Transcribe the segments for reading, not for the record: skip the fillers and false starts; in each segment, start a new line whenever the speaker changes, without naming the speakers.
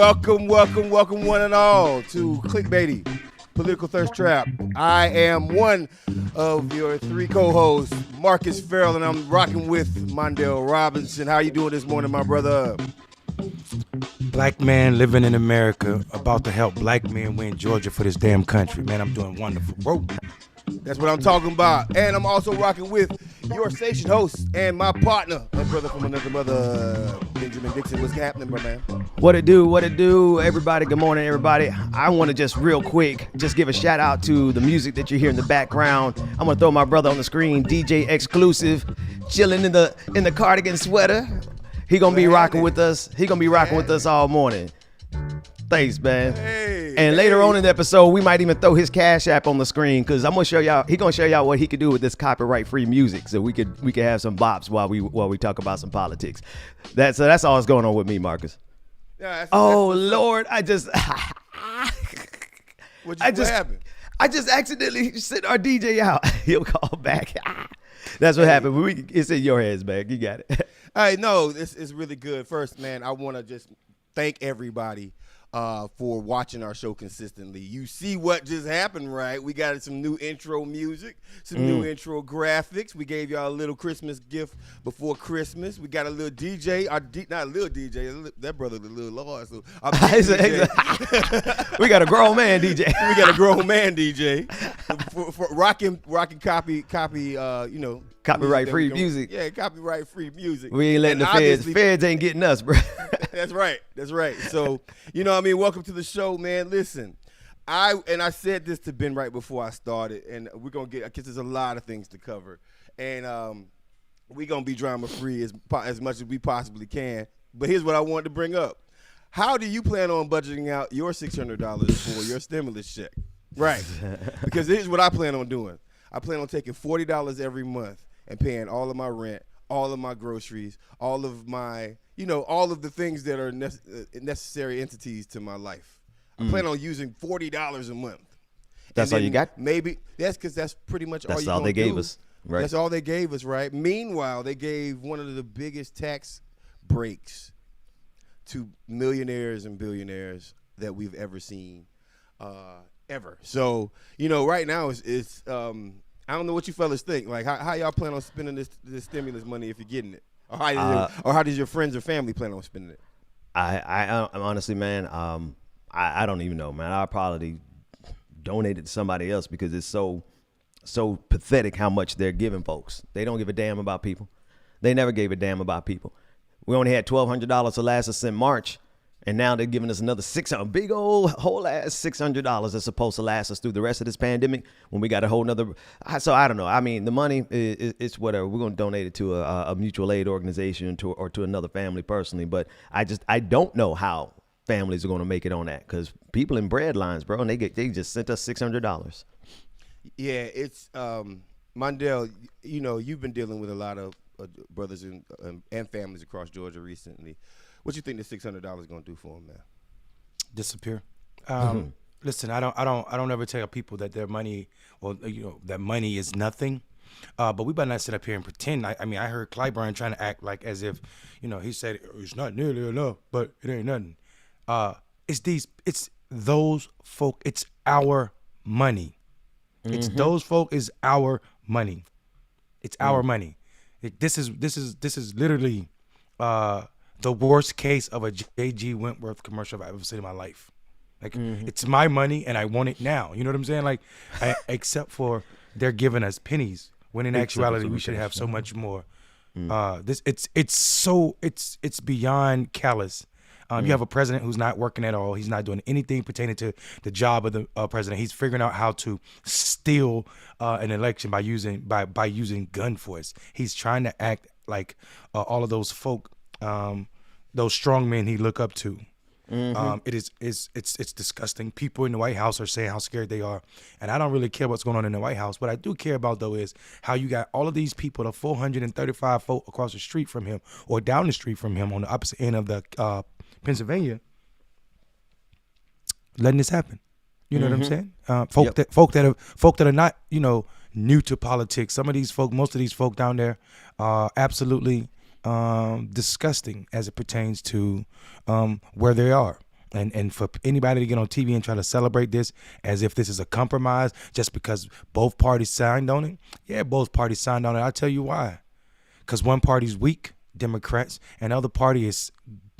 Welcome, one and all to Clickbaity, Political Thirst Trap. I am one of your three co-hosts, Marcus Farrell, and I'm rocking with Mondale Robinson. How you doing this morning, my brother?
Black man living in America, about to help black men win Georgia for this damn country. Man, I'm doing wonderful, bro.
That's what I'm talking about. And I'm also rocking with your station host and my partner, my brother from another mother, Benjamin Dixon. What's happening, bro, man?
What it do, everybody. Good morning, everybody. I want to just real quick, just give a shout out to the music that you hear in the background. I'm gonna throw my brother on the screen, DJ Exclusive, chilling in the cardigan sweater. He gonna be rocking with us. He gonna be rocking with us all morning. Thanks, man. And later on in the episode, we might even throw his Cash App on the screen because I'm gonna show y'all. He gonna show y'all what he could do with this copyright-free music, so we could have some bops while we talk about some politics. That's all that's going on with me, Marcus.
Yeah,
Lord,
what happened?
I just accidentally sent our DJ out. He'll call back. That's what happened. It's in your hands, man. You got it.
All right, no, this is really good. First, man, I want to just thank everybody for watching our show consistently. You see what just happened, right? We got some new intro music, some new intro graphics. We gave y'all a little Christmas gift before Christmas. We got a little DJ, not a little DJ, that brother a little Lord. So
we got a grown man DJ.
We got a grown man DJ for rocking copy,
copyright free music.
Yeah, copyright free music.
We ain't letting the feds ain't getting us, bro.
That's right. So, welcome to the show, man. Listen, I said this to Ben right before I started, and we're going to because there's a lot of things to cover. And we're going to be drama free as much as we possibly can. But here's what I wanted to bring up. How do you plan on budgeting out your $600 for your stimulus check? Right. Because here's what I plan on doing. I plan on taking $40 every month and paying all of my rent, all of my groceries, all of my, all of the things that are necessary entities to my life. I plan on using $40 a month.
That's all you got?
Maybe that's because that's pretty much
that's all they gave us. Right.
That's all they gave us, right? Meanwhile, they gave one of the biggest tax breaks to millionaires and billionaires that we've ever seen, ever. So, right now it's I don't know what you fellas think. Like, how y'all plan on spending this stimulus money if you're getting it? Or how does your friends or family plan on spending it?
I'm honestly, man, I don't even know, man. I'll probably donate it to somebody else because it's so pathetic how much they're giving folks. They don't give a damn about people. They never gave a damn about people. We only had $1,200 to last us in March. And now they're giving us another $600, big old whole ass $600 that's supposed to last us through the rest of this pandemic when we got a whole nother. So I don't know. I mean, the money it's whatever. We're going to donate it to a mutual aid organization or to another family personally. But I don't know how families are going to make it on that because people in bread lines, bro, and they just sent us $600.
Yeah, it's Mondale. You've been dealing with a lot of brothers and families across Georgia recently. What you think the $600 is gonna do for them, man?
Disappear. Listen, I don't ever tell people that their money, that money is nothing. But we better not sit up here and pretend. I heard Clyburn trying to act like as if, he said it's not nearly enough, but it ain't nothing. It's those folk. It's our money. It's those folk. Is our money. It's our money. This is literally. The worst case of a J.G. Wentworth commercial I've ever seen in my life. Like, it's my money and I want it now. You know what I'm saying? Like, except for they're giving us pennies when in actuality we should have so much more. It's beyond callous. You have a president who's not working at all. He's not doing anything pertaining to the job of the president. He's figuring out how to steal an election by using gun force. He's trying to act like all of those folk. Those strong men he look up to. It's disgusting. People in the White House are saying how scared they are, and I don't really care what's going on in the White House. What I do care about though is how you got all of these people, the 435 folk across the street from him or down the street from him on the opposite end of the Pennsylvania, letting this happen. You know what I'm saying? Folk that are not new to politics. Most of these folk down there are absolutely disgusting as it pertains to where they are. And for anybody to get on TV and try to celebrate this as if this is a compromise just because both parties signed on it. Yeah, both parties signed on it. I'll tell you why. Because one party's weak, Democrats, and the other party is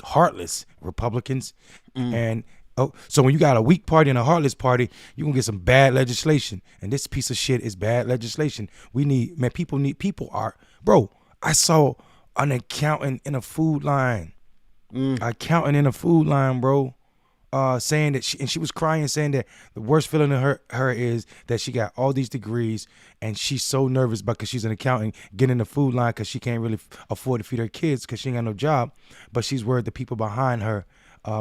heartless, Republicans. And so when you got a weak party and a heartless party, you're going to get some bad legislation. And this piece of shit is bad legislation. People are, bro, I saw an accountant in a food line. Accountant in a food line, bro. Saying that she was crying, saying that the worst feeling of her is that she got all these degrees and she's so nervous because she's an accountant getting in the food line because she can't really afford to feed her kids because she ain't got no job, but she's worried the people behind her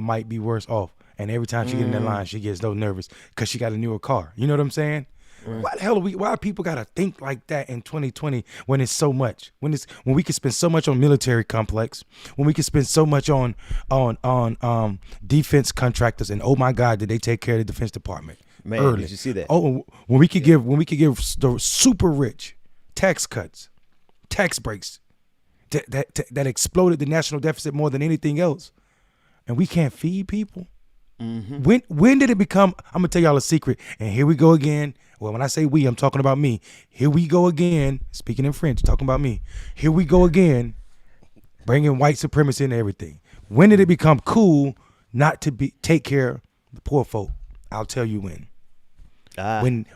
might be worse off. And every time she get in that line, she gets so nervous because she got a newer car. You know what I'm saying? Why the hell why people gotta think like that in 2020 when it's so much? When we can spend so much on military complex, when we can spend so much on defense contractors, and oh my God, did they take care of the Defense Department?
Man,
early.
did you see that?
Oh, when we could give the super rich tax cuts, tax breaks that exploded the national deficit more than anything else, and we can't feed people. When did it become? I'm gonna tell y'all a secret, and here we go again. Well, when I say we, I'm talking about me. Here we go again. Speaking in French, talking about me. Here we go again, bringing white supremacy into everything. When did it become cool not to take care of the poor folk? I'll tell you when.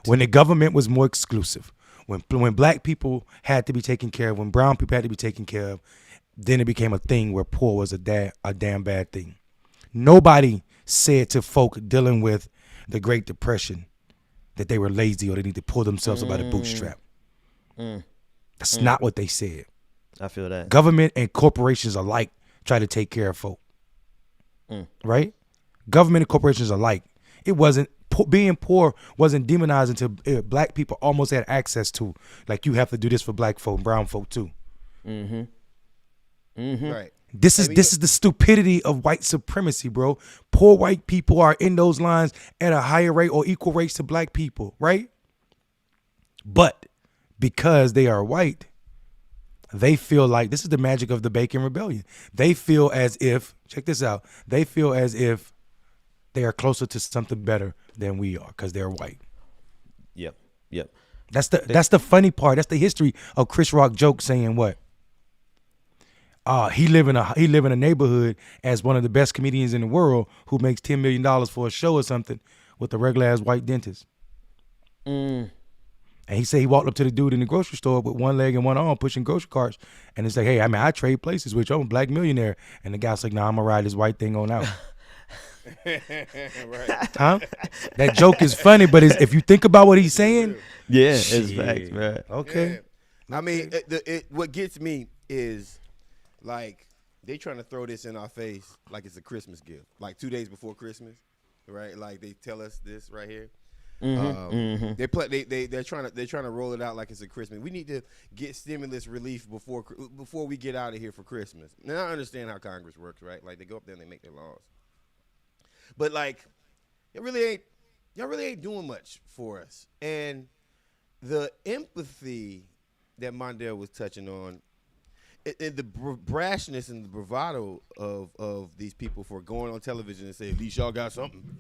When the government was more exclusive, when black people had to be taken care of, when brown people had to be taken care of, then it became a thing where poor was a damn bad thing. Nobody said to folk dealing with the Great Depression that they were lazy or they need to pull themselves up by the bootstrap. That's not what they said.
I feel that.
Government and corporations alike try to take care of folk. Right? Government and corporations alike. It wasn't, being poor wasn't demonized until black people almost had access to. Like, you have to do this for black folk and brown folk too.
Right.
This is the stupidity of white supremacy, bro. Poor white people are in those lines at a higher rate or equal rates to black people, right? But because they are white, they feel like, this is the magic of the Bacon Rebellion. They feel as if, check this out, they feel as if they are closer to something better than we are because they're white.
Yep.
That's the funny part. That's the history of Chris Rock joke saying what? He live in a neighborhood as one of the best comedians in the world who makes $10 million for a show or something with a regular ass white dentist. And he said he walked up to the dude in the grocery store with one leg and one arm pushing grocery carts, and it's like, hey, I mean, I trade places with you. I'm a black millionaire. And the guy's like, nah, I'm gonna ride this white thing on out.
Right.
Huh? That joke is funny, but if you think about what he's saying,
Yeah,
shit.
it's facts, man.
Okay.
Yeah. I mean, what gets me is, like, they trying to throw this in our face like it's a Christmas gift, like 2 days before Christmas, right? Like, they tell us this right here. They're trying to roll it out like it's a Christmas. We need to get stimulus relief before we get out of here for Christmas. Now, I understand how Congress works, right? Like, they go up there and they make their laws, but like, y'all really ain't doing much for us. And the empathy that Mondale was touching on, the brashness and the bravado of these people for going on television and say, at least y'all got something,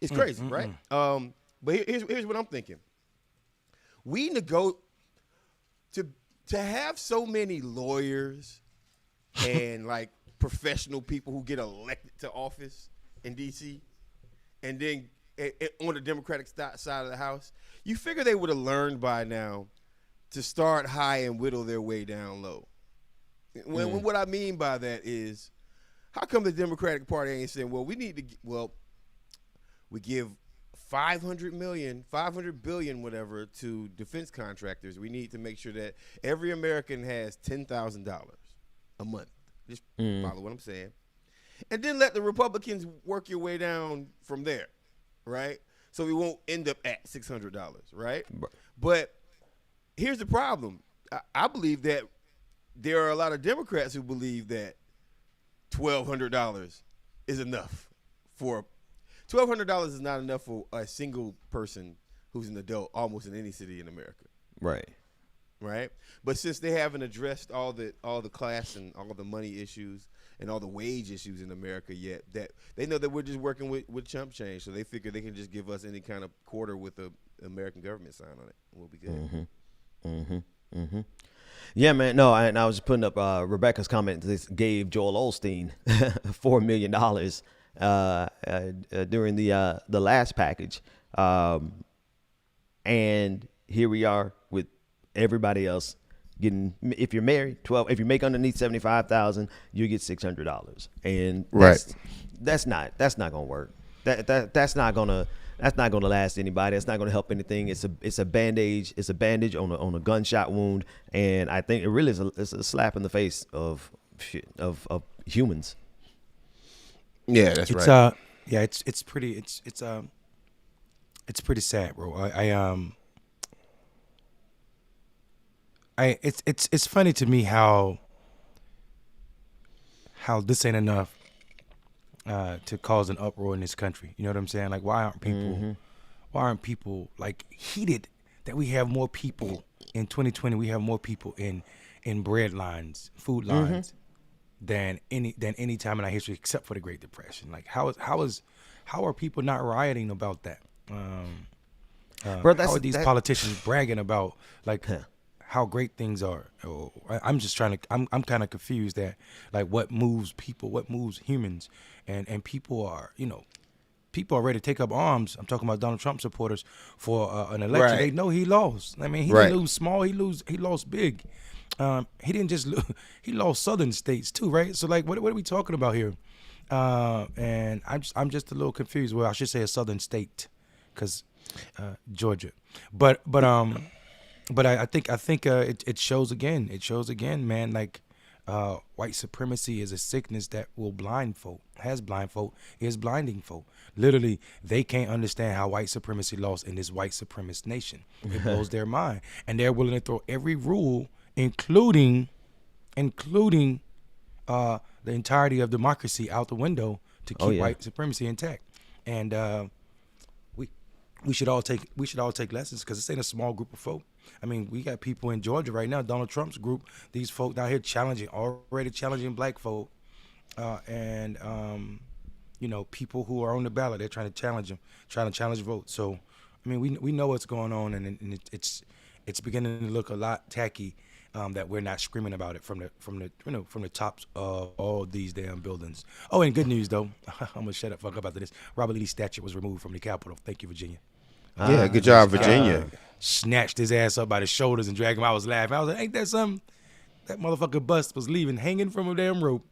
it's crazy, right? But here's what I'm thinking. We to have so many lawyers and like professional people who get elected to office in D.C. and then on the Democratic side of the House, you figure they would have learned by now to start high and whittle their way down low. What I mean by that is, how come the Democratic Party ain't saying, well, we give $500 billion, whatever, to defense contractors. We need to make sure that every American has $10,000 a month. Just follow what I'm saying. And then let the Republicans work your way down from there, right? So we won't end up at $600, right? But here's the problem. I believe that there are a lot of Democrats who believe that $1,200 is enough for $1,200 is not enough for a single person who's an adult almost in any city in America.
Right.
right? But since they haven't addressed all the class and all the money issues and all the wage issues in America yet, that they know that we're just working with chump change, so they figure they can just give us any kind of quarter with the American government sign on it. We'll be good.
Yeah, man. No, I was just putting up Rebecca's comment. This gave Joel Osteen $4 million during the last package, and here we are with everybody else getting. If you're married, 12. If you make underneath 75,000, you get $600, and that's not gonna work. That's not gonna last anybody. That's not gonna help anything. It's a bandage. It's a bandage on a gunshot wound, and I think it really is it's a slap in the face of humans.
Yeah, that's
It's
right.
it's pretty sad, bro. It's funny to me how this ain't enough to cause an uproar in this country. You know what I'm saying? Like, why aren't people like heated that we have more people in 2020? We have more people in bread lines, food lines than any time in our history except for the Great Depression. Like, how are people not rioting about that?
Bro,
how are these politicians bragging about like how great things are? Oh, I'm just trying to. I'm kind of confused that like what moves people, what moves humans, and people are people are ready to take up arms. I'm talking about Donald Trump supporters for an election.
Right.
They know he lost. I mean, he
Right.
didn't lose small. He lost big. He didn't just he lost southern states too, right? So like, what are we talking about here? And I'm just a little confused. Well, I should say a southern state, because Georgia. But I think it shows again. It shows again, man. Like white supremacy is a sickness that will blind folk, has blind folk, is blinding folk. Literally, they can't understand how white supremacy lost in this white supremacist nation. It blows their mind, and they're willing to throw every rule, including the entirety of democracy, out the window to keep white supremacy intact. And we should all take lessons, because this ain't a small group of folk. I mean, we got people in Georgia right now, Donald Trump's group. These folk out here already challenging black folk, and people who are on the ballot. They're trying to challenge them, trying to challenge votes. So, I mean, we know what's going on, and it's beginning to look a lot tacky. That we're not screaming about it from the tops of all these damn buildings. Oh, and good news though, I'm gonna shut up fuck up after this. Robert Lee's statue was removed from the Capitol. Thank you, Virginia.
Yeah, good job, Virginia.
Snatched his ass up by the shoulders and dragged him. I was laughing. I was like, ain't that something? That motherfucker bust was leaving, hanging from a damn rope.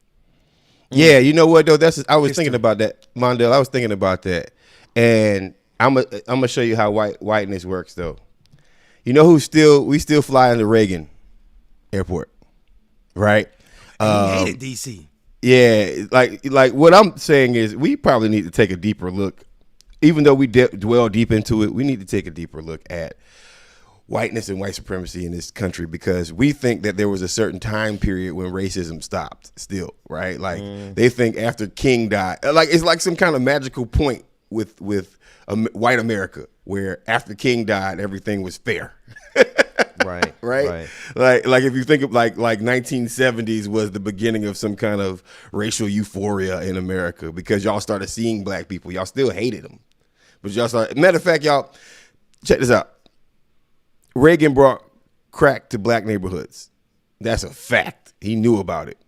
Yeah, you know what though? I was thinking about that, Mondale. I was thinking about that, and I'm gonna show you how whiteness works though. You know we still fly into Reagan Airport, right?
He hated DC.
Yeah, like what I'm saying is we probably need to take a deeper look. Even though we dwell deep into it, we need to take a deeper look at whiteness and white supremacy in this country, because we think that there was a certain time period when racism stopped still, right? Like they think after King died, like it's like some kind of magical point with white America where after King died, everything was fair. Right. Like if you think of like 1970s was the beginning of some kind of racial euphoria in America, because y'all started seeing black people. Y'all still hated them, but y'all started. Matter of fact, y'all check this out. Reagan brought crack to black neighborhoods. That's a fact. He knew about it.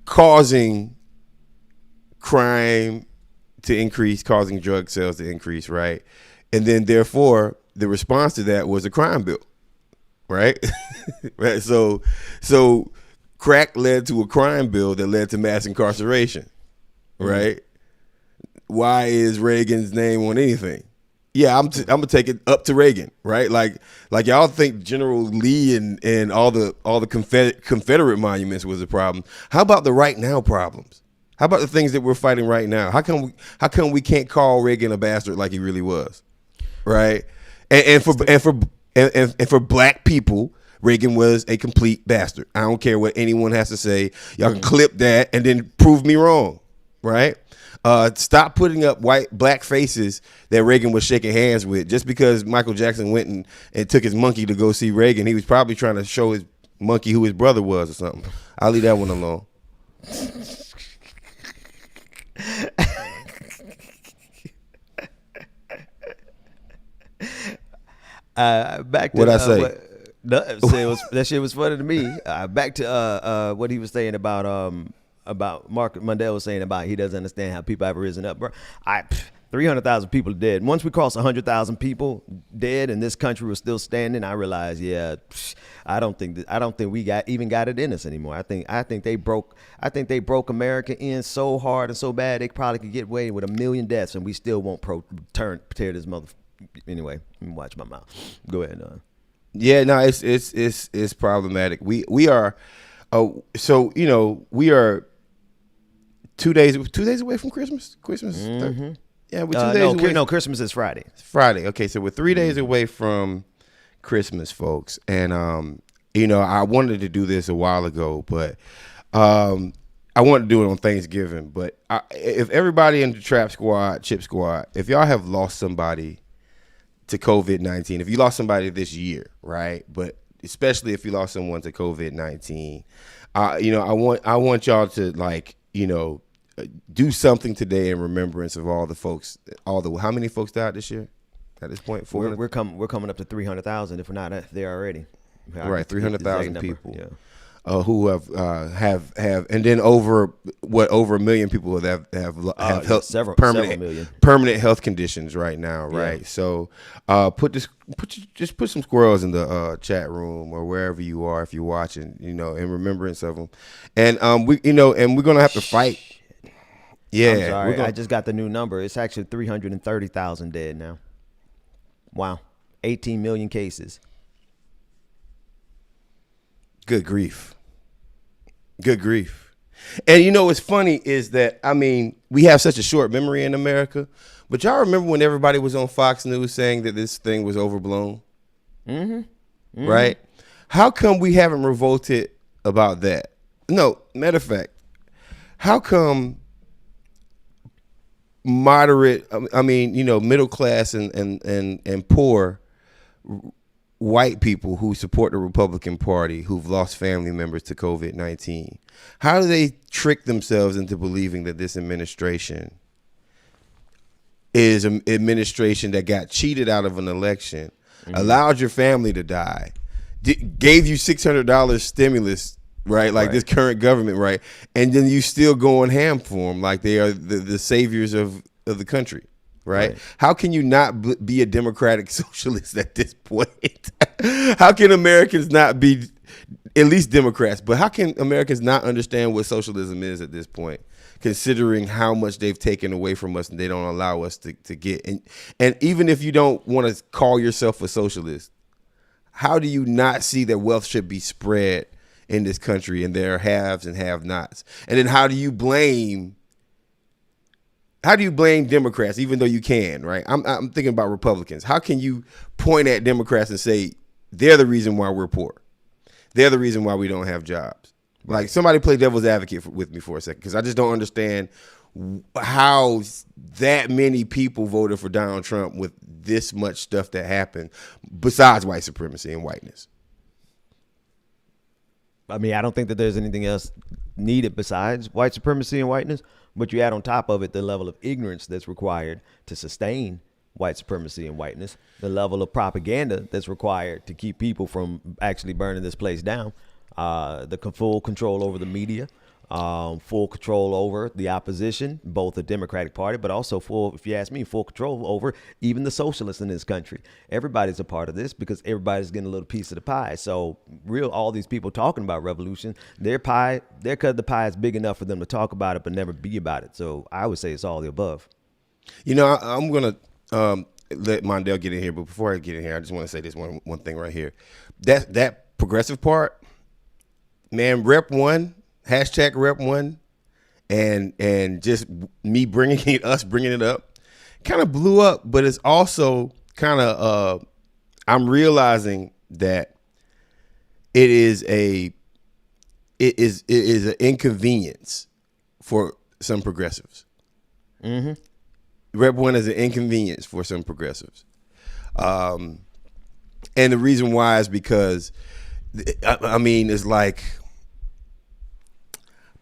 Causing crime to increase, causing drug sales to increase, right? And then therefore the response to that was a crime bill, right? Right. So crack led to a crime bill that led to mass incarceration, right? Why is Reagan's name on anything? Yeah, I'm gonna take it up to Reagan, right? Like y'all think General Lee and all the Confederate monuments was a problem. How about the right now problems? How about the things that we're fighting right now? How come we can't call Reagan a bastard like he really was, right? And for black people, Reagan was a complete bastard. I don't care what anyone has to say. Y'all can clip that and then prove me wrong, right? Stop putting up black faces that Reagan was shaking hands with. Just because Michael Jackson went and took his monkey to go see Reagan, he was probably trying to show his monkey who his brother was or something. I'll leave that one alone.
Back to
what I say.
That shit was funny to me. Back to what he was saying about Mark Mundell was saying about he doesn't understand how people have risen up, bro. 300,000 people dead. Once we crossed 100,000 people dead and this country was still standing, I realized, I don't think we even got it in us anymore. I think they broke America in so hard and so bad they probably could get away with 1 million deaths and we still won't tear this mother. Anyway, let me watch my mouth. Go ahead.
Yeah, no, it's problematic. We are, so we are 2 days away from Christmas.
Mm-hmm.
Yeah, we're 2 days away.
No, Christmas is Friday.
It's Friday. Okay, so we're 3 days away from Christmas, folks. And I wanted to do this a while ago, but I wanted to do it on Thanksgiving. But if everybody in the Chip Squad, if y'all have lost somebody to COVID-19, if you lost somebody this year, right? But especially if you lost someone to COVID-19, I want y'all to do something today in remembrance of all the folks. How many folks died this year? At this point,
we're coming up to 300,000 if we're not there already.
Right, 300,000 people.
Yeah.
Who have and then over 1 million people have health,
several million
permanent health conditions right now, right? Yeah. So just put some squirrels in the chat room or wherever you are if you're watching, in remembrance of them, and we're gonna have to fight. Yeah,
I'm sorry, I just got the new number. It's actually 330,000 dead now. Wow, 18 million cases.
Good grief. And what's funny is that, we have such a short memory in America, but y'all remember when everybody was on Fox News saying that this thing was overblown? Mm-hmm. Mm-hmm. Right? How come we haven't revolted about that? No, matter of fact, how come middle class and poor white people who support the Republican Party who've lost family members to COVID-19, how do they trick themselves into believing that this administration is an administration that got cheated out of an election, allowed your family to die, gave you $600 stimulus, right? Like this current government, right? And then you still going ham for them like they are the saviors of the country. Right? How can you not be a democratic socialist at this point? How can Americans not be, at least Democrats, but how can Americans not understand what socialism is at this point, considering how much they've taken away from us and they don't allow us to get? And even if you don't want to call yourself a socialist, how do you not see that wealth should be spread in this country and there are haves and have-nots? And then how do you blame Democrats, even though you can, right? I'm thinking about Republicans. How can you point at Democrats and say they're the reason why we're poor? They're the reason why we don't have jobs. Like, somebody play devil's advocate with me for a second, because I just don't understand how that many people voted for Donald Trump with this much stuff that happened besides white supremacy and whiteness.
I don't think that there's anything else needed besides white supremacy and whiteness, but you add on top of it the level of ignorance that's required to sustain white supremacy and whiteness, the level of propaganda that's required to keep people from actually burning this place down, the full control over the media, full control over the opposition, both the Democratic Party, but also if you ask me, full control over even the socialists in this country. Everybody's a part of this because everybody's getting a little piece of the pie. So all these people talking about revolution, their cut of the pie is big enough for them to talk about it, but never be about it. So I would say it's all the above.
I'm going to let Mondale get in here, but before I get in here, I just want to say this one thing right here. That progressive part, man, Rep 1, hashtag Rep 1, and just me bringing it up, kind of blew up. But it's also kind of I'm realizing that it is an inconvenience for some progressives, Rep 1 is an inconvenience for some progressives. And the reason why is because, I mean, it's like,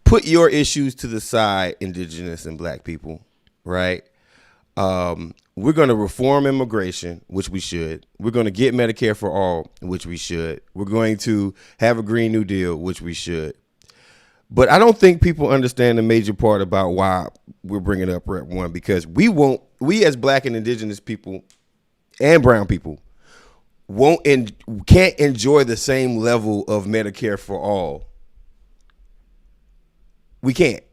put your issues to the side, indigenous and black people, right? We're going to reform immigration, which we should. We're going to get Medicare for all, which we should. We're going to have a Green New Deal, which we should. But I don't think people understand the major part about why we're bringing up Rep 1, because we as black and indigenous people and brown people can't enjoy the same level of Medicare for all. We can't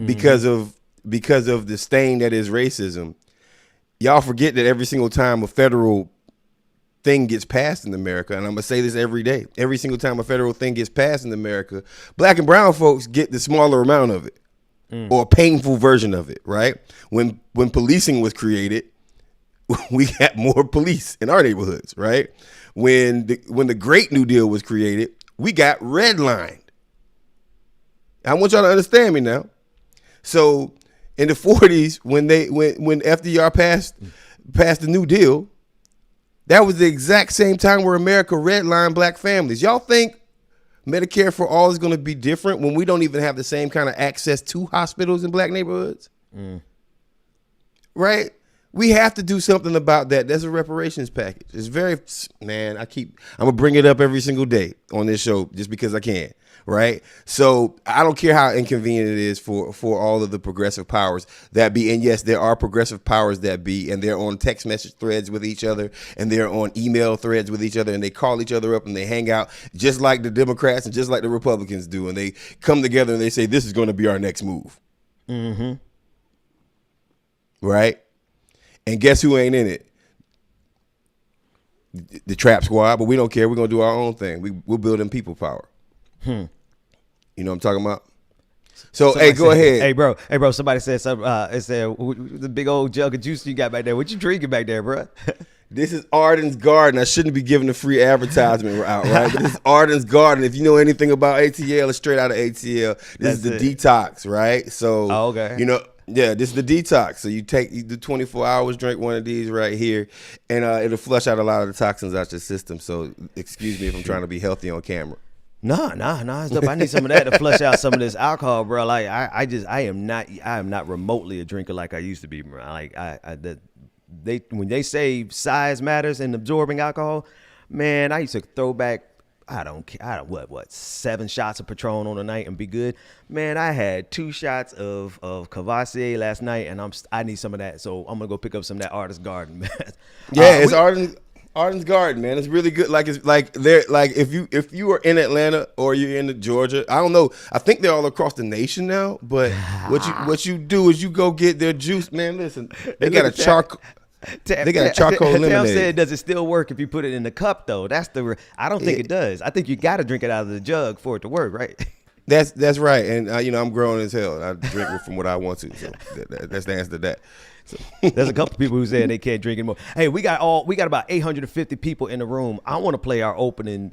because of the stain that is racism. Y'all forget that every single time a federal thing gets passed in America, and I'm gonna say this every day, every single time a federal thing gets passed in America, black and brown folks get the smaller amount of it or a painful version of it, right? When policing was created, we had more police in our neighborhoods, right? When the Great New Deal was created, we got redlined. I want y'all to understand me now. So in the 40s, when FDR passed the New Deal, that was the exact same time where America redlined black families. Y'all think Medicare for all is going to be different when we don't even have the same kind of access to hospitals in black neighborhoods? Right? We have to do something about that. That's a reparations package. It's very, man, I'm going to bring it up every single day on this show just because I can. Right. So I don't care how inconvenient it is for all of the progressive powers that be. And yes, there are progressive powers that be, and they're on text message threads with each other, and they're on email threads with each other, and they call each other up and they hang out just like the Democrats and just like the Republicans do. And they come together and they say, this is going to be our next move. Right. And guess who ain't in it? The Trap Squad. But we don't care. We're going to do our own thing. We're building people power. You know what I'm talking about? So, hey, go ahead.
Hey, bro. Somebody said something. It said the big old jug of juice you got back there. What you drinking back there, bro?
This is Arden's Garden. I shouldn't be giving a free advertisement out, right? But this is Arden's Garden. If you know anything about ATL, it's straight out of ATL. This is the detox, right? So,
okay.
You know, yeah, this is the detox. So you do 24 hours, drink one of these right here, and it'll flush out a lot of the toxins out your system. So excuse me if I'm trying to be healthy on camera.
Nah, it's dope. I need some of that to flush out some of this alcohol, bro. Like I am not remotely a drinker like I used to be, bro. Like when they say size matters in absorbing alcohol, man, I used to throw back, I don't care, what 7 shots of Patron on a night and be good. Man, I had 2 shots of Cavassier last night, and I need some of that. So I'm gonna go pick up some of that Artist Garden, man.
Yeah, it's Arden's Garden, man. It's really good. Like it's like they're like if you are in Atlanta or you're in Georgia, I don't know. I think they're all across the nation now. But what you do is you go get their juice, man. Listen, they got a charcoal. They got a charcoal lemonade.
Tam said, does it still work if you put it in the cup though? I don't think it does. I think you got to drink it out of the jug for it to work, right?
That's right. And I'm grown as hell. I drink it from what I want to. So that's the answer to that. So.
There's a couple people who said they can't drink anymore. Hey, we got about 850 people in the room. I want to play our opening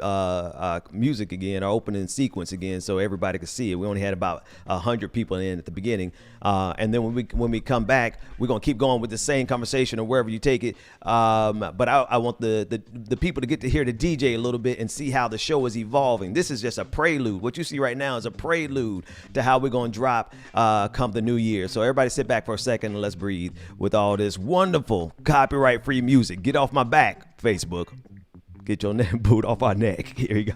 music again, our opening sequence again, so everybody can see it. We only had about 100 people in at the beginning, and then when we come back, we're gonna keep going with the same conversation or wherever you take it. But I want the people to get to hear the DJ a little bit and see how the show is evolving. This is just a prelude. What you see right now is a prelude to how we're gonna drop come the new year. So everybody sit back for a second and let's breathe. With all this wonderful copyright-free music. Get off my back, Facebook. Get your boot off our neck. Here you go.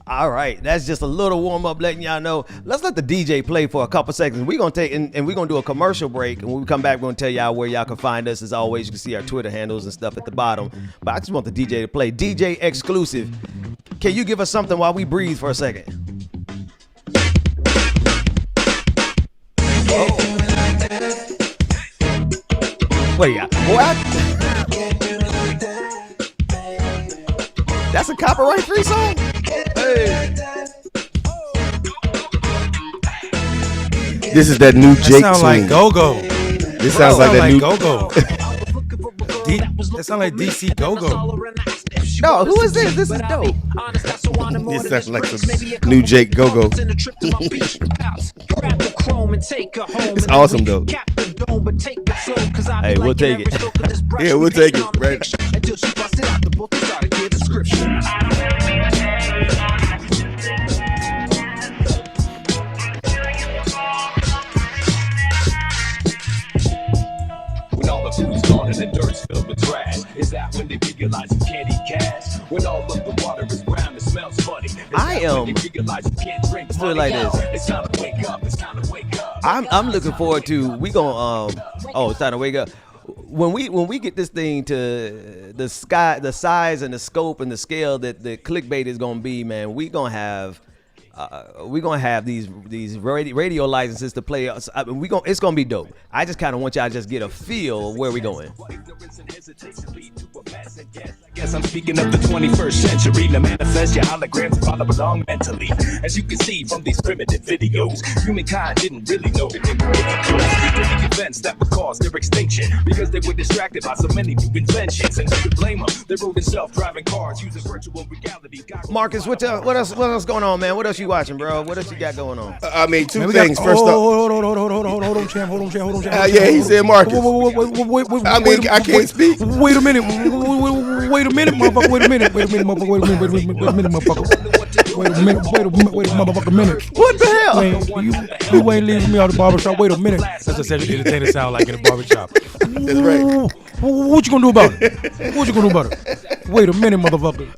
All right, that's just a little warm up, letting y'all know. Let's let the DJ play for a couple seconds. We're gonna take and we're gonna do a commercial break, and when we come back, we're gonna tell y'all where y'all can find us. As always, you can see our Twitter handles and stuff at the bottom. But I just want the DJ to play. DJ exclusive. Can you give us something while we breathe for a second? What do you got? What? That's a copyright-free song? Hey.
This is that new Jake
That sound
tune.
like Go-Go.
This sounds like that new
Go-Go. That sound like DC Go-Go.
No, who is this? This is dope.
This sounds like some new Jake Go-Go. It's awesome though.
Hey, we'll take it.
Yeah, we'll take it. Right.
When all the food's gone and the dirt's filled with trash, is that when they realize you can't eat cash? When all of the water is brown and smells funny,
I am.
They realize you can't drink
Let's do it like this.
It's time to wake up. It's time to wake up.
I'm looking forward to it's time to wake up. When we get this thing to the size and the scope and the scale that the clickbait is gonna be, man, we're gonna have these radio licenses to play. It's gonna be dope. I just kind of want y'all to just get a feel of where we going.
Guess I'm speaking of the 21st century. To manifest your holograms follow along mentally. As you can see from these primitive videos, humankind didn't really know that they were the events that would cause their extinction because they were distracted by so many new inventions. And who could blame them? They rode in self-driving cars using virtual reality.
Marcus, what else going on, man? What else you watching, bro? What else you got going on?
I mean, two things. First off,
Hold on, champ.
yeah, he said Marcus. I mean, I can't speak.
Wait a minute, motherfucker. Wait a minute, motherfucker. Wait a minute, motherfucker. Wait a motherfucking minute.
What the hell?
Man, you ain't leaving me out the barbershop. Wait a minute. That's what the entertainer sound like in the barbershop.
That's right.
What you gonna do about it? Wait a minute, motherfucker.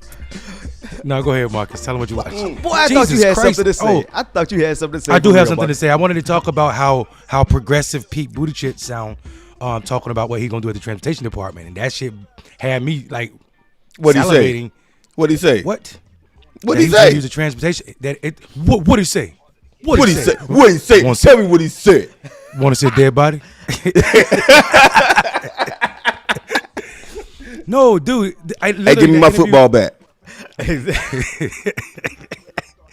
Now go ahead, Marcus. Tell him what you watch.
Boy, I thought you had something to say. I thought you had something to say.
I do have something to say. I wanted to talk about how progressive Pete Buttigieg sound talking about what he gonna do at the transportation department, and that shit had me like
What'd he say?
salivating.
What'd he say?
What?
What'd he
He's gonna
say?
use the transportation. What'd he say?
What'd he say? What'd he say? Tell me what he said.
Want to say dead body? No, dude.
Hey, give me my football bat. Hey,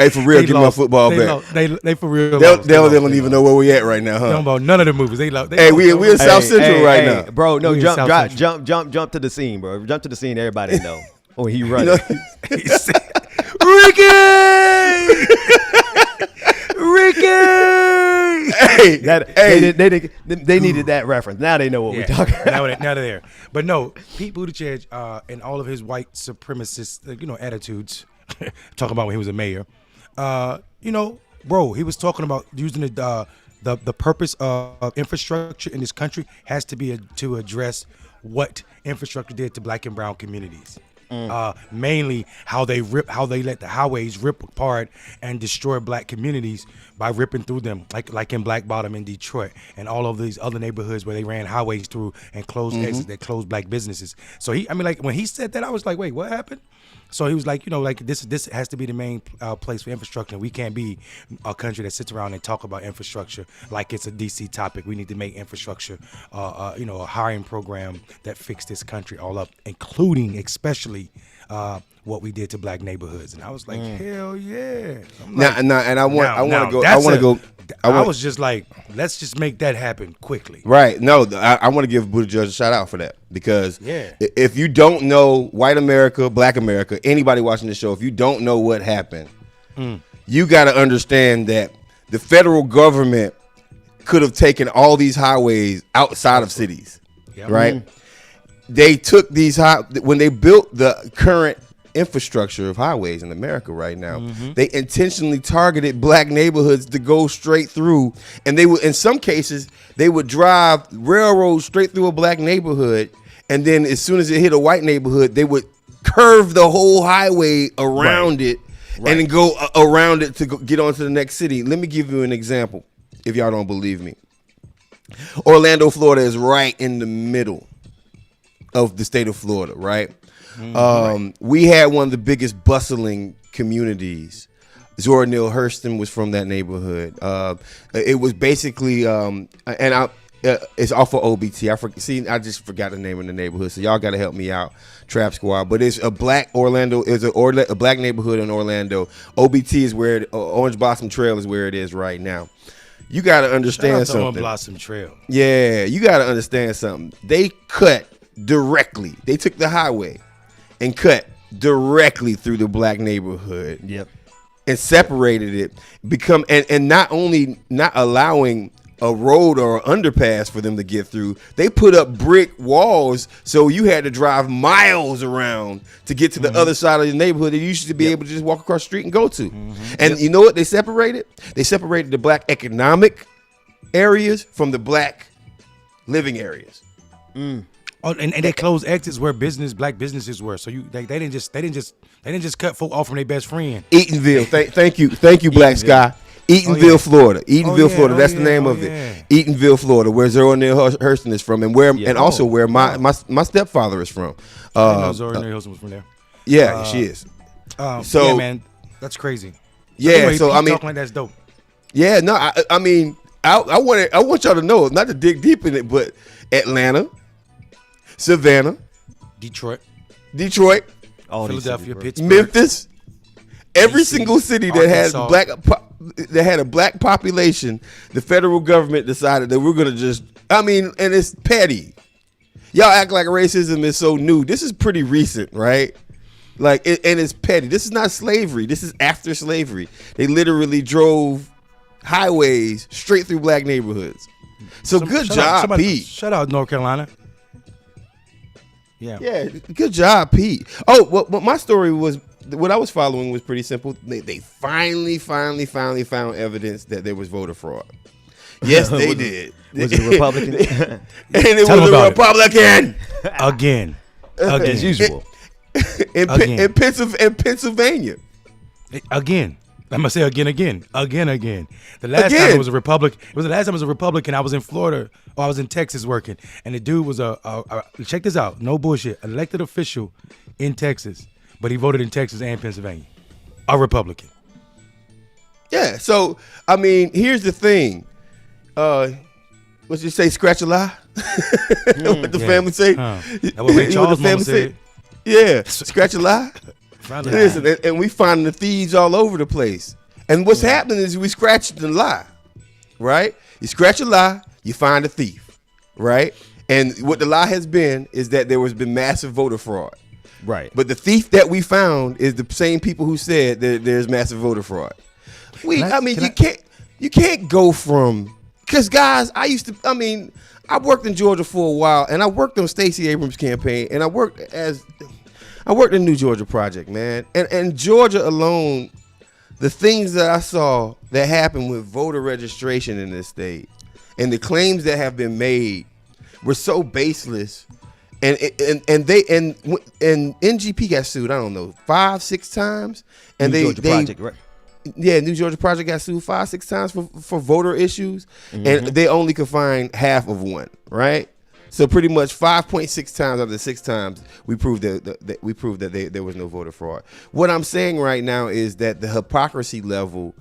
for real, give me my football back.
They for real.
They don't even know where we at right now, huh?
Don't about none of the movies. They
Hey, we in South Central right now,
bro. No,
We in South Central.
jump to the scene, bro. Jump to the scene. Everybody know. Oh, he running.
He said, Ricky. Hey,
they needed that reference. Now they know what we're talking about.
Now they're there. But no, Pete Buttigieg and all of his white supremacist, attitudes, talking about when he was a mayor. Bro, he was talking about using the purpose of infrastructure in this country has to be to address what infrastructure did to black and brown communities. Mainly how they let the highways rip apart and destroy black communities by ripping through them, like in Black Bottom in Detroit and all of these other neighborhoods where they ran highways through and closed exits that closed black businesses. So when he said that, I was like, wait, what happened? So he was like, this has to be the main place for infrastructure. We can't be a country that sits around and talk about infrastructure like it's a DC topic. We need to make infrastructure, a hiring program that fix this country all up, including especially what we did to black neighborhoods. And I was like, hell yeah. I was just like, let's just make that happen quickly.
Right. No, I want to give Buttigieg a shout out for that because if you don't know white America, black America, anybody watching the show, if you don't know what happened, you got to understand that the federal government could have taken all these highways outside of cities, right? They took these when they built the current infrastructure of highways in America right now, they intentionally targeted black neighborhoods to go straight through, and they would, in some cases, they would drive railroads straight through a black neighborhood, and then as soon as it hit a white neighborhood, they would curve the whole highway around it and then go around it to get onto the next city. Let me give you an example, if y'all don't believe me. Orlando, Florida is right in the middle of the state of Florida, right? We had one of the biggest bustling communities. Zora Neale Hurston was from that neighborhood. It was basically, it's off of OBT. I just forgot the name of the neighborhood, so y'all got to help me out, Trap Squad. But it's a black a black neighborhood in Orlando. OBT is where Orange Blossom Trail is where it is right now. You got to understand something.
Orange Blossom Trail.
Yeah, you got to understand something. They cut directly. They took the highway and cut directly through the black neighborhood.
Yep.
And separated it, and not only not allowing a road or an underpass for them to get through, they put up brick walls so you had to drive miles around to get to the other side of the neighborhood that you used to be able to just walk across the street and go to. And you know what they separated? They separated the black economic areas from the black living areas.
Oh, and they closed exits where black businesses were. So they didn't just cut folk off from their best friend.
Eatonville. Thank you, Black Sky. Eatonville, Florida. Florida. That's the name of it. Eatonville, Florida, where Zora Neale Hurston is from, and also where my stepfather is from.
I know Zora Neale Hurston was from there.
Yeah, she is.
So yeah, man, that's crazy.
Yeah,
anyway,
so I mean,
talking like that's dope.
Yeah, no, I mean, I want y'all to know, not to dig deep in it, but Atlanta, Savannah,
Detroit,
Philadelphia,
Pittsburgh,
Memphis, every
DC,
single city that has that had a black population, the federal government decided that we're gonna and it's petty. Y'all act like racism is so new. This is pretty recent, right? And it's petty. This is not slavery. This is after slavery. They literally drove highways straight through black neighborhoods. So good job, Pete.
Shout out North Carolina.
Yeah, good job, Pete. Oh, well, my story was, what I was following was pretty simple. They finally found evidence that there was voter fraud. Yes, they did.
Was it a Republican?
And it was a Republican.
Again.
As usual.
In Pennsylvania.
Again. I'm gonna say again. The last time it was a Republican. It was the last time it was a Republican. I was in Florida, or I was in Texas working, and the dude was check this out, no bullshit, elected official in Texas, but he voted in Texas and Pennsylvania, a Republican.
Yeah. So I mean, here's the thing. What's you say? Scratch a lie. What the family say?
That what Ray Charles' mama said.
Yeah. Scratch a lie. Listen, and we finding the thieves all over the place. And what's happening is we scratch the lie, right? You scratch a lie, you find a thief, right? And what the lie has been is that there has been massive voter fraud.
Right.
But the thief that we found is the same people who said that there's massive voter fraud. You can't go from, because guys, I worked in Georgia for a while, and I worked on Stacey Abrams' campaign, and I worked in New Georgia Project, man. And Georgia alone, the things that I saw that happened with voter registration in this state and the claims that have been made were so baseless. And NGP got sued, I don't know, 5-6 times. And
New Georgia Project, right?
Yeah, New Georgia Project got sued 5-6 times for voter issues. And they only could find half of one, right? So pretty much 5.6 times out of the 6 times we proved that there was no voter fraud. What I'm saying right now is that the hypocrisy level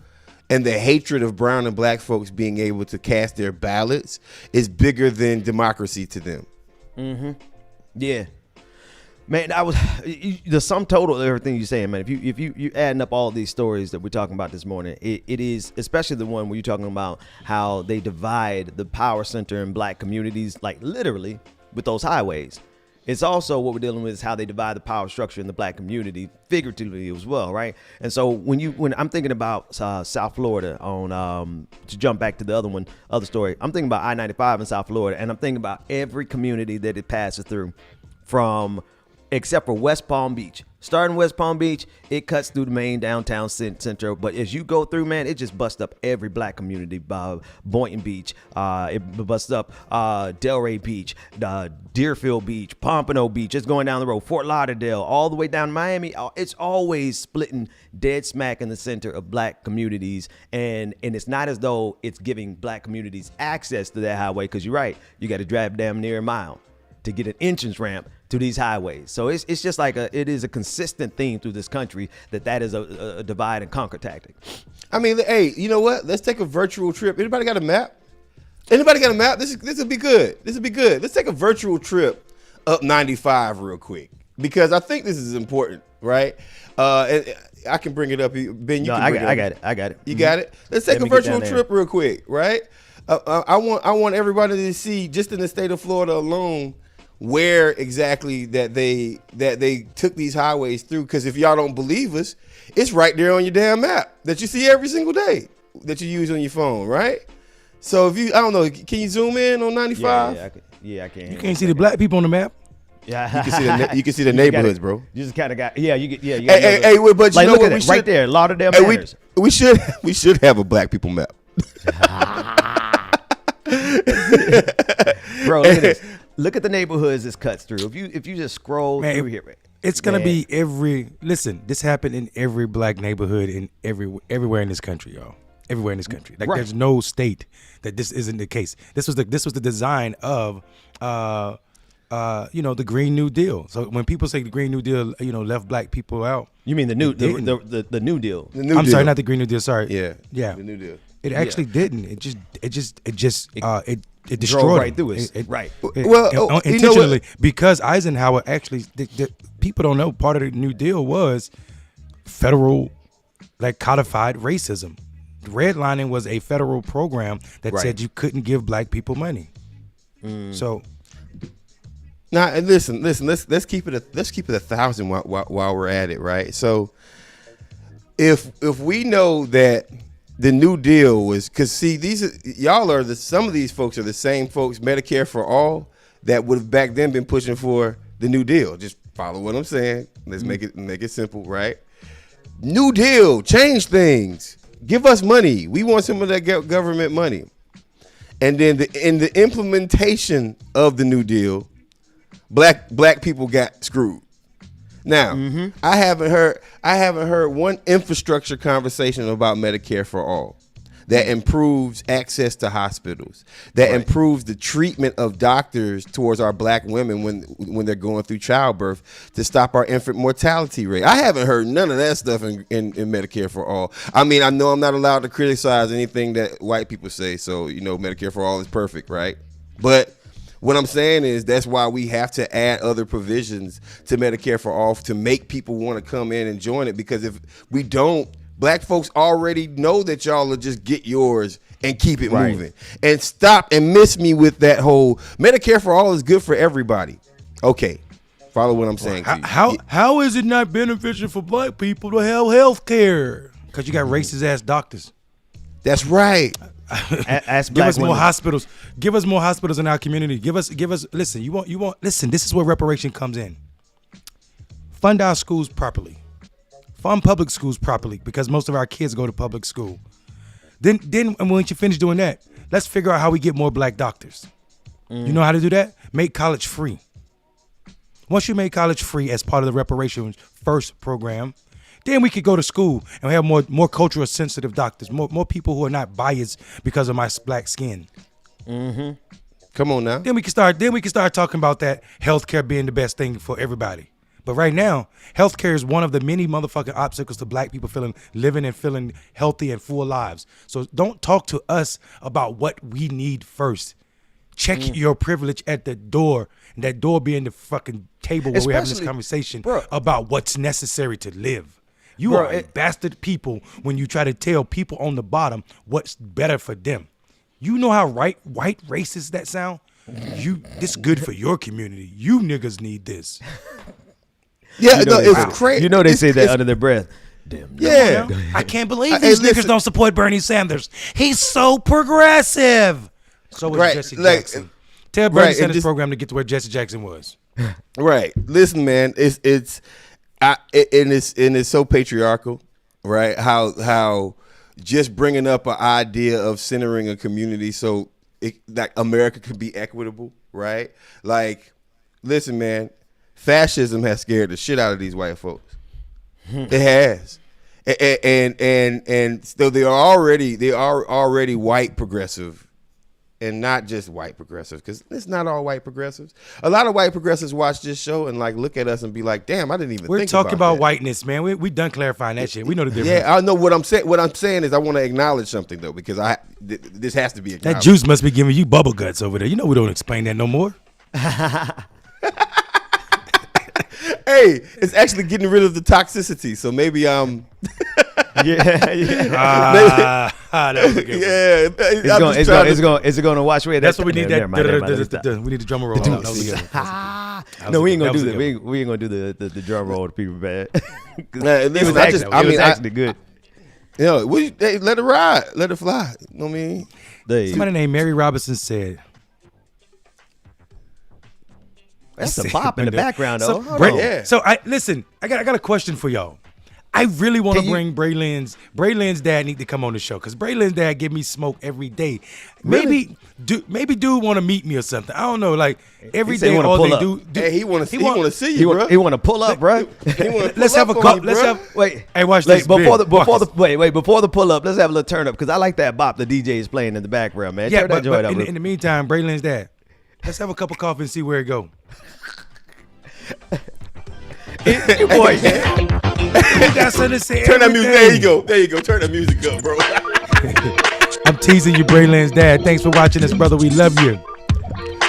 and the hatred of brown and black folks being able to cast their ballots is bigger than democracy to them.
Yeah. Man, the sum total of everything you're saying, man. If you adding up all these stories that we're talking about this morning, it is, especially the one where you're talking about how they divide the power center in black communities, like literally with those highways. It's also what we're dealing with is how they divide the power structure in the black community figuratively as well, right? And so when I'm thinking about South Florida, on to jump back to the other story, I'm thinking about I-95 in South Florida, and I'm thinking about every community that it passes through, except for West Palm Beach. Starting West Palm Beach, it cuts through the main downtown center. But as you go through, man, it just busts up every black community. Boynton Beach, it busts up Delray Beach, Deerfield Beach, Pompano Beach. It's going down the road. Fort Lauderdale, all the way down to Miami. It's always splitting dead smack in the center of black communities. And it's not as though it's giving black communities access to that highway, because you're right. You got to drive damn near a mile. to get an entrance ramp to these highways. So it's just like it is a consistent theme through this country that is a divide and conquer tactic.
I mean, hey, you know what? Let's take a virtual trip. Anybody got a map? Anybody got a map? This will be good. This will be good. Let's take a virtual trip up 95 real quick because I think this is important, right? And I can bring it up. Ben, you can bring it up.
I got it.
You got it? Let's take a virtual trip real quick, right? I want everybody to see, just in the state of Florida alone, where exactly that they took these highways through. Because if y'all don't believe us, it's right there on your damn map that you see every single day that you use on your phone, right? So if you, I don't know, can you zoom in on 95?
I can.
You can't see the black people on the map.
Yeah,
you can see the neighborhoods, bro.
You just kind of got, yeah. You get,
Hey, but you know what? We should,
right there, Lauderdale Manors.
We should have a black people map.
Bro, look at this. Look at the neighborhoods this cuts through. If you just scroll through here,
it's gonna be listen, this happened in every black neighborhood in everywhere in this country, y'all. Everywhere in this country. Like there's no state that this isn't the case. This was the design of the Green New Deal. So when people say the Green New Deal, left black people out.
You mean the New Deal? The New Deal.
I'm sorry, not the Green New Deal. Sorry.
Yeah. The New Deal.
It actually didn't. It destroyed
drove right
them.
through it. Right.
Intentionally, because Eisenhower actually, people don't know, part of the New Deal was federal, like codified racism. Redlining was a federal program that said you couldn't give black people money. So.
Now listen. Let's keep it 1,000 while we're at it, right? So, if we know that the New Deal was, because see, some of these folks are the same folks, Medicare for all, that would have back then been pushing for the New Deal. Just follow what I'm saying. Let's make it simple, right? New Deal, change things, give us money. We want some of that government money, and then in the implementation of the New Deal, black people got screwed. Now, I haven't heard one infrastructure conversation about Medicare for all that improves access to hospitals, that improves the treatment of doctors towards our black women when they're going through childbirth to stop our infant mortality rate. I haven't heard none of that stuff in Medicare for all. I mean, I know I'm not allowed to criticize anything that white people say, so Medicare for all is perfect, right? But what I'm saying is that's why we have to add other provisions to Medicare for all to make people want to come in and join it, because if we don't, black folks already know that y'all will just get yours and keep it moving. And stop and miss me with that whole Medicare for all is good for everybody. Okay, follow what I'm saying.
How is it not beneficial for black people to have health care? Because you got racist ass doctors.
That's right.
Give us more hospitals. Give us more hospitals in our community. Give us. Listen, you want. Listen, this is where reparation comes in. Fund our schools properly. Fund public schools properly, because most of our kids go to public school. Then once you finish doing that, let's figure out how we get more black doctors. You know how to do that? Make college free. Once you make college free as part of the reparations first program, then we could go to school and have more cultural sensitive doctors, more people who are not biased because of my black skin.
Come on now.
Then we can start talking about that healthcare being the best thing for everybody. But right now, healthcare is one of the many motherfucking obstacles to black people living and feeling healthy and full lives. So don't talk to us about what we need first. Check your privilege at the door, and that door being the fucking table where we're having this conversation about what's necessary to live. You are bastard people when you try to tell people on the bottom what's better for them. You know how white racist that sound? This good for your community. You niggas need this.
Yeah, it's crazy.
They say that under their breath. Damn.
Yeah.
I can't believe these niggas don't support Bernie Sanders. He's so progressive. So is Jesse Jackson. Tell Bernie Sanders' program to get to where Jesse Jackson was.
Right. Listen, man, it's so patriarchal, right? How just bringing up an idea of centering a community so that America could be equitable, right? Like, listen, man, fascism has scared the shit out of these white folks. It has, and so they are already white progressive and not just white progressives, because it's not all white progressives. A lot of white progressives watch this show and like look at us and be like, "Damn, I didn't even."
We're talking about whiteness, man. We done clarifying that shit. We know the difference.
Yeah, I know what I'm saying. What I'm saying is, I want to acknowledge something though, because this has to be acknowledged.
That juice must be giving you bubble guts over there. You know we don't explain that no more.
Hey, it's actually getting rid of the toxicity. So maybe
yeah.
That was a good one.
Is it going to wash away?
That's what we need.
Never mind.
We need the drum roll. That was good.
No, we ain't gonna do that. We ain't gonna do the drum roll to people bad.
It was
actually good.
Yeah, hey, let it ride, let it fly. You know what I mean?
Somebody named Mary Robinson said.
That's a pop in the background, though.
So I got a question for y'all. I really want to bring Braylon's dad need to come on the show because Braylon's dad give me smoke every day. Maybe dude want to meet me or something. I don't know. Like every day, all they do.
Hey, he want to see you, bro.
He want to pull up, bro.
Let's have a cup. Wait. Hey, watch this.
Before the pull up, let's have a little turn up because I like that bop the DJ is playing in the background, man.
Yeah, but in the meantime, Braylon's dad, let's have a cup of coffee and see where it go.
Your boy,
got something to say.
Turn that music. There you go. Turn that music up, bro.
I'm teasing you, Braylon's dad. Thanks for watching us, brother. We love you.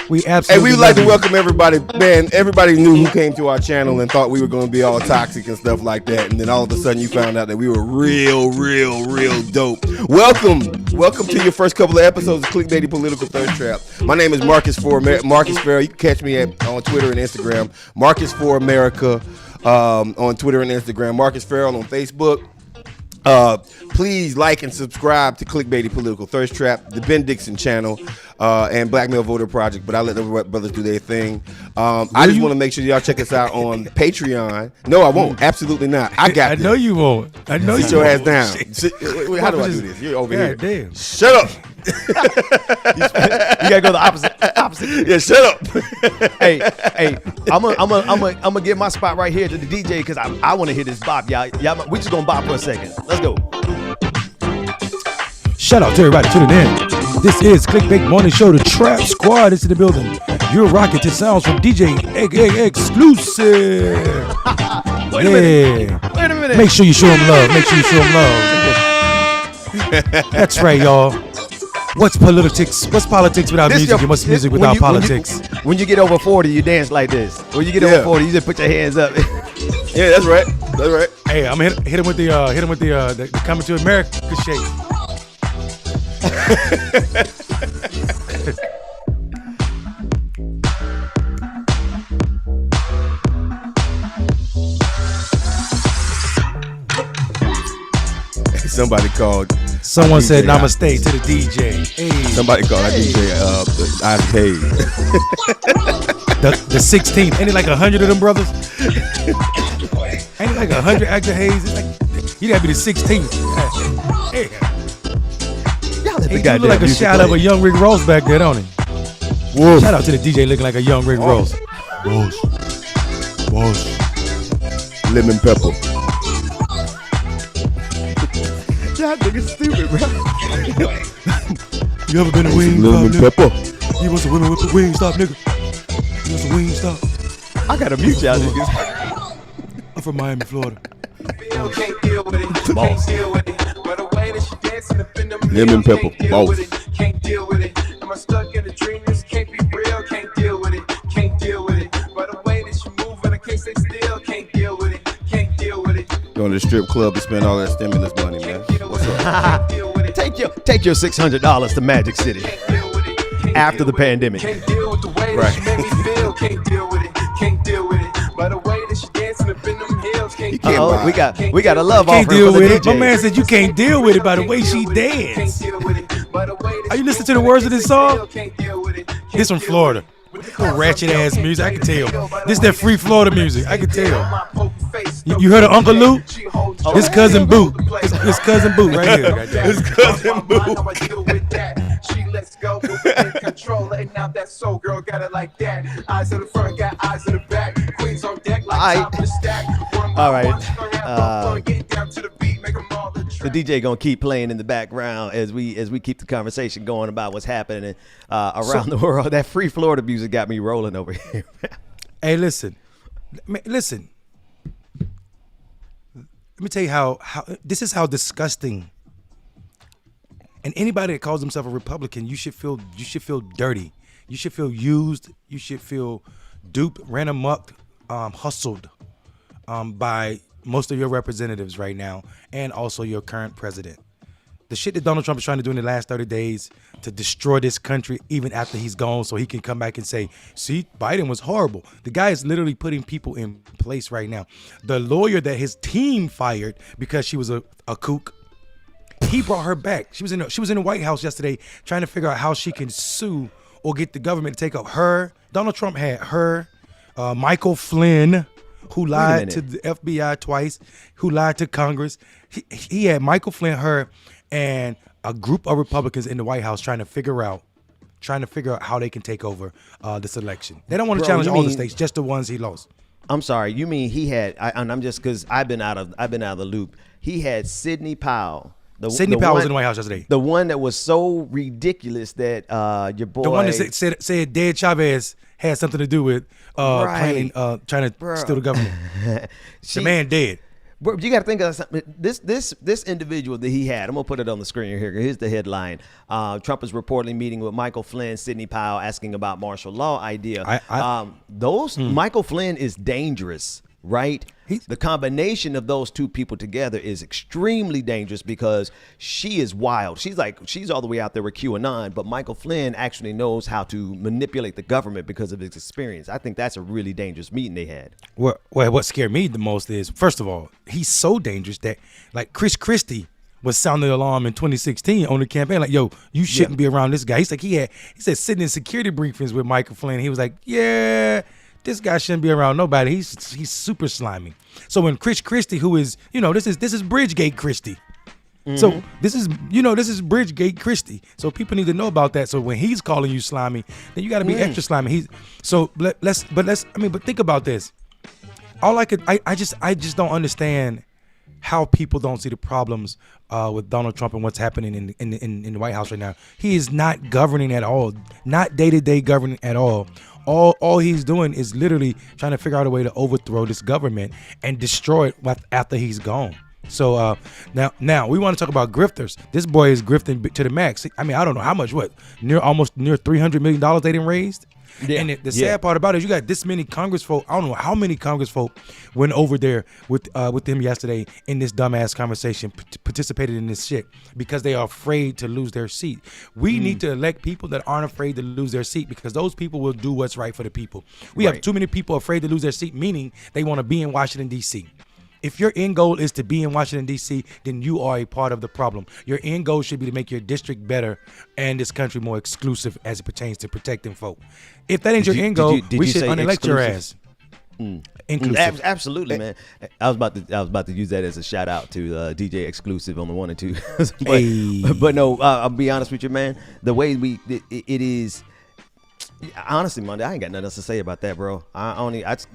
We absolutely.
Hey, we would like to welcome everybody. Man, everybody knew who came to our channel and thought we were going to be all toxic and stuff like that, and then all of a sudden you found out that we were real dope. Welcome to your first couple of episodes of Clickbaity Political Thirst Trap. My name is Marcus Farrell. You can catch me on Twitter and Instagram. Marcus for America on Twitter and Instagram. Marcus Farrell on Facebook. Please like and subscribe to Clickbaity Political Thirst Trap, the Ben Dixon channel, and Black Male Voter Project, but I let the brothers do their thing. I just want to make sure y'all check us out on Patreon. No, I won't. Absolutely not. I got this.
I know you won't. I know
Sit
you
your
won't.
ass down. Wait, how do I do this? You're over here.
Damn.
Shut up.
you gotta go the opposite.
Yeah, shut up.
hey, I'm gonna give my spot right here to the DJ because I want to hear this bop, y'all. We just gonna bop for a second. Let's go.
Shout out to everybody tuning in. This is Clickbait Morning Show. The Trap Squad is in the building. You're rocking to sounds from DJ Egg Exclusive.
Wait a minute.
Make sure you show them love. That's right, y'all. What's politics? What's politics without music? And what's music without politics?
When you get over 40, you dance like this. When you get over 40, you just put your hands up.
Yeah, that's right.
Hey, I'm hit him with the Coming to America shake.
Somebody called.
Someone said namaste to the DJ. Hey.
Somebody called our DJ Isaac Hayes.
The 16th. Ain't it like 100 of them brothers? Ain't it like 100 Isaac Hayes? It's like, you gotta be the 16th. Hey. He look like a shot of a young Rick Ross back there, don't he? Whoa. Shout out to the DJ looking like a young Rick Ross. Boss.
Lemon pepper.
Y'all niggas stupid, bro.
You ever been to Wingstop,
Lemon pepper.
You want some women with the Wingstop, nigga? You want some Wingstop?
I gotta mute y'all niggas.
I'm from Miami, Florida.
Boss.
Lemon pepper. Boss.
Can't deal with it. Am I stuck in a dream? This can't be real. Can't deal with it. Can't deal with it. By the way that you move and I can't stay still. Can't deal with it. Can't deal with it.
Going to the strip club to spend all that stimulus money, man. What's up?
Take your $600 to Magic City after the pandemic.
Can't deal with the way
Right.
that you make me feel. Can't deal with it. Can't deal with it. By the way that you dancing up in them hills. Can't deal with it.
We got a love
Can't
offering
deal
for the
with it.
DJ.
My man said you can't deal with it by the way she dance. Are you listening to the words of this song? This from Florida. Ratchet ass music, I can tell. This that free Florida music, I can tell. You heard of Uncle Lou? His cousin Boo. His cousin Boo right here.
His cousin Boo.
She lets go, control, letting out that soul, girl, got it like that. Eyes in the front, got eyes in the back. Queens on deck like top of the stack.
All right.
Get down to the beat, make 'em all the
The DJ gonna keep playing in the background as we keep the conversation going about what's happening around the world. That free Florida music got me rolling over here.
Hey, listen. Listen. Let me tell you how this is how disgusting. And anybody that calls himself a Republican, you should feel dirty. You should feel used. You should feel duped, ran amok, hustled by most of your representatives right now, and also your current president. The shit that Donald Trump is trying to do in the last 30 days to destroy this country even after he's gone so he can come back and say, see, Biden was horrible. The guy is literally putting people in place right now. The lawyer that his team fired because she was a kook, he brought her back. She was in the White House yesterday trying to figure out how she can sue or get the government to take up her. Donald Trump had her, Michael Flynn, who lied to the FBI twice, who lied to Congress. He had Michael Flynn, her, and a group of Republicans in the White House trying to figure out how they can take over this election. They don't want to challenge all the states, just the ones he lost.
I'm sorry, you mean he had? And I'm just because I've been out of the loop. He had Sidney Powell.
Sidney Powell was in the White House yesterday.
The one that was so ridiculous that your boy,
the one that said Dead Chavez had something to do with trying to steal the government. The man dead.
Bro, you got to think of something. This individual that he had, I'm gonna put it on the screen here. Here's the headline: Trump is reportedly meeting with Michael Flynn, Sidney Powell, asking about martial law idea. Michael Flynn is dangerous, right? The combination of those two people together is extremely dangerous because she is wild. She's all the way out there with QAnon, but Michael Flynn actually knows how to manipulate the government because of his experience. I think that's a really dangerous meeting they had.
Well, what scared me the most is, first of all, he's so dangerous that, like, Chris Christie was sounding the alarm in 2016 on the campaign, like, yo, you shouldn't be around this guy. He's like, he said sitting in security briefings with Michael Flynn, he was like, yeah, this guy shouldn't be around nobody. He's super slimy. So when Chris Christie, who is, this is Bridgegate Christie. Mm-hmm. So this is Bridgegate Christie. So people need to know about that. So when he's calling you slimy, then you got to be extra slimy. But think about this. I just don't understand how people don't see the problems with Donald Trump and what's happening in the White House right now. He is not governing at all, not day-to-day governing at all. All he's doing is literally trying to figure out a way to overthrow this government and destroy it after he's gone. So now we want to talk about grifters. This boy is grifting to the max. I mean, I don't know how much, almost near $300 million they didn't raised. Yeah. And the sad part about it is you got this many Congress folk. I don't know how many Congress folk went over there with him yesterday in this dumbass conversation, participated in this shit because they are afraid to lose their seat. We need to elect people that aren't afraid to lose their seat because those people will do what's right for the people. We have too many people afraid to lose their seat, meaning they want to be in Washington, D.C. If your end goal is to be in Washington, D.C., then you are a part of the problem. Your end goal should be to make your district better and this country more exclusive as it pertains to protecting folk. If that ain't your end goal, we should unelect your ass. Inclusive.
Absolutely, man. I was about to use that as a shout out to DJ Exclusive on the 1 and 2. But no, I'll be honest with you, man. The way it is. Honestly, Monday, I ain't got nothing else to say about that, bro. Honestly, I just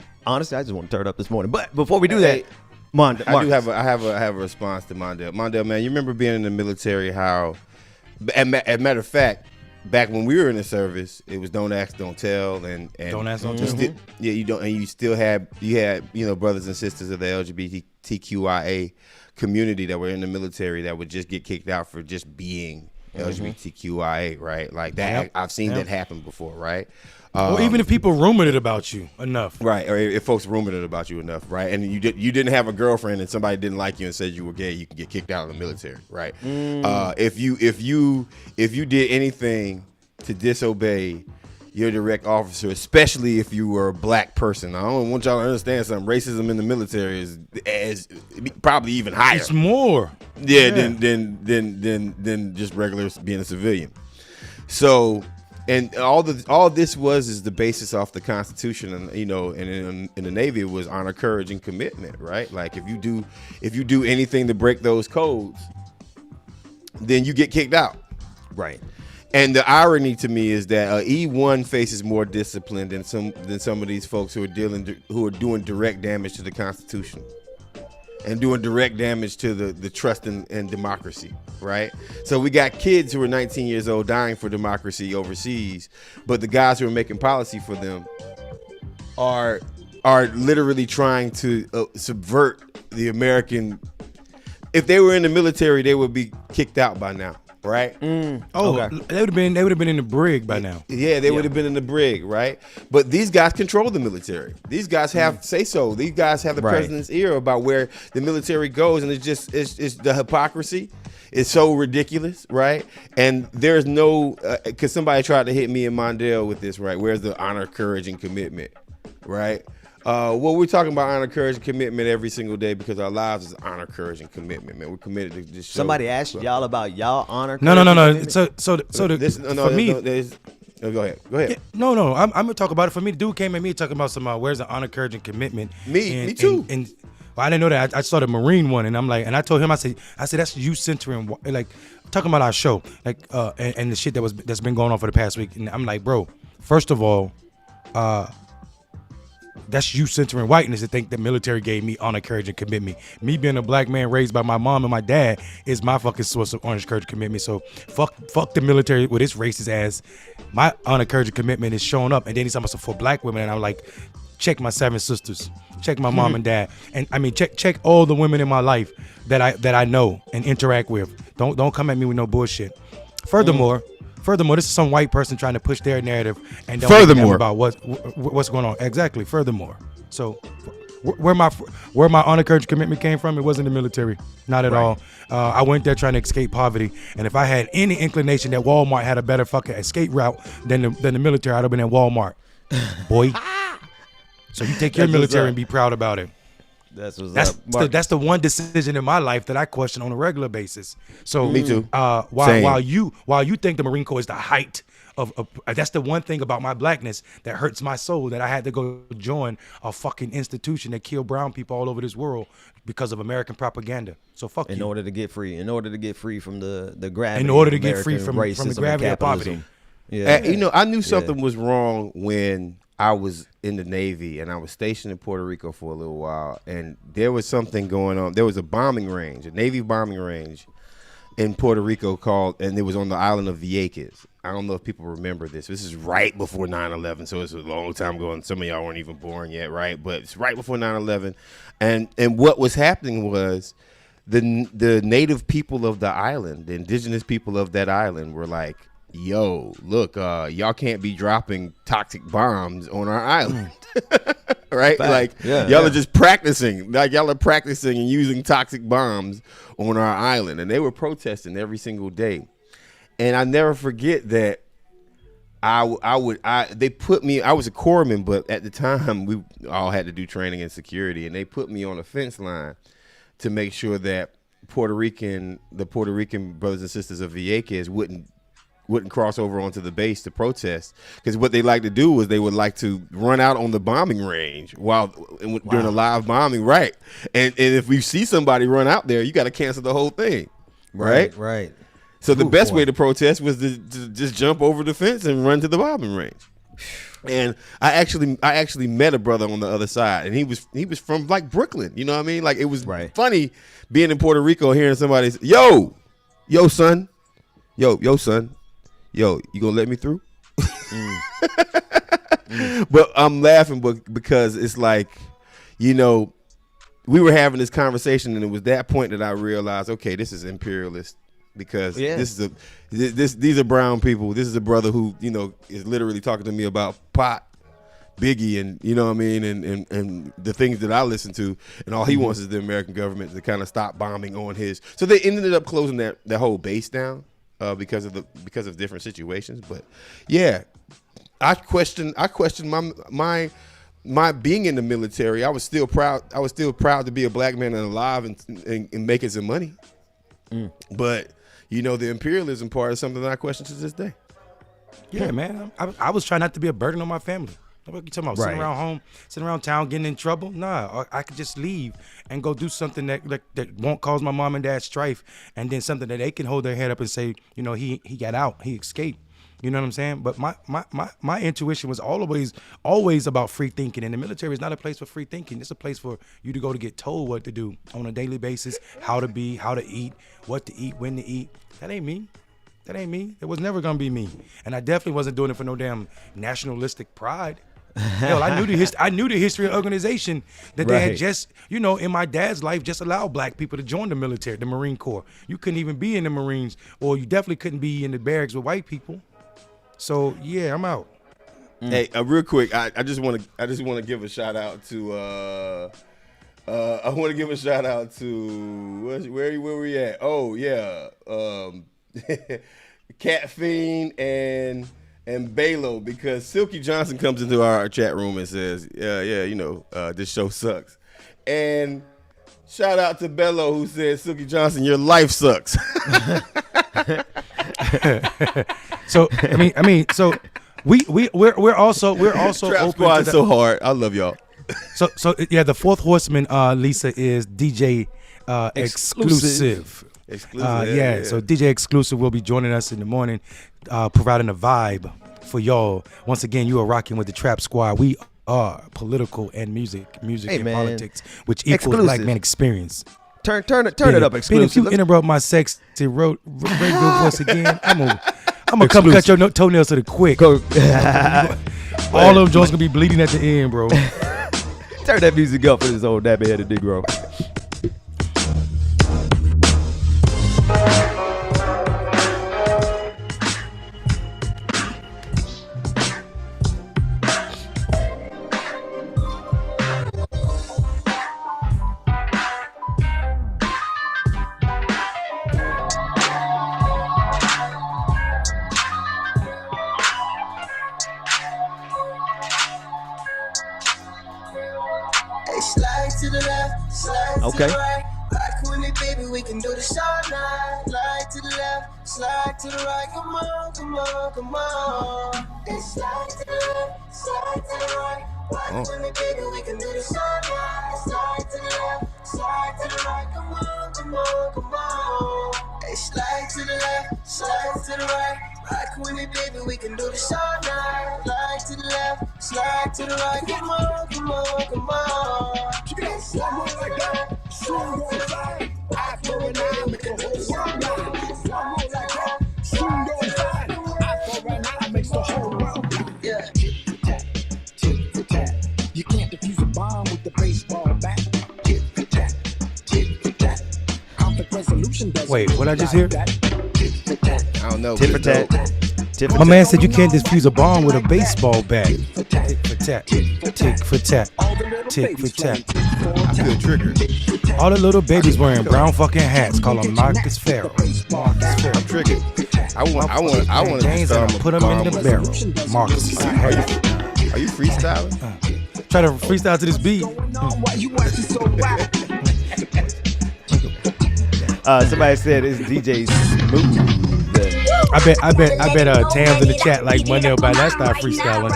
want to turn it up this morning. But before we do that, Mondale,
I have a response to Mondale. Mondale, man, you remember being in the military? How, as a matter of fact, back when we were in the service, it was don't ask, don't tell, and
don't ask, don't tell.
You don't, and you had brothers and sisters of the LGBTQIA community that were in the military that would just get kicked out for just being LGBTQIA, right? Like that.
Yep.
I've seen that happen before, right?
Or even if people rumored it about you enough,
right? Or if folks rumored it about you enough, right? And you didn't have a girlfriend and somebody didn't like you and said you were gay, you can get kicked out of the military, right? If you did anything to disobey your direct officer, especially if you were a black person, I don't want y'all to understand something. Racism in the military is probably even higher.
It's more,
than just regular being a civilian. So. And all this is the basis off the Constitution, and and in the Navy it was honor, courage, and commitment, right? Like if you do anything to break those codes, then you get kicked out,
right?
And the irony to me is that E1 faces more discipline than some of these folks who are doing direct damage to the Constitution. and doing direct damage to the trust in democracy, right? So we got kids who are 19 years old dying for democracy overseas, but the guys who are making policy for them are literally trying to subvert the American. If they were in the military, they would be kicked out by now, right?
Oh, okay. They would have been in the brig by now.
Yeah, they would have been in the brig, right? But these guys control the military. These guys have say so. These guys have the president's ear about where the military goes, and it's the hypocrisy. It's so ridiculous, right? And there's no, because somebody tried to hit me and Mondale with this, right? Where's the honor, courage, and commitment, right? Well, we're talking about honor, courage, and commitment every single day because our lives is honor, courage, and commitment, man. We're committed to this show.
Somebody asked y'all about y'all honor.
No.
For
me,
go ahead.
Yeah, no. I'm gonna talk about it. For me, the dude came at me talking about some where's the honor, courage, and commitment.
Me too.
And well, I didn't know that. I saw the Marine one, and I'm like, and I told him, I said that's you centering, like talking about our show, like and the shit that's been going on for the past week. And I'm like, bro, first of all, that's you centering whiteness to think the military gave me honor, courage, and commitment. Me being a black man raised by my mom and my dad is my fucking source of honor, courage, and commitment. So fuck the military with its racist ass. My honor, courage, and commitment is showing up. And then he's talking about for black women, and I'm like, check my 7 sisters, check my mom and dad, and I mean check all the women in my life that I know and interact with. Don't come at me with no bullshit. Furthermore, this is some white person trying to push their narrative and don't give a damn about what's going on. Exactly. Furthermore, so where my honor, courage, commitment came from, it wasn't the military, not at all. I went there trying to escape poverty, and if I had any inclination that Walmart had a better fucking escape route than the military, I'd have been at Walmart, boy. So you take your military and be proud about it. That's the one decision in my life that I question on a regular basis. So
me too.
While you think the Marine Corps is the height of that's the one thing about my blackness that hurts my soul, that I had to go join a fucking institution that killed brown people all over this world because of American propaganda. So fuck you.
In order to get free from the gravity.
In order to get free from the gravity of poverty.
Yeah. I knew something was wrong when I was in the Navy and I was stationed in Puerto Rico for a little while, and there was something going on. There was a bombing range, a Navy bombing range in Puerto Rico and it was on the island of Vieques. I don't know if people remember this. This is right before 9/11, so it's a long time ago, and some of y'all weren't even born yet, right? But it's right before 9/11, and what was happening was the native people of the island, the indigenous people of that island, were like, yo, look, y'all can't be dropping toxic bombs on our island. Right? Like, y'all are just practicing. Like, y'all are practicing and using toxic bombs on our island. And they were protesting every single day. And I never forget that they put me, I was a corpsman, but at the time we all had to do training and security, and they put me on a fence line to make sure that the Puerto Rican brothers and sisters of Vieques wouldn't cross over onto the base to protest, because what they like to do was they would like to run out on the bombing range during a live bombing, right? And if we see somebody run out there, you got to cancel the whole thing, right?
Right.
So the best way to protest was to just jump over the fence and run to the bombing range. And I actually met a brother on the other side, and he was from like Brooklyn, you know what I mean? Like, it was funny being in Puerto Rico, hearing somebody say, yo son, yo, you gonna let me through? But I'm laughing because it's like, we were having this conversation, and it was that point that I realized, okay, this is imperialist, because these are brown people. This is a brother who, is literally talking to me about pot, Biggie, and you know what I mean, and the things that I listen to, and all he wants is the American government to kind of stop bombing on his. So they ended up closing that whole base down. Because of different situations, but yeah, I questioned my being in the military. I was still proud to be a black man and alive and making some money. But the imperialism part is something that I question to this day.
Yeah, man, I was trying not to be a burden on my family. What you talking about? Sitting around home, sitting around town, getting in trouble? Nah, I could just leave and go do something that won't cause my mom and dad strife, and then something that they can hold their head up and say, he got out, he escaped. You know what I'm saying? But my intuition was always about free thinking. And the military is not a place for free thinking. It's a place for you to go to get told what to do on a daily basis, how to be, how to eat, what to eat, when to eat. That ain't me. That ain't me. It was never gonna be me. And I definitely wasn't doing it for no damn nationalistic pride. Hell, I knew the history of organization that they had just, in my dad's life, just allowed black people to join the military, the Marine Corps. You couldn't even be in the Marines, or you definitely couldn't be in the barracks with white people. So yeah, I'm out.
Hey, real quick, I just want to give a shout out to I want to give a shout out to where we at? Oh yeah, Cat Fiend and Balo, because Silky Johnson comes into our chat room and says, this show sucks. And shout out to Bello, who said, Silky Johnson, your life sucks.
So so we're also
Trap
open
Squad
to
so hard. I love y'all.
So yeah, the fourth horseman, Lisa, is DJ Exclusive.
Exclusive.
So DJ Exclusive will be joining us in the morning, providing a vibe for y'all. Once again, you are rocking with the Trap Squad. We are political and music and politics, which equals
Exclusive.
Black man experience.
Turn it up, Exclusive.
If you interrupt my sexy radio voice again, I'm gonna come cut your toenails to the quick. All of them joints gonna be bleeding at the end, bro.
Turn that music up for this old nappy headed Negro.
Slide to the left, slide
Okay.
to the right. Rock with me, baby, we can do this all night. Slide to the left, slide to the right. Come on, come on, come on. Hey, slide to the left, slide to the right. Rock with me, baby, we can do this all night. Slide to the left, slide to the right. Come on, come on, come on. Hey, slide to the left, slide to the right. Rock with me, baby, we can do this all night. Slide to the left, slide to the right. Come on, come on, come on. One more like that, strong on fire. I for an eye, make the whole world blind. One more like that, strong on fire. I for an eye, makes the whole world blind. Yeah. Tit for tat. You can't defuse a bomb with the baseball bat. Tit for tat, tit for tat. Conflict resolution doesn't.
Wait, what I just hear?
Tit for tat.
I don't know.
Tit for tat. Tit for
My
tat.
man said you can't defuse a bomb with a baseball bat. Tick for tat, tick for tat, tick for tat.
I feel triggered.
All the little babies wearing brown fucking hats. Call them Marcus Farrell.
I'm triggered. I want to
James and put them in the barrel. Marcus is
Are you freestyling?
Try to freestyle to this beat.
Somebody said it's DJ Smooth.
I bet Tam's in the chat like Monday by that style freestyling.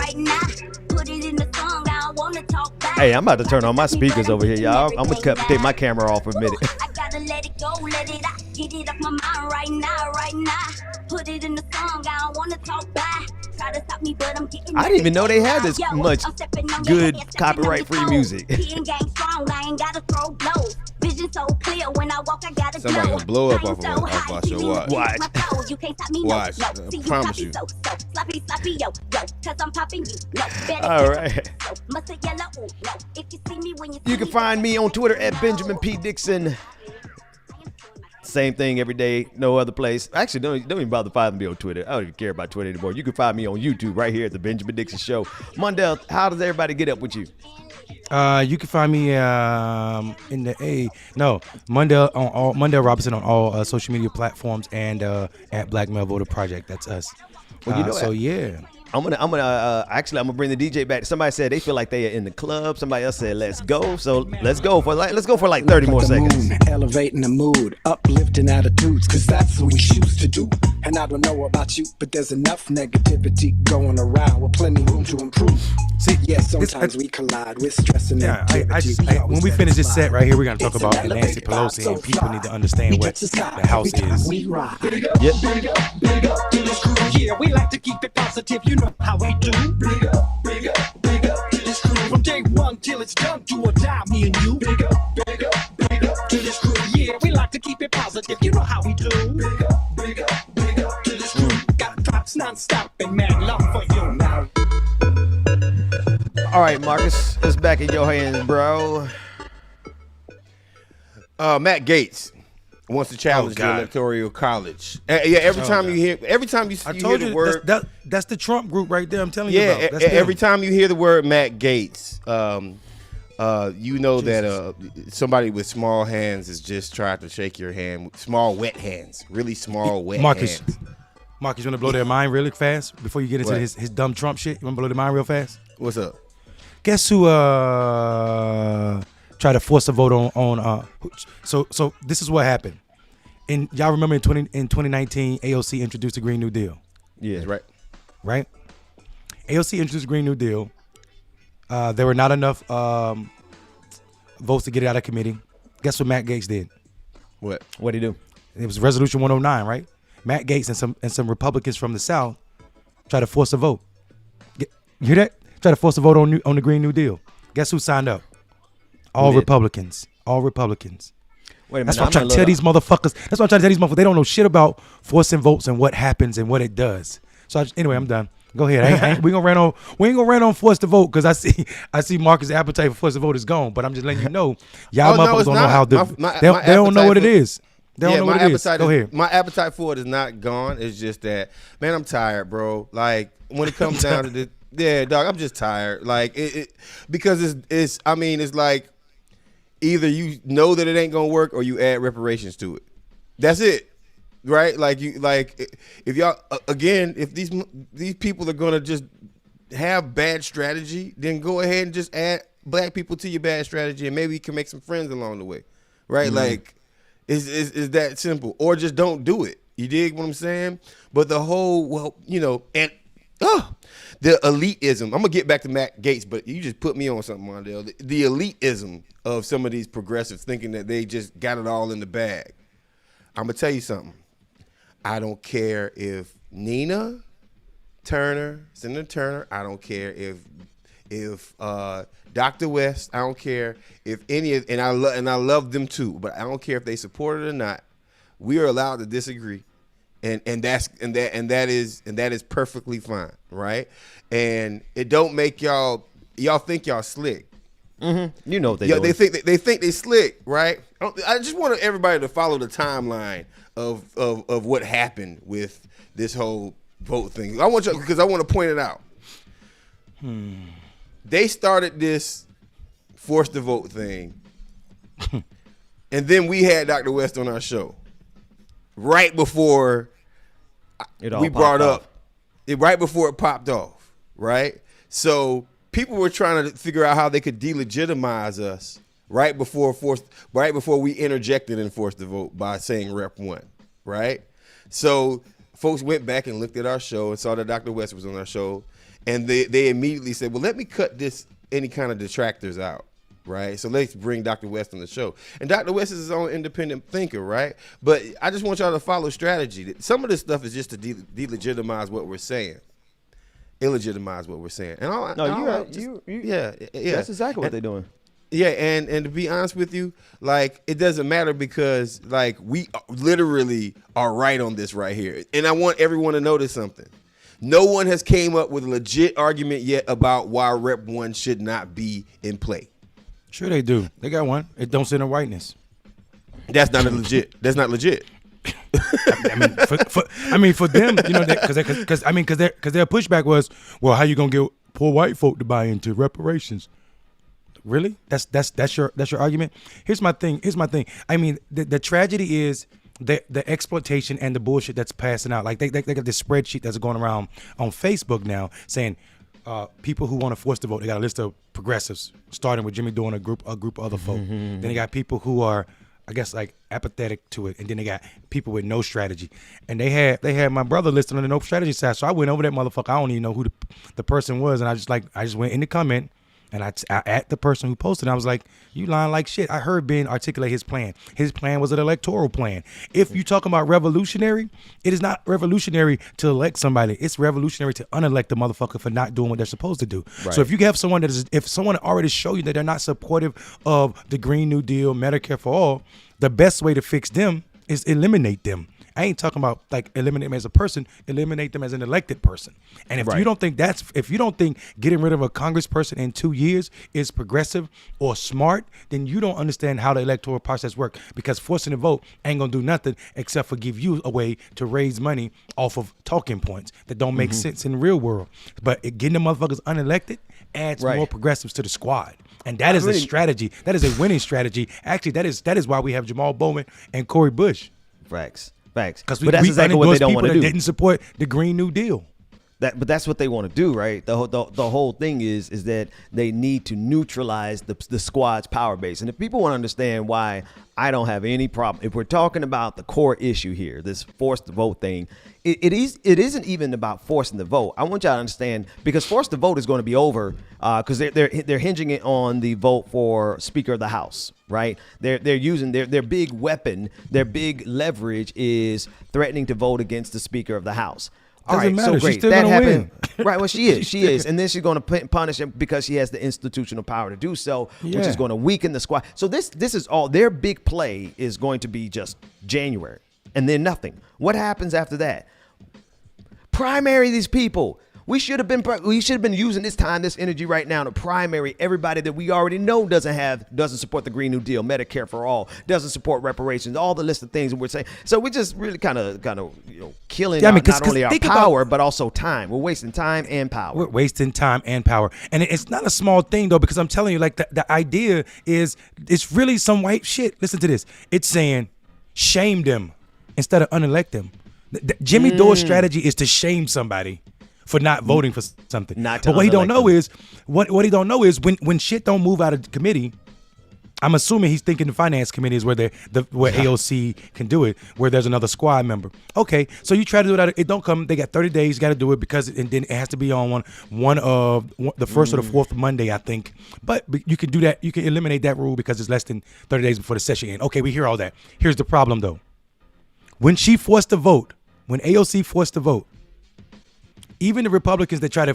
Hey, I'm about to turn on my speakers over here, y'all. I'm gonna take my camera off for a minute.
I gotta let it go, let it out, get it off my mind right now. Put it in the song, I don't wanna talk back. Try to stop me, but I'm getting
I didn't even know they had this
Yo,
much
I'm stepping on
good
your head, stepping
copyright-free
on your
music.
toes. King gang strong, I ain't gotta throw blows. Vision so clear when I walk, I gotta
Somebody
glow.
gonna blow up
I'm
off of
so
us.
high,
Watch your
see me
watch.
Watch.
my toes, you can't stop me,
Watch.
no.
I
See you
promise
copy,
you.
so sloppy, yo, cause I'm popping you, no. Better
All
catch
right.
so, must say yellow, ooh, no. If you see me when you
You can find me on Twitter at Benjamin P. Dixon. Same thing every day, no other place. Actually, don't even bother finding me on Twitter. I don't even care about Twitter anymore. You can find me on YouTube right here at the Benjamin Dixon Show. Mundell, how does everybody get up with you?
You can find me in the Mundell Robinson on all social media platforms and at Black Male Voter Project. That's us.
Well, you know
so
that.
yeah.
I'm gonna bring the DJ back. Somebody said they feel like they are in the club. Somebody else said let's go. So let's go for like 30 more seconds.
Elevating the mood, uplifting attitudes, cause that's what we choose to do. And I don't know about you, but there's enough negativity going around with plenty room to improve.
See,
Yeah, sometimes we collide with stress and negativity.
When we finish this set right here, we're gonna talk about Nancy Pelosi, and people need to understand what the House is.
Yep.
Big up to this crew. Yeah, we like to keep it positive. You know how we do. Big up to this crew. From day one till it's done, do or die, me and you. Big up to this crew. Yeah, we like to keep it positive. You know how we do. Big up to this crew. Got drops non-stop and mad love for you now.
All right, Marcus, it's back in your hands, bro.
Matt Gaetz wants to challenge the Electoral College. Every time you hear the word,
that's the Trump group right there. I'm telling you about. That's
every time you hear the word Matt Gaetz, you know that somebody with small hands is just trying to shake your hand. Small wet hands, really small wet hands.
Marcus, you want to blow their mind really fast before you get into his dumb Trump shit? You want to blow their mind real fast?
What's up?
Guess who tried to force a vote on so this is what happened. And y'all remember in 2019 AOC introduced the Green New Deal.
Yeah,
Right? AOC introduced the Green New Deal. There were not enough votes to get it out of committee. Guess what Matt Gaetz did?
What'd he do?
It was Resolution 109, right? Matt Gaetz and some Republicans from the South tried to force a vote. You hear that? Try to force a vote on the Green New Deal. Guess who signed up? All Republicans. Wait a minute. That's what I'm trying to tell these motherfuckers. They don't know shit about forcing votes and what happens and what it does. So anyway, I'm done. Go ahead. We ain't gonna run on force to vote because I see Marcus' appetite for force to vote is gone. But I'm just letting you know, y'all motherfuckers don't know how they don't know what it is. They don't know what it is. Go ahead.
My appetite for it is not gone. It's just that, man, I'm tired, bro. Like when it comes down to this. Yeah, dog, I'm just tired. Like because it's like either you know that it ain't gonna work or you add reparations to it. That's it, right? If y'all if these people are gonna just have bad strategy, then go ahead and just add black people to your bad strategy, and maybe you can make some friends along the way, right? Mm-hmm. Like, is that simple? Or just don't do it. You dig what I'm saying? But the whole the elitism. I'm gonna get back to Matt Gaetz, but you just put me on something, Mondale. The elitism of some of these progressives thinking that they just got it all in the bag. I'm gonna tell you something. I don't care if Nina Turner, Senator Turner. I don't care if Dr. West. I don't care if any of, and I love them too. But I don't care if they support it or not. We are allowed to disagree. And that is perfectly fine, right? And it don't make y'all think y'all slick.
Mm-hmm. You know what they
do. They think they slick, right? I just want everybody to follow the timeline of what happened with this whole vote thing. I want to point it out. They started this force the vote thing, and then we had Dr. West on our show right before we brought up it, right before it popped off, right? So people were trying to figure out how they could delegitimize us right before we interjected and forced the vote by saying Rep 1, right? So folks went back and looked at our show and saw that Dr. West was on our show, and they immediately said, well, let me cut any kind of detractors out. Right, so let's bring Dr. West on the show. And Dr. West is his own independent thinker, right? But I just want y'all to follow strategy. Some of this stuff is just to delegitimize what we're saying, illegitimize what we're saying. And
that's exactly what they're doing.
Yeah, and to be honest with you, like, it doesn't matter because, like, we literally are right on this right here. And I want everyone to notice something. No one has came up with a legit argument yet about why Rep 1 should not be in play.
Sure they do. They got one. It don't center whiteness.
That's not legit. That's not legit.
I mean, for them, you know, because their pushback was, well, how you gonna get poor white folk to buy into reparations? Really? That's your argument. Here's my thing. I mean, the tragedy is the exploitation and the bullshit that's passing out. Like they got this spreadsheet that's going around on Facebook now saying people who want to force the vote. They got a list of progressives, starting with Jimmy Dore and a group of other folk. Then they got people who are, I guess, like apathetic to it, and then they got people with no strategy. And they had my brother listed on the no strategy side. So I went over that motherfucker. I don't even know who the person was, and I just went in the comment. And I at the person who posted, I was like, you lying like shit. I heard Ben articulate his plan. His plan was an electoral plan. If you talking about revolutionary, it is not revolutionary to elect somebody. It's revolutionary to unelect the motherfucker for not doing what they're supposed to do. Right. So if you have someone if someone already show you that they're not supportive of the Green New Deal, Medicare for all, the best way to fix them is eliminate them. I ain't talking about like eliminate them as a person, eliminate them as an elected person. And if you don't think getting rid of a congressperson in 2 years is progressive or smart, then you don't understand how the electoral process works, because forcing the vote ain't gonna do nothing except for give you a way to raise money off of talking points that don't make sense in the real world. But getting the motherfuckers unelected adds more progressives to the squad. And that is a strategy. That is a winning strategy. Actually, that is why we have Jamal Bowman and Cory Bush.
Facts.
Because
but that's exactly what they don't want to do.
Didn't support the Green New Deal.
But that's what they want to do, right? The whole thing is that they need to neutralize the squad's power base. And if people want to understand why I don't have any problem, if we're talking about the core issue here, this forced to vote thing, it isn't even about forcing the vote. I want y'all to understand, because forced to vote is going to be over because they're hinging it on the vote for Speaker of the House, right? They're using their big weapon, their big leverage is threatening to vote against the Speaker of the House. All right,
matter.
so great.
She's still
that
gonna
happened.
win.
Right, well, she is. And then she's going to punish him because she has the institutional power to do so, which is going to weaken the squad. So this is all, their big play is going to be just January and then nothing. What happens after that? Primary these people. We should have been using this time, this energy right now to primary everybody that we already know doesn't support the Green New Deal, Medicare for all, doesn't support reparations, all the list of things that we're saying. So we're just really kind of killing not only our power but also time. We're wasting time and power.
We're wasting time and power, and it's not a small thing though, because I'm telling you, like the idea is it's really some white shit. Listen to this. It's saying shame them instead of unelect them. Jimmy Dore's strategy is to shame somebody for not voting for something. But what he don't know is when shit don't move out of the committee. I'm assuming he's thinking the finance committee is where where AOC can do it, where there's another squad member. Okay, so you try to do it. It don't come. They got 30 days. You got to do it and then it has to be on one of the first or the fourth Monday, I think. But you can do that. You can eliminate that rule because it's less than 30 days before the session ends. Okay, we hear all that. Here's the problem though. When she forced the vote, when AOC forced the vote, even the Republicans that try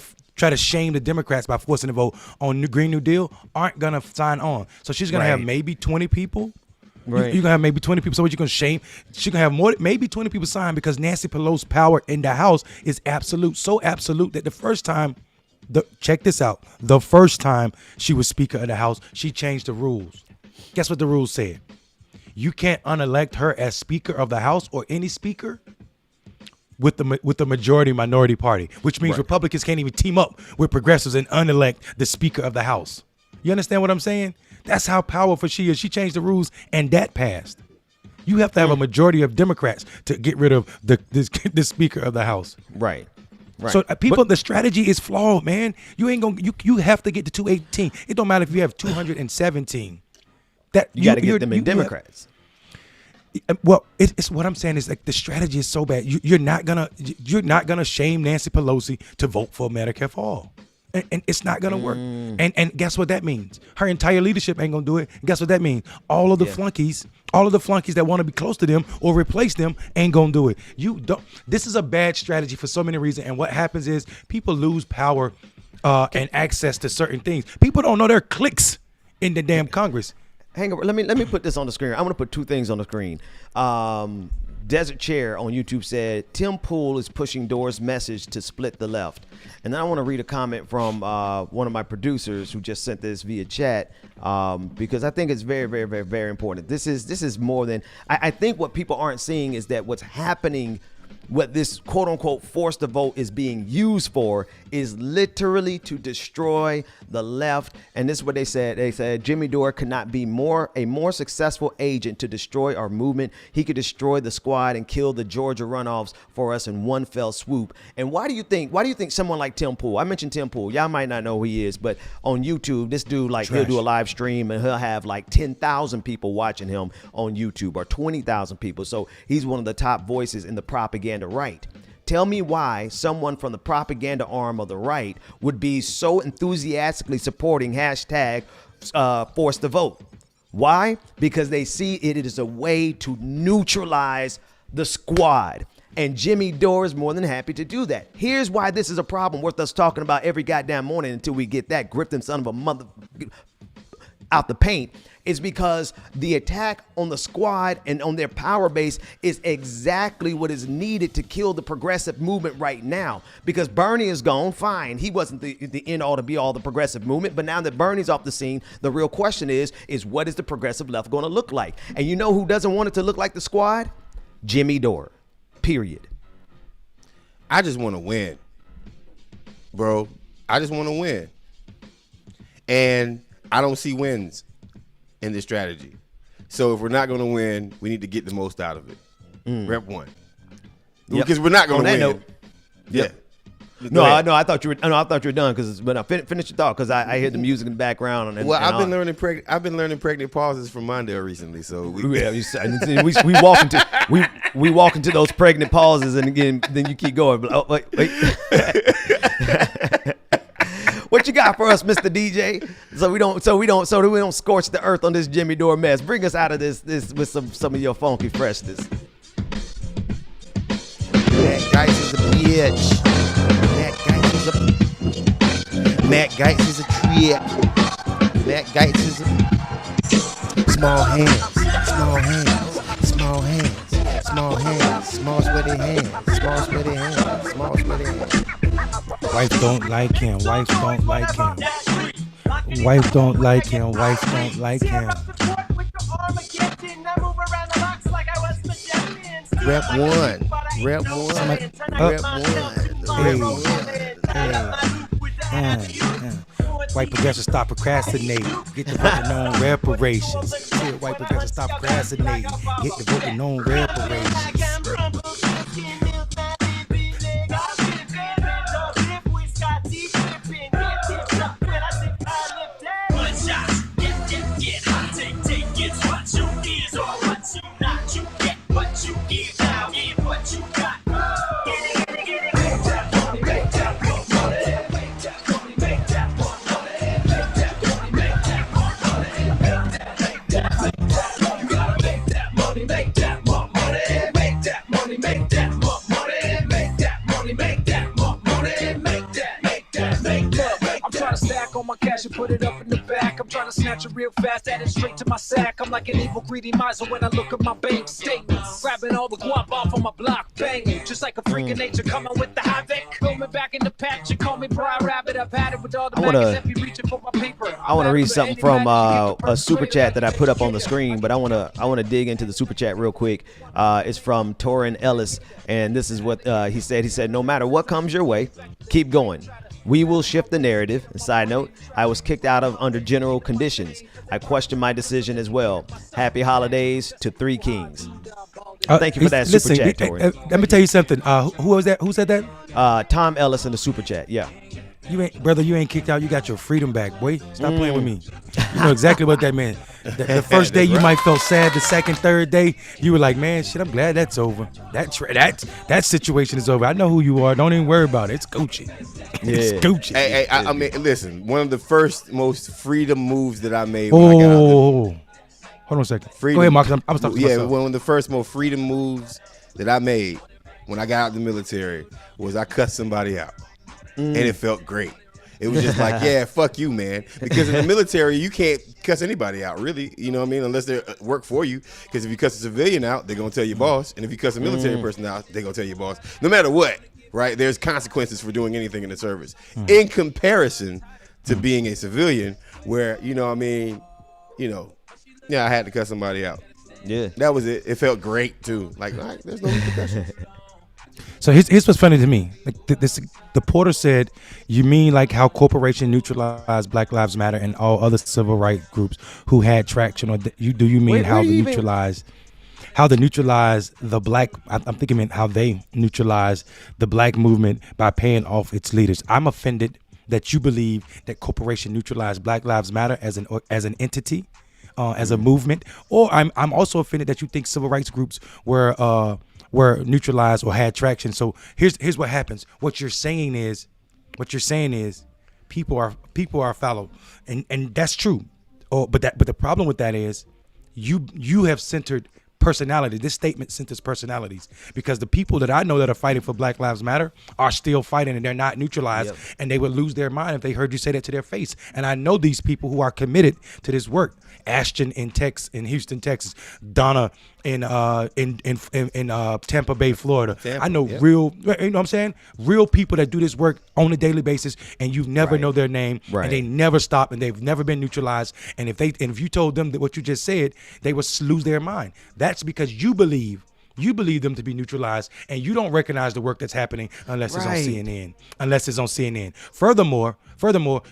to shame the Democrats by forcing the vote on the Green New Deal aren't gonna sign on. So she's gonna have maybe 20 people. Right. You're gonna have maybe 20 people. So what you gonna shame? She's gonna have maybe 20 people sign because Nancy Pelosi's power in the House is absolute, so absolute that the first time, check this out, the first time she was Speaker of the House, she changed the rules. Guess what the rules said? You can't unelect her as Speaker of the House or any speaker with the majority minority party, which means Republicans can't even team up with progressives and unelect the Speaker of the House. You understand what I'm saying? That's how powerful she is. She changed the rules and that passed. You have to have a majority of Democrats to get rid of the Speaker of the House.
Right.
So the strategy is flawed, man. You ain't gonna you have to get to 218. It don't matter if you have 217. That
you got to get them in Democrats.
Well, it's what I'm saying is like the strategy is so bad. You're not gonna shame Nancy Pelosi to vote for Medicare for all, and it's not gonna work. And guess what that means? Her entire leadership ain't gonna do it. And guess what that means? All of the flunkies that want to be close to them or replace them ain't gonna do it. This is a bad strategy for so many reasons. And what happens is people lose power and access to certain things. People don't know their cliques in the damn Congress.
Hang on, let me put this on the screen. I'm gonna put two things on the screen. Desert Chair on YouTube said Tim Pool is pushing Dore's message to split the left. And then I want to read a comment from one of my producers who just sent this via chat because I think it's very, very, very, very important. This is more than I think what people aren't seeing is that what's happening what this quote unquote force to vote is being used for is literally to destroy the left. And this is what they said. They said Jimmy Dore could not be a more successful agent to destroy our movement. He could destroy the squad and kill the Georgia runoffs for us in one fell swoop. And why do you think someone like Tim Pool, I mentioned Tim Pool, y'all might not know who he is, but on YouTube, this dude, like, he'll do a live stream and he'll have like 10,000 people watching him on YouTube, or 20,000 people. So he's one of the top voices in the propaganda right. Tell me why someone from the propaganda arm of the right would be so enthusiastically supporting hashtag force the vote. Why? Because they see it as a way to neutralize the squad. And Jimmy Dore is more than happy to do that. Here's why this is a problem worth us talking about every goddamn morning until we get that Griffin son of a mother out the paint. Is because the attack on the squad and on their power base is exactly what is needed to kill the progressive movement right now. Because Bernie is gone, fine. He wasn't the end all to be all the progressive movement. But now that Bernie's off the scene, the real question is what is the progressive left going to look like? And you know who doesn't want it to look like the squad? Jimmy Dore. Period.
I just want to win, bro. I just want to win. And I don't see wins in this strategy. So if we're not going to win, we need to get the most out of it. Rep one. Because we're not going to win.
Note,
yeah.
No, I thought you were done because finish your thought because I hear the music in the background.
I've been learning pregnant pauses from Mondale recently. So we
walk into those pregnant pauses and again then you keep going. Oh, wait. What you got for us, Mr. DJ? So we don't scorch the earth on this Jimmy Dore mess. Bring us out of this with some of your funky freshness.
Matt Gaetz is a bitch. Matt Gaetz is a trick. Matt Gaetz is a small hands, small sweaty hands.
Wife don't like him. Wife don't like him. Wife don't like him. Wife don't like him.
Rep one.
White progressives stop procrastinating. Get the voting on reparations. White progressives stop procrastinating. Get the voting on reparations.
And put it up in the back. I'm trying to snatch it real fast, add it straight to my sack. I'm like an evil, greedy miser when I look at my bank statements. Grabbing all the guap off on my block, banging. Just like a freak of nature coming with the havoc. Filming back in the patch, you call me Briar Rabbit. I've had it with all the maggots that be reaching for my paper.
I want to read something from a super chat that I put up on the screen, but I want to dig into the super chat real quick. It's from Torin Ellis, and this is what he said. He said, no matter what comes your way, keep going. We will shift the narrative. Side note, I was kicked out of under general conditions. I question my decision as well. Happy holidays to Three Kings. Thank you for that super chat, Tori.
Let me tell you something. Who was that? Who said that?
Tom Ellis in the super chat. Yeah.
You ain't kicked out. You got your freedom back, boy. Stop playing with me. You know exactly what that meant. The first day you might felt sad. The second, third day you were like, man, shit, I'm glad that's over. That situation is over. I know who you are. Don't even worry about it. It's Gucci. It's Gucci.
Hey, I mean, listen. One of the first most freedom moves that I made.
Hold on a second. Go ahead, Marcus. I'm talking to myself.
One of the first most freedom moves that I made when I got out of the military was I cut somebody out. And it felt great. It was just like, yeah, fuck you, man. Because in the military, you can't cuss anybody out, really. You know what I mean? Unless they work for you. Because if you cuss a civilian out, they're going to tell your boss. And if you cuss a military person out, they're going to tell your boss. No matter what, right? There's consequences for doing anything in the service. In comparison to being a civilian where, you know what I mean, I had to cuss somebody out.
Yeah.
That was it. It felt great, too. Like, all right, there's no repercussions.
So here's what's funny to me. Like the porter said, you mean like how corporation neutralized Black Lives Matter and all other civil rights groups who had traction, or do you mean how the neutralize the black? I'm thinking how they neutralize the black movement by paying off its leaders. I'm offended that you believe that corporation neutralized Black Lives Matter as an entity, as a movement, or I'm also offended that you think civil rights groups were neutralized or had traction. So here's what happens. What you're saying is people are fallow, and that's true. But the problem with that is you have centered personality. This statement centers personalities, because the people that I know that are fighting for Black Lives Matter are still fighting, and they're not neutralized. Yep. And they would lose their mind if they heard you say that to their face. And I know these people who are committed to this work. Ashton in Houston, Texas. Donna in Tampa Bay, Florida. I know real, you know what I'm saying? Real people that do this work on a daily basis, and you never know their name, and they never stop, and they've never been neutralized. And if you told them that what you just said, they would lose their mind. That's because you believe them to be neutralized, and you don't recognize the work that's happening unless it's on CNN. Furthermore,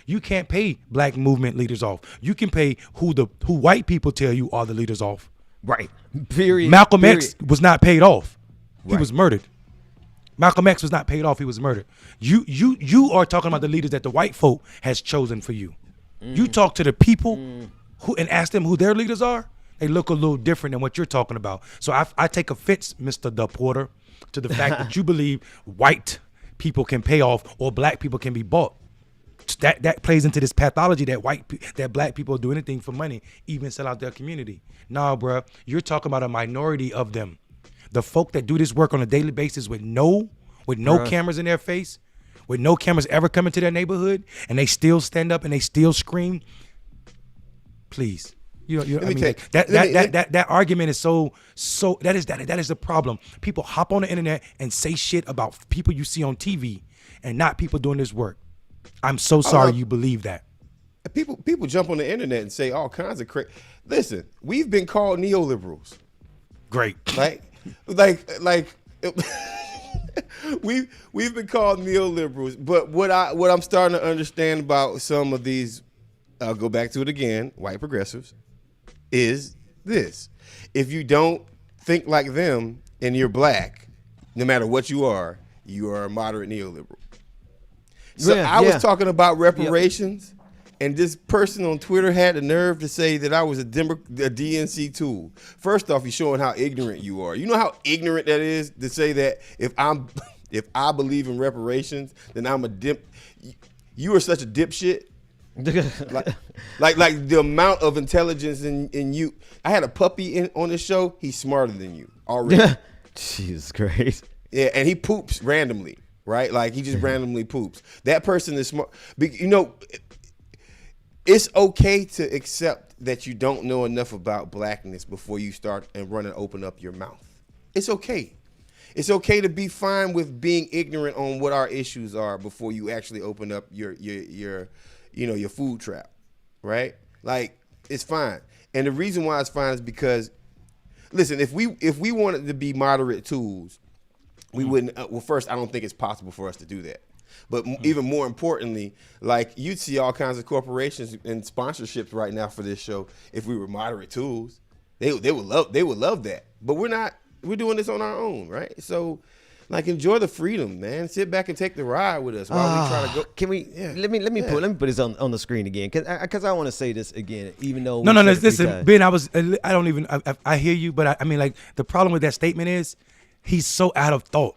you can't pay black movement leaders off. You can pay who white people tell you are the leaders off.
Right. Period.
Malcolm X was not paid off. He was murdered. Malcolm X was not paid off. He was murdered. You are talking about the leaders that the white folk has chosen for you. You talk to the people who and ask them who their leaders are. They look a little different than what you're talking about. So I take offense, Mr. The Porter, to the fact that you believe white people can pay off or black people can be bought. That plays into this pathology that black people do anything for money, even sell out their community. Nah, bro, you're talking about a minority of them. The folk that do this work on a daily basis with no cameras in their face, with no cameras ever coming to their neighborhood, and they still stand up and they still scream. Please. That argument is so that is the problem. People hop on the internet and say shit about people you see on TV and not people doing this work. I'm so sorry you believe that.
People jump on the internet and say all kinds of crazy. Listen, we've been called neoliberals.
Great.
Like we've been called neoliberals. But what I'm starting to understand about some of these, I'll go back to it again, white progressives, is this: if you don't think like them and you're black, no matter what you are a moderate neoliberal. So I was talking about reparations, and this person on Twitter had the nerve to say that I was a DNC tool. First off, you're showing how ignorant you are. You know how ignorant that is to say that if I believe in reparations, then I'm a dip. You are such a dipshit. like the amount of intelligence in you. I had a puppy on this show. He's smarter than you already.
Jesus Christ.
Yeah, and he poops randomly, right? Like he just randomly poops. That person is smart. You know, it's okay to accept that you don't know enough about blackness before you start and open up your mouth. It's okay. It's okay to be fine with being ignorant on what our issues are before you actually open up your food trap, right? Like, it's fine. And the reason why it's fine is because, listen, if we wanted to be moderate tools, we wouldn't. Well, first, I don't think it's possible for us to do that. But even more importantly, like, you'd see all kinds of corporations and sponsorships right now for this show if we were moderate tools. They would love that. But we're not. We're doing this on our own, right? So, like, enjoy the freedom, man. Sit back and take the ride with us while we try to go.
Can we? Yeah. Let me put this on the screen again, because I want to say this again, even though
no. Listen, Ben, I hear you, but I mean, like, the problem with that statement is he's so out of thought.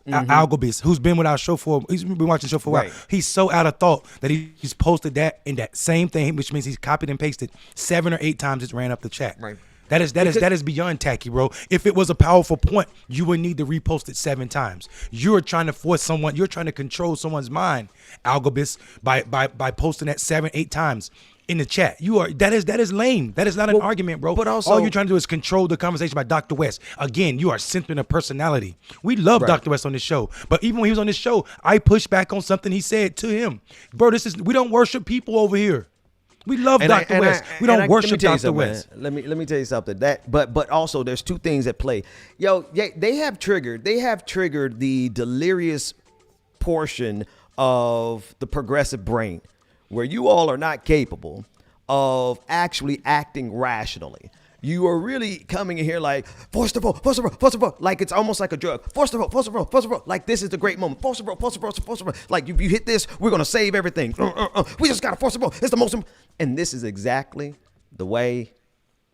Algobis, who's been with our show he's been watching the show for a while. He's so out of thought that he's posted that in that same thing, which means he's copied and pasted 7 or 8 times. It's ran up the chat. Right. That is beyond tacky, bro. If it was a powerful point, you would need to repost it 7 times. You're trying to force someone. You're trying to control someone's mind, Algobis, by posting that 7, 8 times in the chat. That is lame. That is not an argument, bro. But also, all you're trying to do is control the conversation by Dr. West. Again, you are centering a personality. We love Dr. West on this show, but even when he was on this show, I pushed back on something he said to him, bro. We don't worship people over here. We love Dr. West. We don't worship Dr. West.
Let me tell you something. But also there's two things at play. Yo, they have triggered the delirious portion of the progressive brain, where you all are not capable of actually acting rationally. You are really coming in here like, force the vote, like it's almost like a drug. Force the vote, like this is the great moment. Force the vote. Like if you hit this, we're going to save everything. We just got to force the vote. It's the most. And this is exactly the way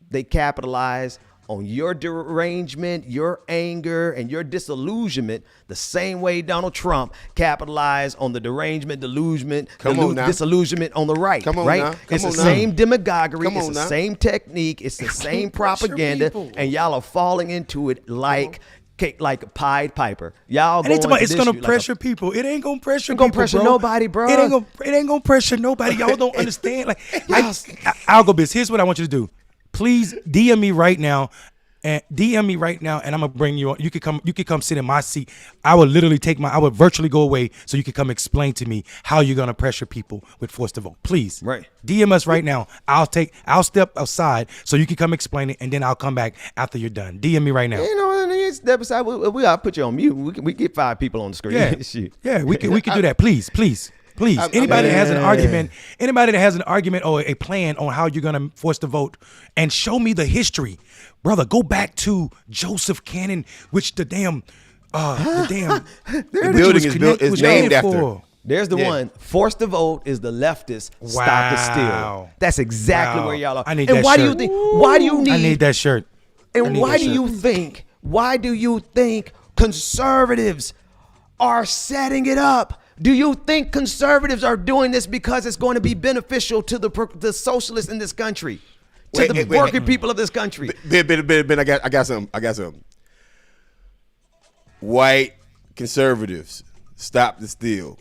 they capitalize on your derangement, your anger, and your disillusionment, the same way Donald Trump capitalized on the derangement, disillusionment on the right.
Come on
right?
now.
It's the same demagoguery. It's the same technique. It's the same propaganda. And y'all are falling into it like Pied Piper. Y'all
and it's gonna pressure
like
people. It ain't gonna pressure
people,
bro.
Nobody, bro.
It ain't gonna pressure nobody. Y'all don't understand. Like I'll go biz. Here's what I want you to do. Please DM me right now, and I'm gonna bring you on. You could come sit in my seat. I would virtually go away so you could come explain to me how you're gonna pressure people with force to vote. Please,
right?
DM us right now. I'll step aside so you can come explain it, and then I'll come back after you're done. DM me right now.
You know, step aside. We gotta put you on mute. We get 5 people on the screen.
Yeah,
Shit.
Yeah, we can do that. Please. Anybody that has an argument or a plan on how you're gonna force the vote, and show me the history, brother. Go back to Joseph Cannon, which the building
is named after.
There's the one. Force the vote is the leftist. Stop the steal. That's exactly where y'all are.
I need
and
that
why
shirt.
do you think? Why do you need?
I need that shirt.
And why do you think? Why do you think conservatives are setting it up? Do you think conservatives are doing this because it's going to be beneficial to the socialists in this country, to the working people of this country?
Ben, I got something. White conservatives, stop the steal.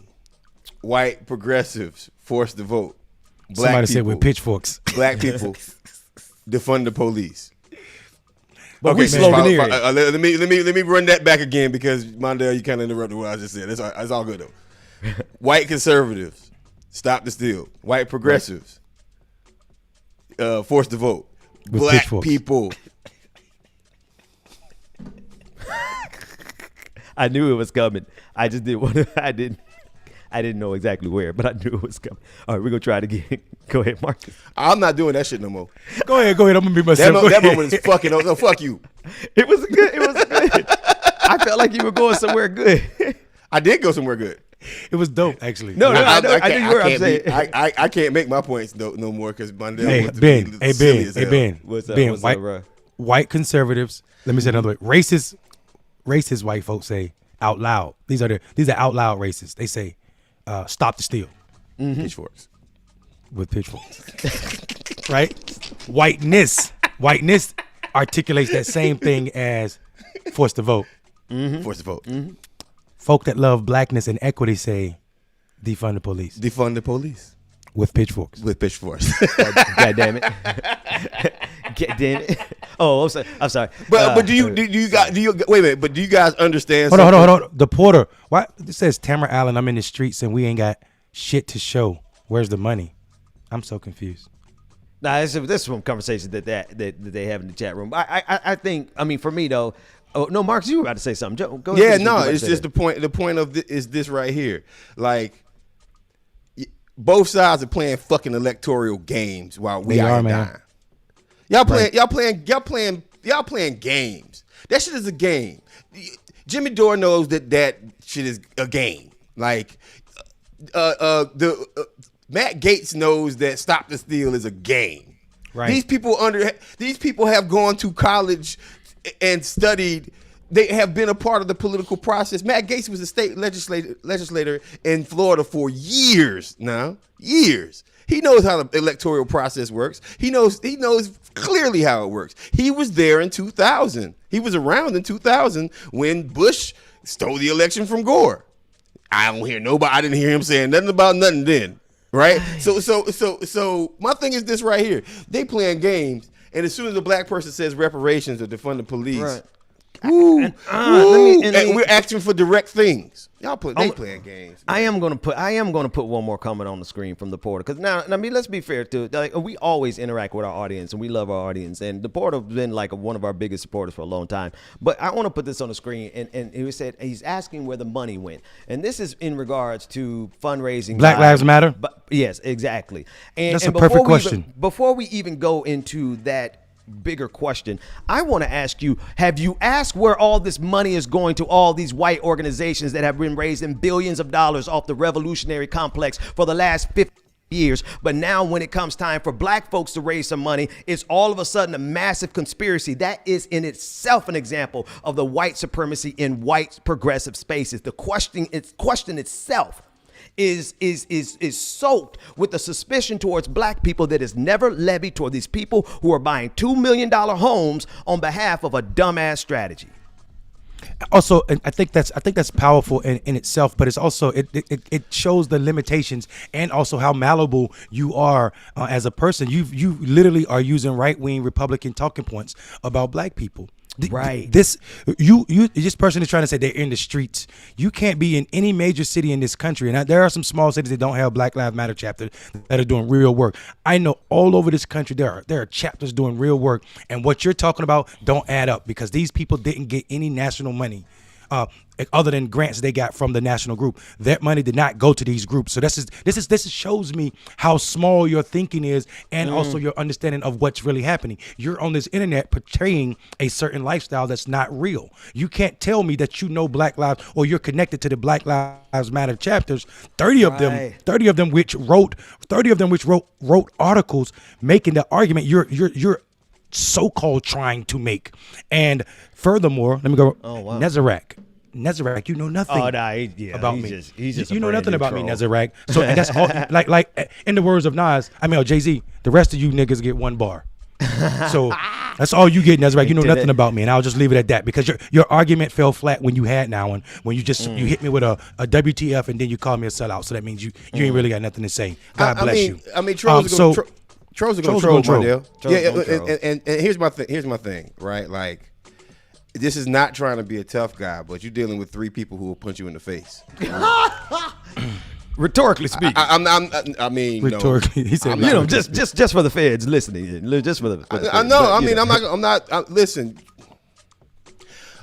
White progressives, force the vote. Black
Somebody
people,
said with pitchforks.
Black people, defund the police.
But we sloganeering.
Let me run that back again, because Mondale, you kind of interrupted what I just said. It's all good though. White conservatives, stop the steal. White progressives, force the vote.
With
Black
pitchforks.
people.
I knew it was coming. I just didn't want to. I didn't know exactly where, but I knew it was coming. All right, we're gonna try it again. Go ahead, Marcus.
I'm not doing that shit no more.
Go ahead. I'm gonna be myself.
That moment is fucking. No, fuck you.
It was good. I felt like you were going somewhere good.
I did go somewhere good.
It was dope, actually.
No, I knew you were. I'm saying.
I can't make my points no more because Mondale
Hey,
wants to
Ben.
be silly as hell.
Ben.
What's up, bro?
White conservatives. Let me say it another way. Racist white folks say out loud. These are out loud racists. They say, stop the steal.
Pitchforks.
With pitchforks. Right? Whiteness articulates that same thing as force the vote.
Force the vote.
Folk that love blackness and equity say defund the police.
Defund the police.
With pitchforks.
With pitchforks.
God damn it. God damn it. Oh, I'm sorry.
But do you guys wait a minute? But do you guys understand?
Hold on. The porter. Why it says Tamara Allen? I'm in the streets and we ain't got shit to show. Where's the money? I'm so confused.
Nah, this is from conversations that they have in the chat room. I think. I mean, for me though. Oh no, Marcus, you were about to say something. Go ahead.
Yeah, no, it's just the point. The point of is this right here. Like, both sides are playing fucking electoral games while we are dying. Y'all playing games. That shit is a game. Jimmy Dore knows that shit is a game. Like, Matt Gaetz knows that stop the steal is a game.
Right.
These people have gone to college and studied. They have been a part of the political process. Matt Gaetz was a state legislator in Florida for years now. Years. He knows how the electoral process works. He knows clearly how it works. He was there in 2000. He was around in 2000 when Bush stole the election from Gore. I didn't hear him saying nothing about nothing then. Right? So my thing is this right here. They playing games, and as soon as a black person says reparations or defund the police, right, Ooh,
let me-
and we're asking for direct things. Y'all playing games.
I am gonna put one more comment on the screen from the portal, because now I mean, let's be fair too. Like, we always interact with our audience and we love our audience, and the portal's been like one of our biggest supporters for a long time. But I want to put this on the screen, and he said he's asking where the money went, and this is in regards to fundraising.
Black Lives Matter.
But yes, exactly. And
That's a perfect question.
Before we even go into that bigger question, I want to ask you, have you asked where all this money is going to all these white organizations that have been raising billions of dollars off the revolutionary complex for the last 50 years? But now when it comes time for black folks to raise some money, it's all of a sudden a massive conspiracy. That is in itself an example of the white supremacy in white progressive spaces. The question itself is soaked with the suspicion towards black people that is never levied toward these people who are buying $2 million homes on behalf of a dumbass strategy.
Also, and I think that's powerful in itself, but it's also it shows the limitations and also how malleable you are as a person. You literally are using right-wing Republican talking points about black people.
Right.
This person is trying to say they're in the streets. You can't be in any major city in this country, and there are some small cities that don't have Black Lives Matter chapters that are doing real work. I know all over this country there are chapters doing real work, and what you're talking about don't add up, because these people didn't get any national money. Other than grants they got from the national group, that money did not go to these groups. So this shows me how small your thinking is, and also your understanding of what's really happening. You're on this internet portraying a certain lifestyle that's not real. You can't tell me that you know Black Lives or you're connected to the Black Lives Matter chapters. 30 of them which wrote articles making the argument you're so-called trying to make. And furthermore, let me go.
Oh, wow.
Nezarek, you know nothing about me.
He's just
you know nothing about me,
troll.
Nezarek. So and that's all, like in the words of Nas, Jay-Z, the rest of you niggas get one bar. So that's all you get, Nezarek. You know nothing about me, and I'll just leave it at that, because your argument fell flat when you had now, and when you just you hit me with a WTF, and then you called me a sellout. So that means you ain't really got nothing to say. God bless you.
I mean, trolls are going to troll, Mondale. Yeah, and here's my thing, right? Like, this is not trying to be a tough guy, but you're dealing with three people who will punch you in the face.
Rhetorically speaking.
I mean,
rhetorically, he said,
just for the feds listening, just for the.
I know. I mean, I'm not. Listen.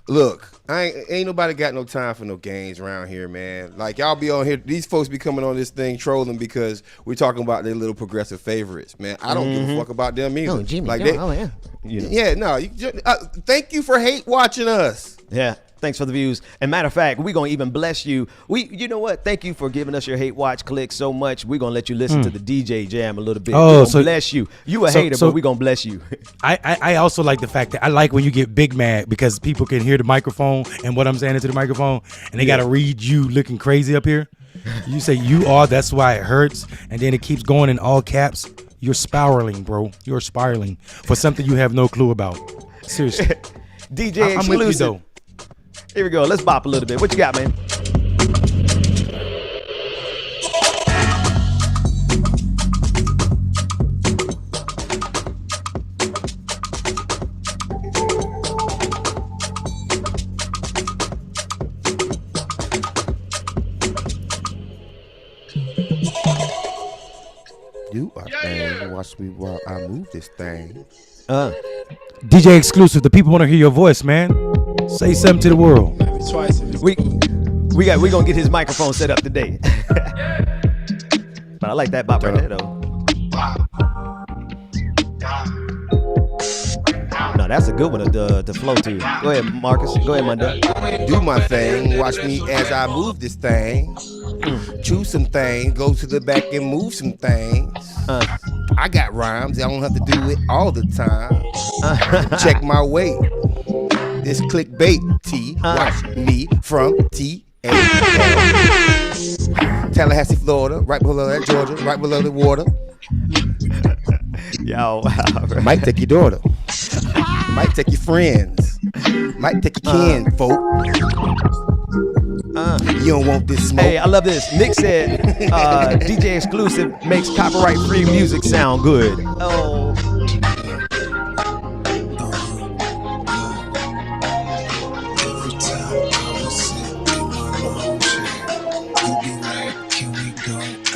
Look, ain't nobody got no time for no games around here, man. Like, y'all be on here, these folks be coming on this thing trolling because we're talking about their little progressive favorites, man. I don't give a fuck about them either.
Oh, Jimmy,
like
yeah.
Yeah, no. Thank you for hate watching us.
Yeah. Thanks for the views. And matter of fact, we're going to even bless you. You know what? Thank you for giving us your hate watch click so much. We're going to let you listen to the DJ jam a little bit.
Oh,
so bless you. You a hater, but we're going to bless you.
I also like the fact that I like when you get big mad, because people can hear the microphone and what I'm saying into the microphone, and they got to read you looking crazy up here. You say you are, that's why it hurts. And then it keeps going in all caps. You're spiraling, bro. You're spiraling for something you have no clue about. Seriously.
DJ
I'm
exclusive.
with you, though.
Here we go. Let's bop a little bit. What you got, man?
Do our thing. Watch me while I move this thing.
DJ exclusive. The people want to hear your voice, man. Say something to the world.
We gonna get his microphone set up today. But I like that bop right there, though. No, that's a good one to flow to. Go ahead, Marcus. Go ahead, Monday.
Do my thing. Watch me as I move this thing. Choose some things. Go to the back and move some things. I got rhymes. I don't have to do it all the time. Check my weight. This clickbaity. Watch me from TA. Tallahassee, Florida. Right below that, Georgia. Right below the water.
Yo, wow.
Might take your daughter. Might take your friends. Might take your kin, folk. You don't want this smoke.
Hey, I love this. Nick said DJ exclusive makes copyright-free music sound good. Oh.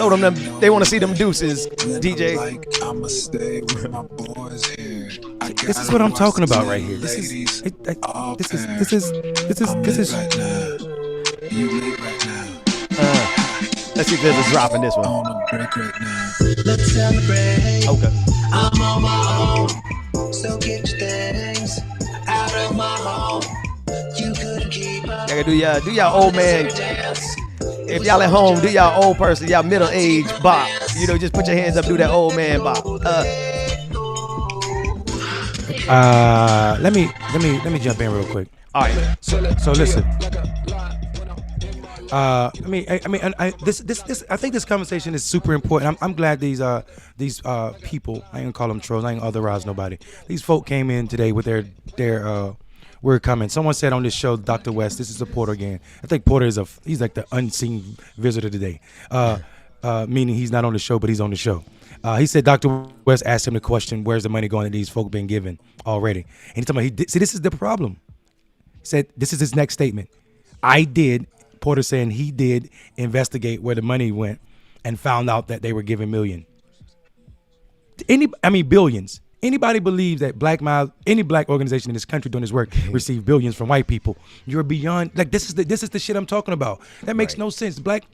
Show them they want to see them deuces, DJ.
I'ma stay with my boys here.
This is what I'm talking about right here. This is
right now. You late right now.
Let's see if there's a drop in this one.
On a break right now.
Let's celebrate.
Okay.
I'm on my own. So get your things out of my home. You couldn't keep up.
Y'all gotta do y'all old man. If y'all at home, do y'all old person, y'all middle age bop. You know, just put your hands up, do that old man bop.
Let me jump in real quick.
All right.
So listen. I think this conversation is super important. I'm glad these people, I ain't gonna call them trolls, I ain't gonna otherize nobody. These folk came in today with their word comment. Someone said on this show, Dr. West, this is a Porter again. I think Porter he's like the unseen visitor today. Meaning he's not on the show, but he's on the show. He said Dr. West asked him the question, where's the money going that these folk been given already? And he's talking about, see, this is the problem. He said, this is his next statement. Porter saying he did investigate where the money went and found out that they were giving billions. Anybody believes that any black organization in this country doing this work receive billions from white people? You're beyond, like, this is the shit I'm talking about. That makes no sense. Black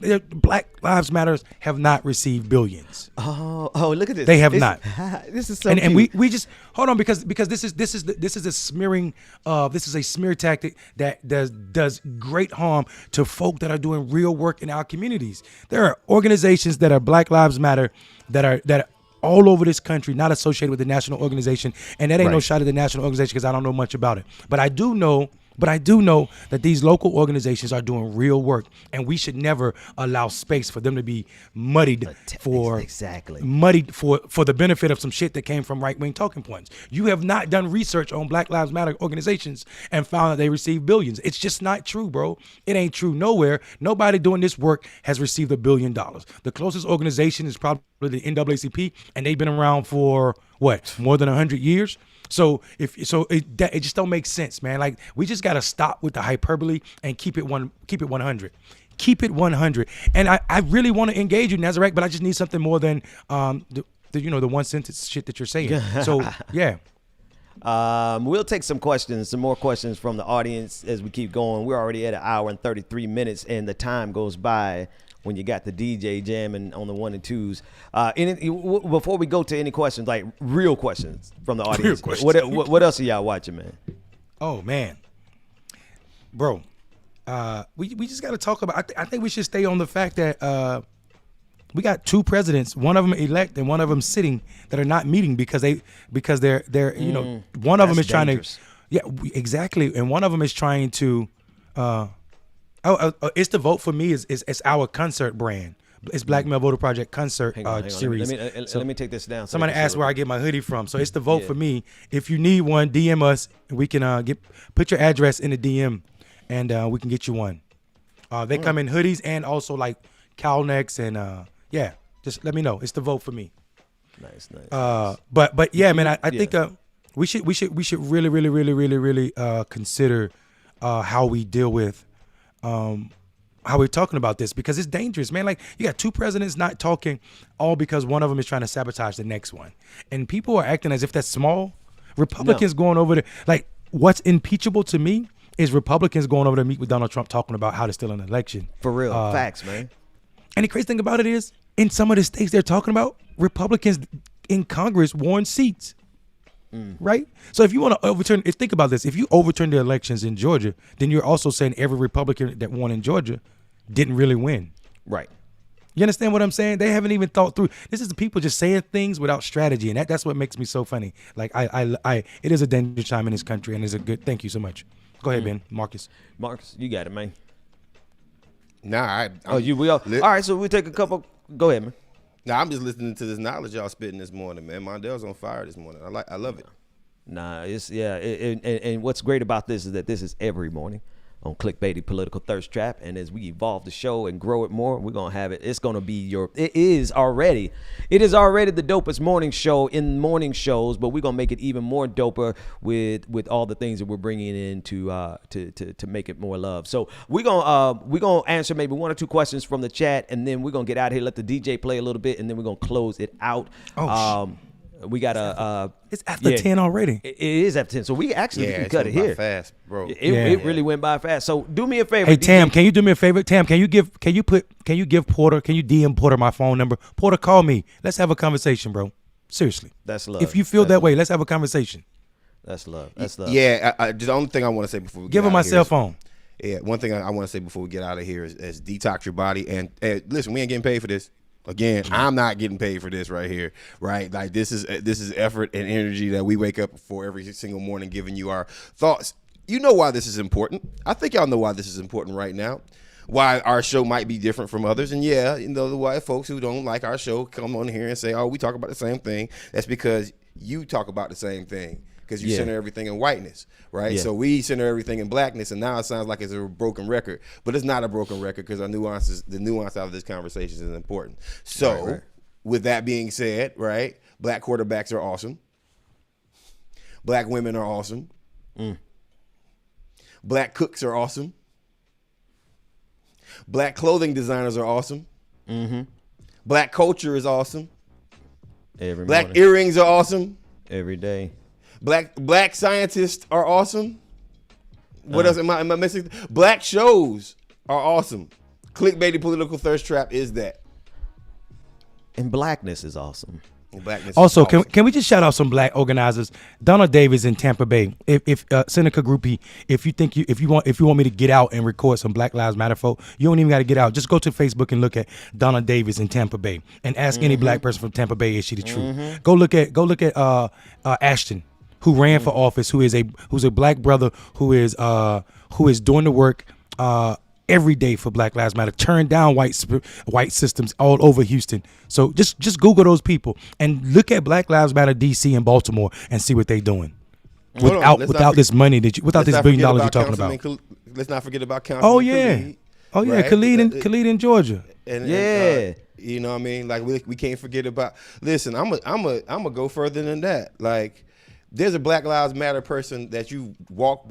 Lives Matters have not received billions.
Oh, look at this.
They have not.
This is so
and
cute.
we just hold on because this is a smearing this is a smear tactic that does great harm to folk that are doing real work in our communities. There are organizations that are Black Lives Matter that are all over this country, not associated with the national organization, and that ain't no shot at the national organization because I don't know much about it. But I do know that these local organizations are doing real work, and we should never allow space for them to be muddied for the benefit of some shit that came from right-wing talking points. You have not done research on Black Lives Matter organizations and found that they receive billions. It's just not true, bro. It ain't true nowhere. Nobody doing this work has received $1 billion. The closest organization is probably the NAACP, and they've been around for what, more than 100 years. So it just don't make sense, man. Like, we just gotta stop with the hyperbole and keep it 100. Keep it 100. And I really want to engage you, Nazareth, but I just need something more than the one sentence shit that you're saying. So yeah.
We'll take some more questions from the audience as we keep going. We're already at 1 hour and 33 minutes, and the time goes by when you got the DJ jamming on the 1 and 2s. Before we go to any questions, like real questions from the audience, what else are y'all watching, man?
Oh man, bro, we just got to talk about. I think we should stay on the fact that we got 2 presidents, one of them elect and one of them sitting, that are not meeting because they're one of them is trying to, exactly, and one of them is trying to. It's the Vote for Me is our concert brand. It's Black Male Voter Project concert series.
Let me take this down.
Somebody asked where I get my hoodie from. So it's the Vote for Me. If you need one, DM us. We can put your address in the DM, and we can get you one. They come in hoodies and also like cowl necks and just let me know. It's the Vote for Me.
Nice.
But yeah, man, I think we should really consider how we deal with how we're talking about this, because it's dangerous, man. Like, you got 2 presidents not talking, all because one of them is trying to sabotage the next one, and people are acting as if that's small. Republicans going over there, like, what's impeachable to me is Republicans going over to meet with Donald Trump talking about how to steal an election.
For real, facts, man.
And the crazy thing about it is, in some of the states they're talking about, Republicans in Congress won seats. Right? So if you want to think about this. If you overturn the elections in Georgia, then you're also saying every Republican that won in Georgia didn't really win.
Right.
You understand what I'm saying? They haven't even thought through. This is the people just saying things without strategy, and that's what makes me so funny. Like, it is a dangerous time in this country, and it's a good. Thank you so much. Go ahead, Ben. Marcus,
you got it, man.
Nah,
all right, so we'll take a couple. Go ahead, man.
Nah, I'm just listening to this knowledge y'all spitting this morning, man. Mondale's on fire this morning. I love it.
Nah, and what's great about this is that this is every morning. on Clickbaity Political Thirst Trap. And as we evolve the show and grow it more, we're going to have it. It's going to be it is already the dopest morning show in morning shows, but we're going to make it even more doper with all the things that we're bringing in to make it more love. So we're going to answer maybe one or two questions from the chat, and then we're going to get out of here, let the DJ play a little bit, and then we're going to close it out. We got
it's after 10 already.
It is after 10, so we actually can cut it here
fast, bro.
It really went by fast. So do me a favor.
Hey
DJ.
Tam, can you do me a favor? Tam, can you give Porter? Can you DM Porter my phone number? Porter, call me. Let's have a conversation, bro. Seriously.
That's love.
If you feel that way, let's have a conversation.
That's love. That's love.
Yeah, just the only thing I want to say before we
give him my cell phone.
Yeah, one thing I want to say before we get out of here is detox your body. And listen, we ain't getting paid for this. Again, I'm not getting paid for this right here, right? Like this is effort and energy that we wake up for every single morning, giving you our thoughts. You know why this is important. I think y'all know why this is important right now. Why our show might be different from others. And yeah, you know, the white folks who don't like our show come on here and say, oh, we talk about the same thing. That's because you talk about the same thing. Because you center everything in whiteness, right? So we center everything in blackness, and now it sounds like it's a broken record, but it's not a broken record because the nuance out of this conversation is important. So, with that being said, right, black quarterbacks are awesome. Black women are awesome. Black cooks are awesome. Black clothing designers are awesome. Black culture is awesome. Black morning. Earrings are awesome.
Every day.
Black scientists are awesome. What else am I missing? Black shows are awesome. Clickbaity Political Thirst Trap is that.
And blackness is awesome.
Also, can we just shout out some black organizers? Donna Davis in Tampa Bay. If Seneca Groupie, if you want me to get out and record some Black Lives Matter folk, you don't even got to get out. Just go to Facebook and look at Donna Davis in Tampa Bay and ask any black person from Tampa Bay, is she the truth? Go look at Ashton, who ran for office, who's a black brother who is doing the work every day for Black Lives Matter, turn down white systems all over Houston. So just Google those people and look at Black Lives Matter DC and Baltimore and see what they're doing without this money this $1 billion you're talking about.
Let's not forget about Councilman
Khalid. Right? Khalid in Georgia.
And you know what I mean? Like we can't forget about. Listen, I'm a go further than that. Like, there's a Black Lives Matter person that you walk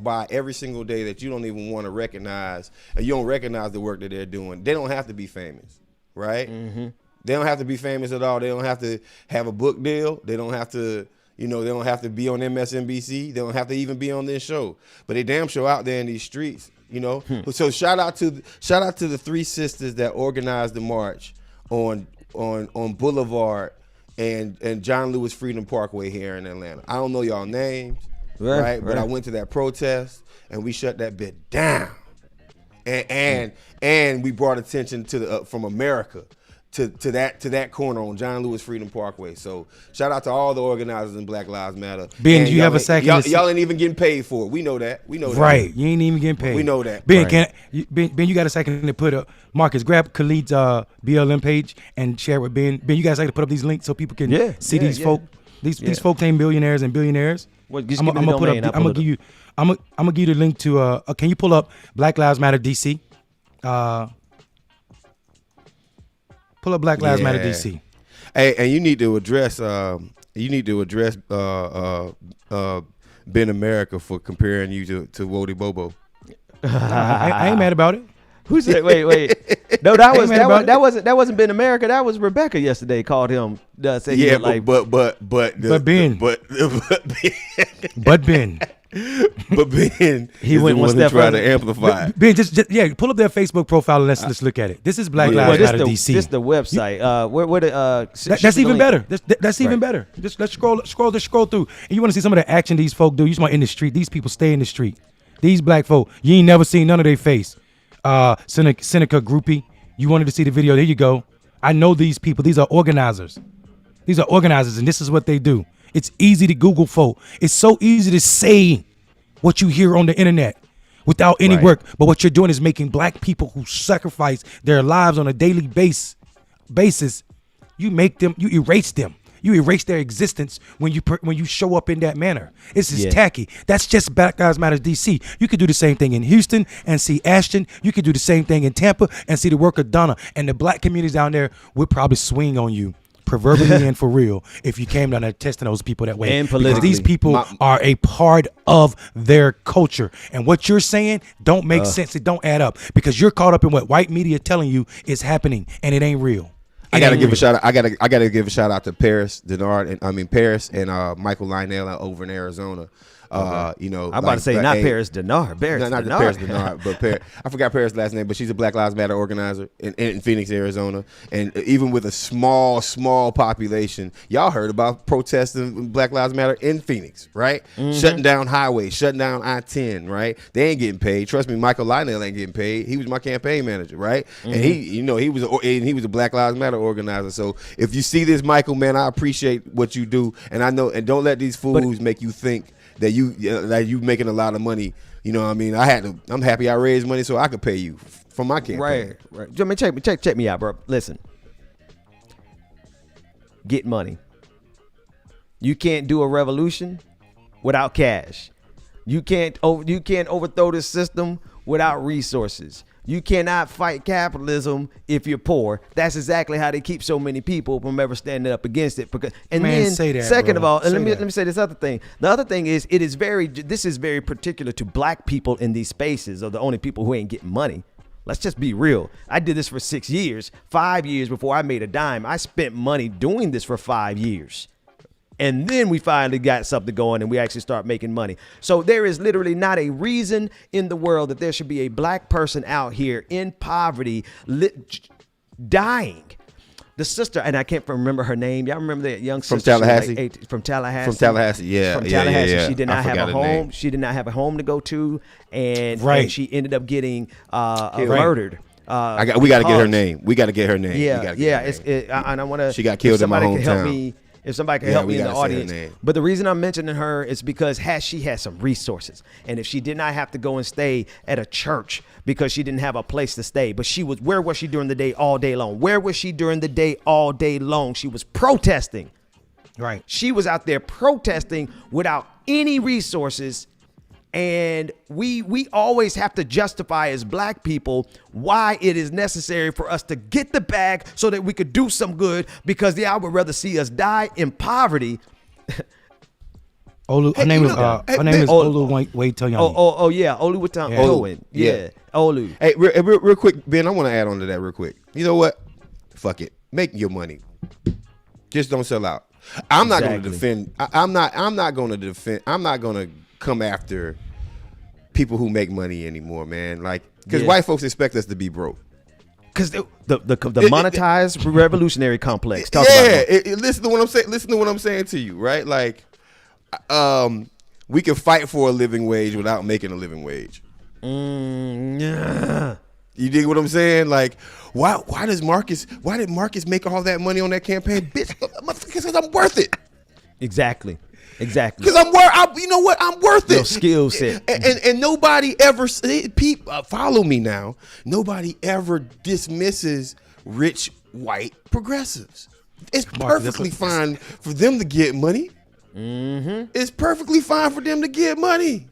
by every single day that you don't even want to recognize, and you don't recognize the work that they're doing. They don't have to be famous, right? They don't have to be famous at all. They don't have to have a book deal. They don't have to, they don't have to be on MSNBC. They don't have to even be on this show. But they damn sure out there in these streets, So shout out to the three sisters that organized the march on Boulevard and John Lewis Freedom Parkway here in Atlanta. I don't know y'all names, right? But I went to that protest and we shut that bit down, and we brought attention to from America to that corner on John Lewis Freedom Parkway. So shout out to all the organizers in Black Lives Matter.
Ben, do you have a second?
Y'all ain't even getting paid for it. We know that.
Right, you ain't even getting paid.
We know that.
Ben, Ben, you got a second to put up? Marcus, grab Khalid's BLM page and share it with Ben. Ben, you guys like to put up these links so people can see these folk. These folk ain't billionaires and billionaires.
Well, just give me the domain.
I'm gonna give you the link to. Can you pull up Black Lives Matter DC? Pull up Black Lives Matter DC.
Hey, and you need to address Ben America for comparing you to Wody Bobo.
I ain't mad about it.
Who said? Wait. No, that wasn't Ben America. That was Rebecca yesterday. Called him.
But Ben. But Ben,
he went one step
further to amplify.
Ben, just pull up their Facebook profile and let's look at it. This is Black Lives Matter DC.
This is the website.
That's even better. That's even better. Just let's scroll through. And you want to see some of the action these folk do. You just want in the street. These people stay in the street. These black folk, you ain't never seen none of their face. Seneca Groupie, you wanted to see the video. There you go. I know these people. These are organizers. And this is what they do. It's easy to Google folk. It's so easy to say what you hear on the internet without any work. But what you're doing is making black people who sacrifice their lives on a daily basis, you erase them. You erase their existence when you show up in that manner. It's just
Yeah.
tacky. That's just Black Lives Matter DC. You could do the same thing in Houston and see Ashton. You could do the same thing in Tampa and see the work of Donna. And the black communities down there would probably swing on you, proverbially and for real, if you came down there testing those people that way.
And
Because
politically.
these people are a part of their culture. And what you're saying don't make sense. It don't add up because you're caught up in what white media telling you is happening, and it ain't real.
I gotta give a shout out. I gotta give a shout out to Paris and Michael Lionel over in Arizona. You know,
I'm about to say not Paris Denard. Paris
not
Denard.
Paris Denard, but I forgot Paris' last name, but she's a Black Lives Matter organizer in Phoenix, Arizona. And even with a small population, y'all heard about protesting Black Lives Matter in Phoenix, right? Shutting down highways, shutting down I-10, right? They ain't getting paid. Trust me, Michael Lionel ain't getting paid. He was my campaign manager, right? And he was a Black Lives Matter organizer. So if you see this, Michael, man, I appreciate what you do, and I know, and don't let these fools make you think that you making a lot of money. You know what I mean? I'm happy I raised money so I could pay you for my campaign.
Right. I mean, check me out, bro. Listen. Get money. You can't do a revolution without cash. You can't overthrow the system without resources. You cannot fight capitalism if you're poor. That's exactly how they keep so many people from ever standing up against it. Because, and
Man,
then,
say that,
second
bro.
of all, and
Say
let
that.
me say this other thing. The other thing is, this is very particular to black people in these spaces, are the only people who ain't getting money. Let's just be real. I did this for 6 years, 5 years before I made a dime. I spent money doing this for 5 years. And then we finally got something going and we actually start making money. So there is literally not a reason in the world that there should be a black person out here in poverty dying. The sister, and I can't remember her name. Y'all remember that young sister?
From Tallahassee?
From Tallahassee.
From Tallahassee, yeah.
From Tallahassee.
Yeah.
She did
I
not have
forgot
a
her
home.
name.
She did not have a home to go to. And she ended up getting murdered.
We got to get her name. We got to get her name.
And I want to.
She got killed in my hometown.
If somebody can help me in the
gotta say her
audience.
name.
But the reason I'm mentioning her is because she had some resources. And if she did not have to go and stay at a church because she didn't have a place to stay, but where was she during the day all day long? Where was she during the day all day long? She was protesting.
Right.
She was out there protesting without any resources. And we always have to justify as black people why it is necessary for us to get the bag so that we could do some good, because I would rather see us die in poverty.
Olu, her name is Olu Wade Toyani.
Oh yeah, Olu Wade. Yeah, Olu.
Hey, real quick, Ben, I want to add on to that real quick. You know what? Fuck it. Make your money. Just don't sell out. I'm not going to defend. I'm not going to defend. I'm not going to come after people who make money anymore, man. Like, because white folks expect us to be broke.
Because the monetized revolutionary complex. Talk about
listen to what I'm saying. Listen to what I'm saying to you, right? Like, we can fight for a living wage without making a living wage.
Yeah.
You dig what I'm saying? Like, why did Marcus make all that money on that campaign? Bitch, because I'm worth it.
Exactly.
Because you know what? I'm worth it.
Your skill set.
And nobody ever, follow me now. Nobody ever dismisses rich white progressives. It's perfectly fine for them to get money. Mm-hmm. It's perfectly fine for them to get money.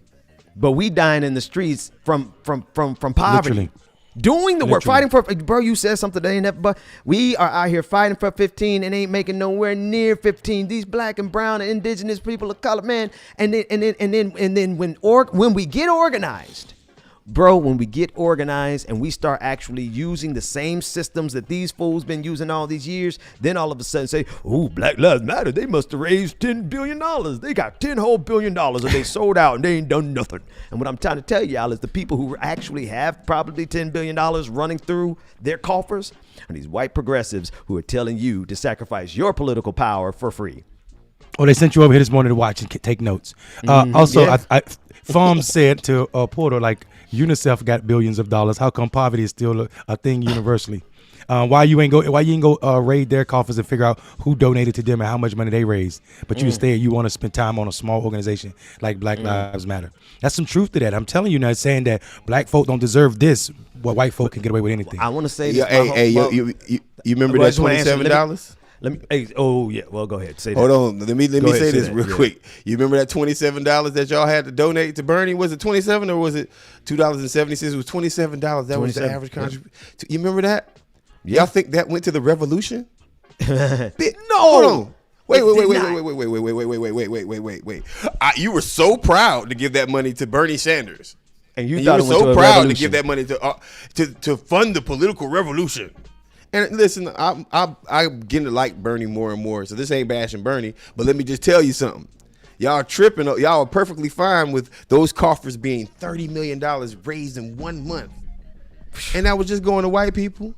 But we dying in the streets from poverty.
Literally.
Doing the work, fighting for, bro, you said something that ain't never, but we are out here fighting for 15 and ain't making nowhere near 15. These black and brown and indigenous people of color, man. And then when we get organized, bro, when we get organized and we start actually using the same systems that these fools been using all these years, then all of a sudden say, "Ooh, Black Lives Matter, they must have raised $10 billion. They got $10 whole billion and they sold out and they ain't done nothing." And what I'm trying to tell y'all is the people who actually have probably $10 billion running through their coffers are these white progressives who are telling you to sacrifice your political power for free.
Oh, they sent you over here this morning to watch and take notes. Farm said to Porter, like, UNICEF got billions of dollars. How come poverty is still a thing universally? Why you ain't go raid their coffers and figure out who donated to them and how much money they raised? But you want to spend time on a small organization like Black Lives Matter. That's some truth to that. I'm telling you now, saying that black folk don't deserve this, while white folk can get away with anything.
I want to say this.
You remember that $27?
Let me. Hey, oh yeah. Well, go ahead. Say that.
Hold on. Let me
Go ahead,
say
say
this
that,
real
yeah.
quick. You remember that $27 that y'all had to donate to Bernie? Was it $27 or was it $2.70? It was $27. That was the
27,
average
yeah.
contribution. You remember that?
Yeah.
Y'all think that went to the revolution?
No.
Hold on. Wait.
It did not.
Wait. You were so proud to give that money to Bernie Sanders.
And you
And
thought
you
it
were
went to
so
a
proud
revolution.
to give that money to fund the political revolution. And listen, I'm getting to like Bernie more and more. So this ain't bashing Bernie, but let me just tell you something. Y'all are tripping. Y'all are perfectly fine with those coffers being $30 million raised in 1 month. And that was just going to white people,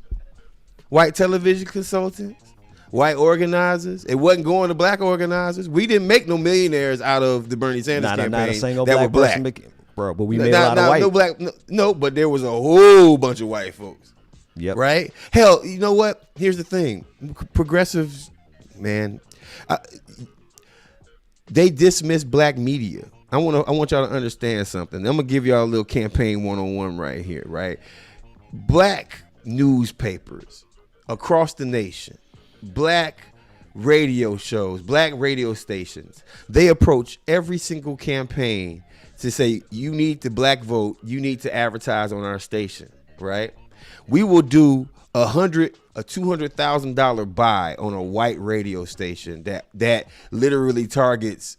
white television consultants, white organizers. It wasn't going to black organizers. We didn't make no millionaires out of the Bernie Sanders campaign
Not a single
that were
black
black.
person, bro. But we made a lot of white.
No black, no, but there was a whole bunch of white folks.
Yep.
Right? Hell, you know what? Here's the thing. Progressives, man, they dismiss black media. I want y'all to understand something. I'm gonna give y'all a little campaign 101 right here, right? Black newspapers across the nation, black radio shows, black radio stations, they approach every single campaign to say, you need to black vote, you need to advertise on our station, right? We will do $200,000 buy on a white radio station that literally targets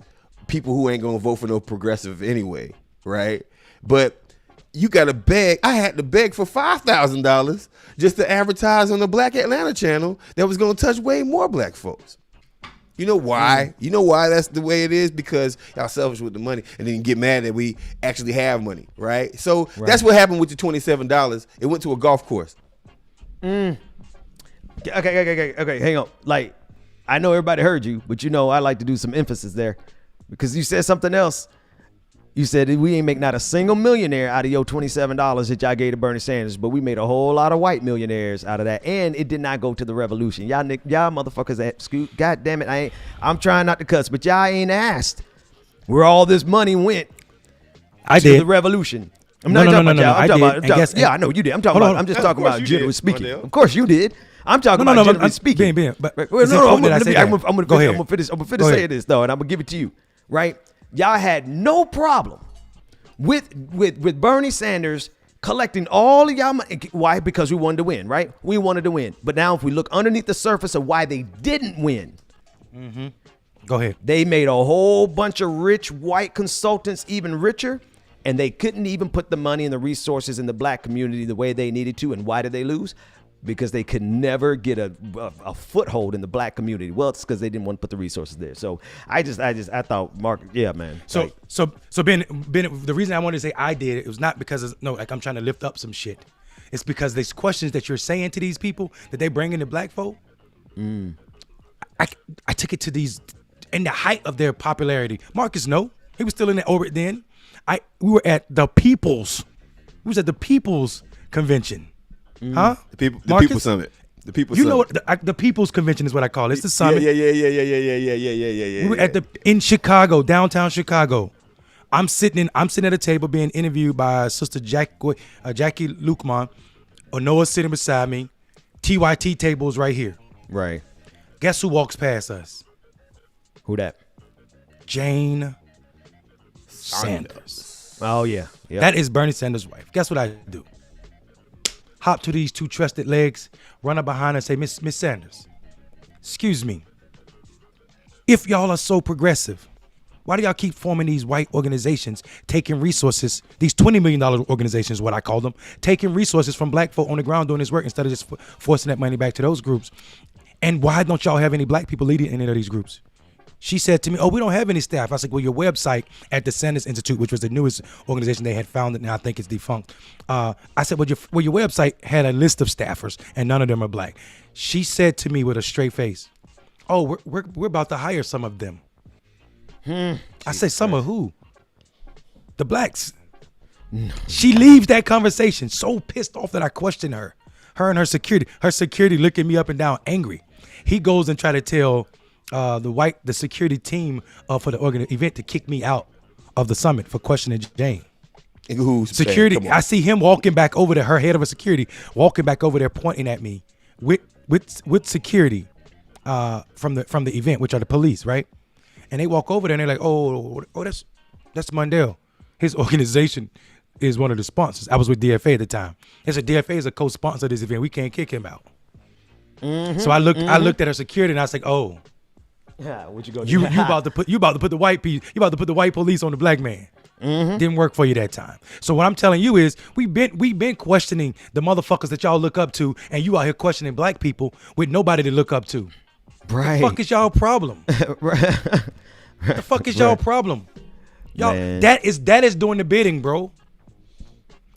people who ain't gonna vote for no progressive anyway, right? But you gotta beg. I had to beg for $5,000 just to advertise on the Black Atlanta channel that was gonna touch way more black folks. You know why? You know why that's the way it is? Because y'all selfish with the money, and then you get mad that we actually have money, right? So that's what happened with the $27. It went to a golf course.
Okay. Hang on. Like, I know everybody heard you, but I like to do some emphasis there because you said something else. You said that we ain't make not a single millionaire out of your $27 that y'all gave to Bernie Sanders, but we made a whole lot of white millionaires out of that, and it did not go to the revolution. Y'all motherfuckers, God damn it, I'm trying not to cuss, but y'all ain't asked where all this money went. To the revolution. I'm not talking about y'all. I know you did. I'm talking about. I'm just talking about generally speaking. Of course you did. I'm talking about generally speaking.
Ben, but
I'm gonna finish saying this though, and I'm gonna give it to you. Right? Y'all had no problem with Bernie Sanders collecting all of y'all money. Why? Because we wanted to win, right? We wanted to win. But now if we look underneath the surface of why they didn't win,
go ahead.
They made a whole bunch of rich white consultants even richer, and they couldn't even put the money and the resources in the black community the way they needed to. And why did they lose? Because they could never get a foothold in the black community. Well, it's because they didn't want to put the resources there. So I thought, Mark, yeah, man.
So Ben, the reason I wanted to say I did it was not because I'm trying to lift up some shit. It's because these questions that you're saying to these people that they bring into black folk. I took it to these in the height of their popularity. Marcus, he was still in the orbit then. We were at the People's. We was at the People's Convention. Huh?
The People Summit. The People
Summit.
The
People's Convention is what I call it. It's the summit.
Yeah.
We were at in Chicago, downtown Chicago. I'm sitting at a table being interviewed by Sister Jackie Lukman. Onoa's sitting beside me. TYT tables right here.
Right.
Guess who walks past us?
Who that?
Jane Sanders.
Oh yeah. Yep.
That is Bernie Sanders' wife. Guess what I do? Hop to these two trusted legs, run up behind her and say, Miss Sanders, excuse me. If y'all are so progressive, why do y'all keep forming these white organizations, taking resources, these $20 million organizations, what I call them, taking resources from black folk on the ground doing this work instead of just forcing that money back to those groups? And why don't y'all have any black people leading any of these groups? She said to me, we don't have any staff. I was like, well, your website at the Sanders Institute, which was the newest organization they had founded, now I think it's defunct. I said, well, your website had a list of staffers, and none of them are black. She said to me with a straight face, we're about to hire some of them. I said, some of who? The blacks. She leaves that conversation so pissed off that I questioned her. Her and her security. Her security looking me up and down angry. He goes and try to tell the security team for the event to kick me out of the summit for questioning Jane.
Who's
security? I see him walking back over there. Her head of a security walking back over there, pointing at me with security from the event, which are the police, right? And they walk over there and they're like, oh, that's Mundell. His organization is one of the sponsors. I was with DFA at the time. They said DFA is a co-sponsor of this event. We can't kick him out. So I looked at her security and I was like, oh,
yeah, what you gonna do?
you about to put the white police on the black man. Didn't work for you that time. So what I'm telling you is we been questioning the motherfuckers that y'all look up to, and you out here questioning black people with nobody to look up to.
Right.
What the fuck is y'all problem? What the fuck is y'all problem? Y'all, that is doing the bidding, bro.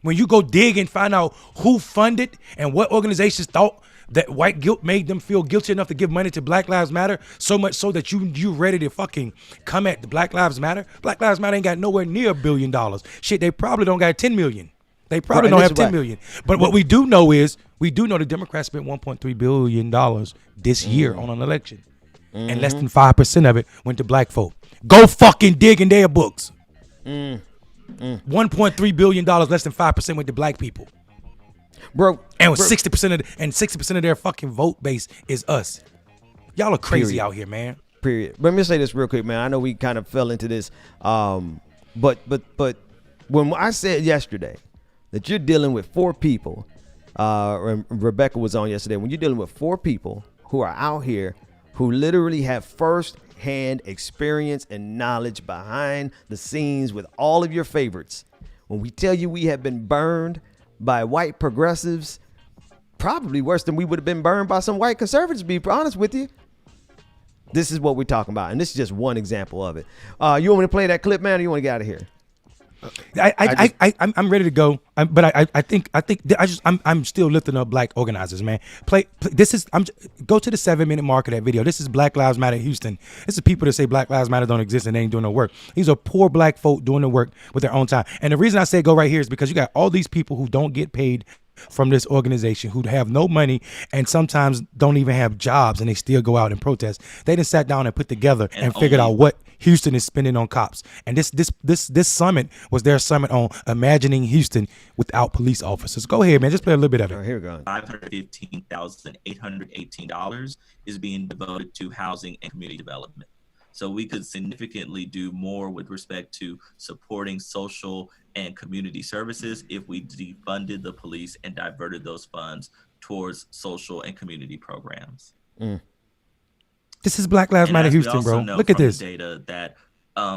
When you go dig and find out who funded and what organizations thought that white guilt made them feel guilty enough to give money to Black Lives Matter, so much so that you ready to fucking come at the Black Lives Matter. Black Lives Matter ain't got nowhere near $1 billion. Shit, they probably don't got 10 million. They probably don't have 10 million. But what we do know is, the Democrats spent $1.3 billion this year on an election. And less than 5% of it went to black folk. Go fucking dig in their books. $1.3 billion, less than 5% went to black people.
Bro,
and 60% of their fucking vote base is us. Y'all are crazy out here, man.
Period. Let me say this real quick, man. I know we kind of fell into this, but when I said yesterday that you're dealing with 4 people, Rebecca was on yesterday. When you're dealing with 4 people who are out here who literally have first-hand experience and knowledge behind the scenes with all of your favorites, when we tell you we have been burned by white progressives, probably worse than we would have been burned by some white conservatives, to be honest with you. This is what we're talking about, and this is just one example of it. You want me to play that clip, man, or you want to get out of here?
I'm ready to go, but I'm still lifting up black organizers, man. Go to the 7-minute mark of that video. This is Black Lives Matter Houston. This is people that say Black Lives Matter don't exist and they ain't doing no work. These are poor black folk doing the work with their own time. And the reason I say go right here is because you got all these people who don't get paid from this organization, who have no money and sometimes don't even have jobs, and they still go out and protest. They just sat down and put together and figured out what Houston is spending on cops. And this summit was their summit on imagining Houston without police officers. Go ahead, man. Just play a little bit of it.
All right, here we go.
$515,818 is being devoted to housing and community development. So we could significantly do more with respect to supporting social and community services if we defunded the police and diverted those funds towards social and community programs.
This is Black Lives Matter Houston, bro. Look at this.
Data that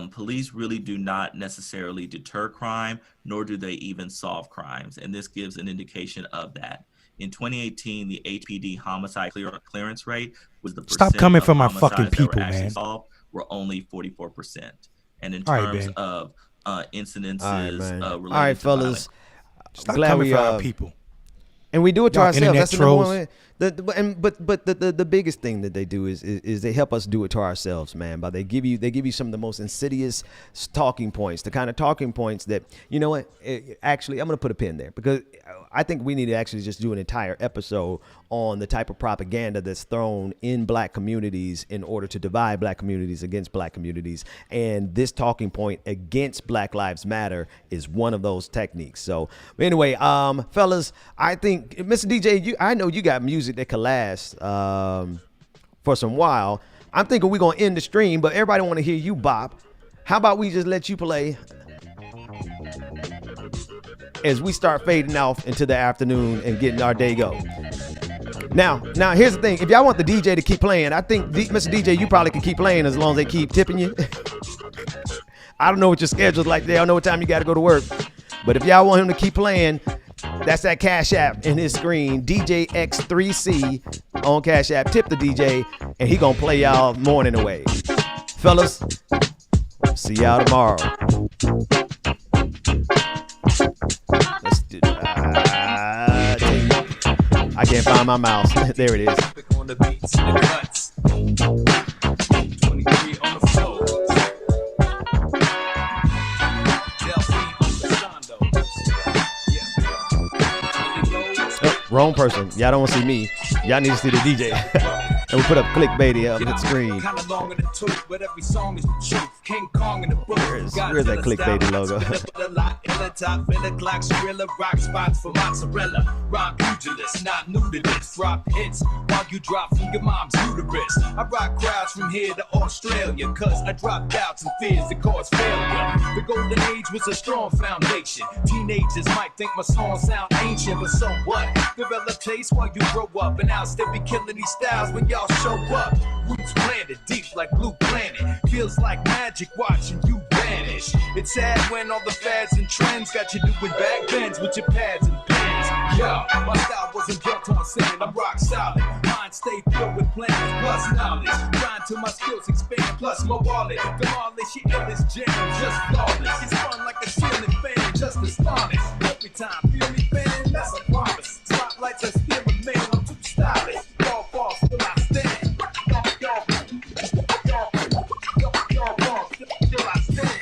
police really do not necessarily deter crime, nor do they even solve crimes. And this gives an indication of that. In 2018, the HPD homicide clearance rate was the
stop coming for my fucking people, man.
Were only 44%. And in terms of incidences
all
related
right,
to
fellas.
Stop coming for our people.
And we do it to ourselves. That's
trolls.
The biggest thing that they do is they help us do it to ourselves, man. But they give you some of the most insidious talking points, the kind of talking points that, you know what? Actually, I'm gonna put a pin there because I think we need to actually just do an entire episode on the type of propaganda that's thrown in black communities in order to divide black communities against black communities. And this talking point against Black Lives Matter is one of those techniques. So anyway, fellas, I think Mr. DJ, I know you got music that could last for some while. I'm thinking we're gonna end the stream, but everybody want to hear you bop. How about we just let you play as we start fading off into the afternoon and getting our day go. Now here's the thing. If y'all want the DJ to keep playing, I think Mr. DJ, you probably can keep playing as long as they keep tipping you. I don't know what your schedule's like. They don't know what time you got to go to work. But if y'all want him to keep playing, that's that Cash App in his screen, DJ X3C on Cash App. Tip the DJ, and he gonna play y'all morning away. Fellas, see y'all tomorrow. Let's do I can't find my mouse. There it is.
On the beats and the cuts. 23 on the floor.
Oh, wrong person. Y'all don't want to see me. Y'all need to see the DJ. And we put up Clickbaity up on the screen. Where's that Clickbaity logo?
Gorilla, top filler, clock, skrilla, rock spots for mozzarella. Rock pugilist, not new to this. Drop hits while you drop from your mom's uterus. I rock crowds from here to Australia, cause I dropped doubts and fears that cause failure. The golden age was a strong foundation. Teenagers might think my songs sound ancient, but so what? Develop taste while you grow up, and I'll still be killing these styles when y'all show up. Roots planted deep like Blue Planet. Feels like magic watching you vanish. It's sad when all the fads and trends got you doing back bends with your pads and pens. Yo, my style wasn't built on sin, I'm rock solid. Mind stay filled with plans plus knowledge. Grind till my skills expand, plus my wallet. Demolish your illest jam, just flawless. It's fun like a ceiling fan, just astonished. Every time, feel me, fan, that's a promise. Spotlights are still a man, I'm too stylish. Y'all fall, still I stand. Y'all fall, still I stand. Y'all fall, still I stand.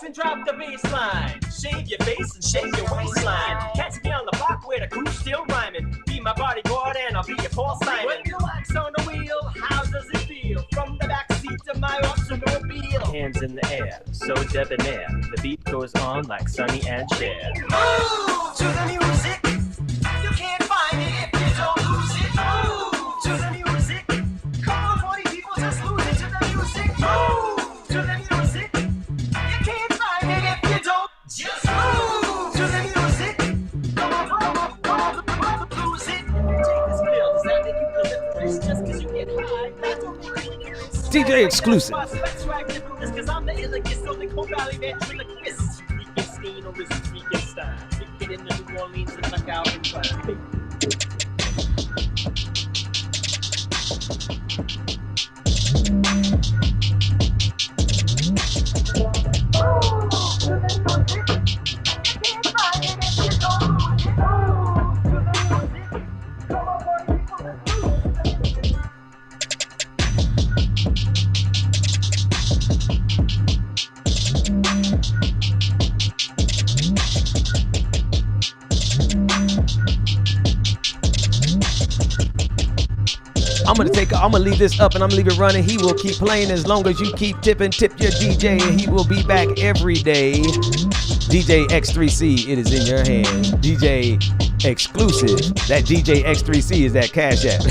And drop the bass line. Shave your face and shake your waistline. Catch me on the block where the crew's still rhyming. Be my bodyguard and I'll be your Paul Simon. When you wax on the wheel, how does it feel? From the back seat of my automobile. Hands in the air, so debonair. The beat goes on like Sonny and Cher. Move to the music. You can't find it if you don't lose it. Move to the music. Come on, 40 people, just lose it to the music. Move to the music. Just move to the music. Come on, lose it. Take this pill. Does that make you proliferous? Just because you get high, that's a
DJ exclusive.
Because I'm the illegist on the Cold Valley ventriloquist. Wittgenstein or is it Wittgenstein? Get into New Orleans and knock out and find.
I'm gonna leave this up and I'm gonna leave it running. He will keep playing as long as you keep tipping. Tip your DJ and he will be back every day. DJ X3C, it is in your hands. DJ exclusive. That DJ X3C is that Cash App.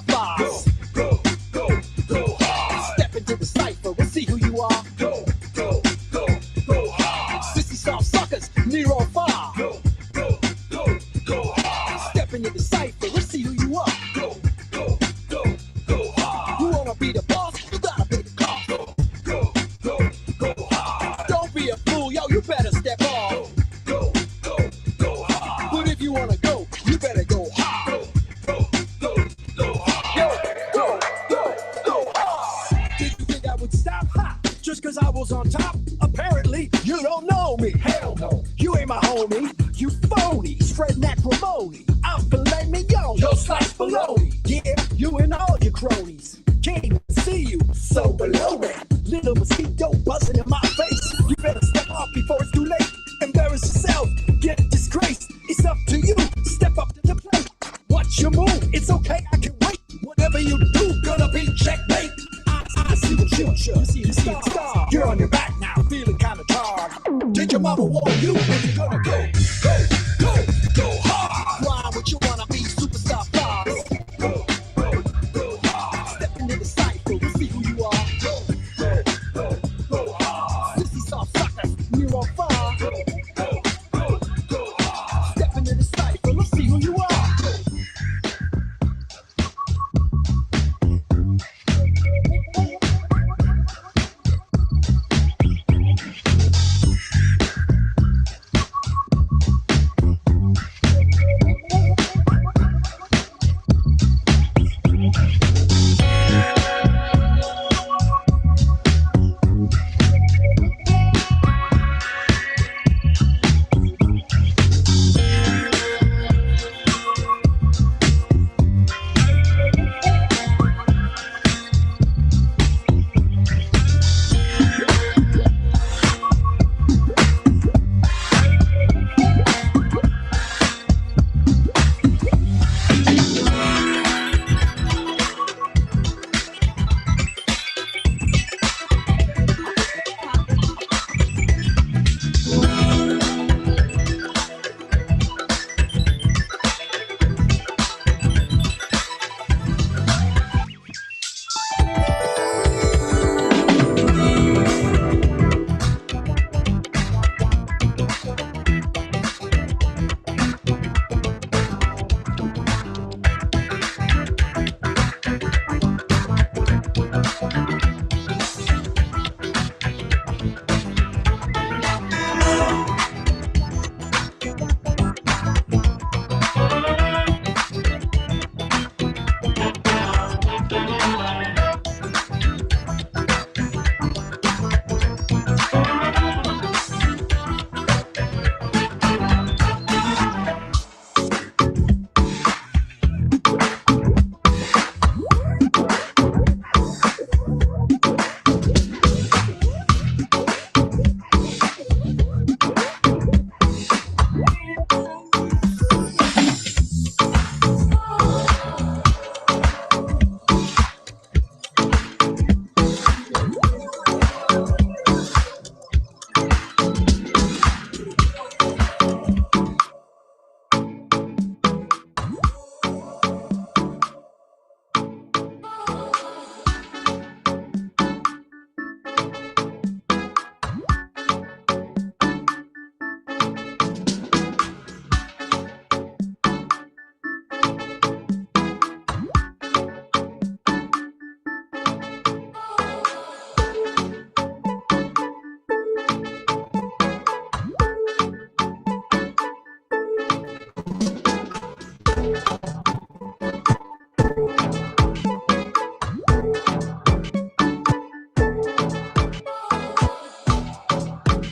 superstar vibes. Go hard. Step into the cipher and see who you are. Go hard. Sissy soft suckers, Nero fire. Go hard. Step into the cipher and see who you are. Go hard. You wanna be the boss? You gotta be the car. Go hard. Don't be a fool, yo, you better step off. Go hard. But if you wanna go, you better go hard. Go hard. Go hard. Did you think I would stop? Ha! Just cause I was on top? Apparently, you don't know me. Hell no. You ain't my homie. You phony. Spreading acrimony. I'm filet mignon. Yo, slice bologna. Yeah, you and all your cronies. Can't even see you. So below me. Little mosquito buzzing in my face. You better step off before it's too late. Embarrass yourself. Get a disgrace. It's up to you. Step up to the plate. Watch your move. It's okay. I can wait. Whatever you do, gonna be checkmate. I see the future. You see a star. You're on your back now, feeling kinda tired. Did your mama warn you if you're gonna go hard? Why would you wanna be superstar stars? Go hard. Step into the cypher, we'll see who you are. Go hard. Sissy soft suckers, you're on fire. Go hard. Step into the cypher, let's see who you are.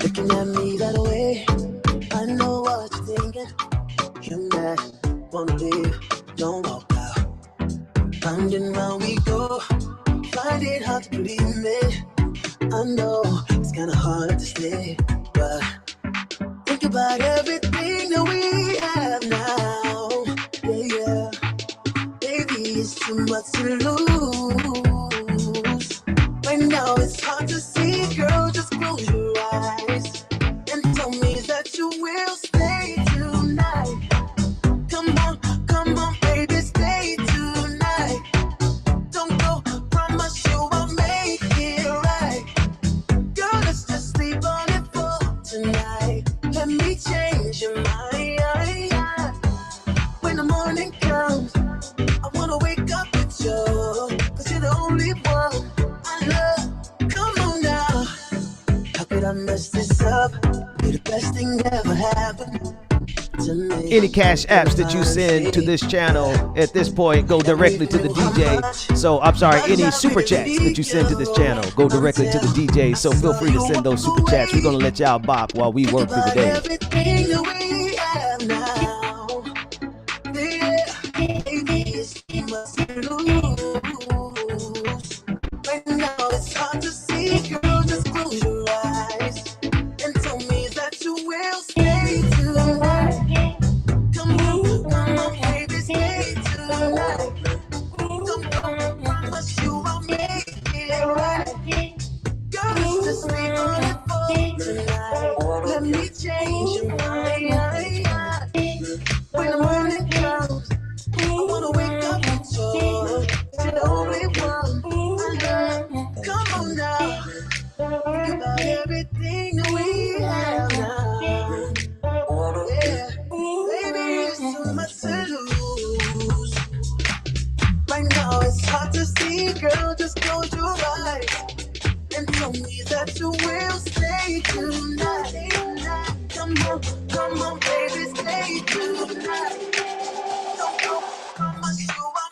Looking at me that way, I know what you're thinking. You mad, wanna leave, don't walk out. Round and round we go, find it hard to believe me. I know it's kinda hard to stay, but think about everything that we have now. Yeah, baby, it's too much to lose. Right now it's hard to see, girl, just close your eyes and tell me that you will stay tonight. Come on, baby, stay tonight. nothing ever happened to me.
Any cash apps that you send to this channel at this point go directly to the DJ. So I'm sorry, any super chats that you send to this channel go directly to the DJ. So feel free to send those super chats. We're gonna let y'all bop while we work through the day.
Everything that we have now, baby, it's must lose. Right now it's hard to see, girl. Just close your eyes and tell me that you will stay tonight. Come on, baby, stay tonight. Come on, promise you I'll make it right. Girl, just sleep on it for tonight. Let me change your mind. When the morning comes, I wanna wake up with you. You're the only one I love. Come on now, think about everything that we have now. Yeah, baby, it's too much to lose. Right now it's hard to see, girl. Just close your eyes and tell me that you will stay tonight. Come on, baby, stay tonight. Don't promise you I'm.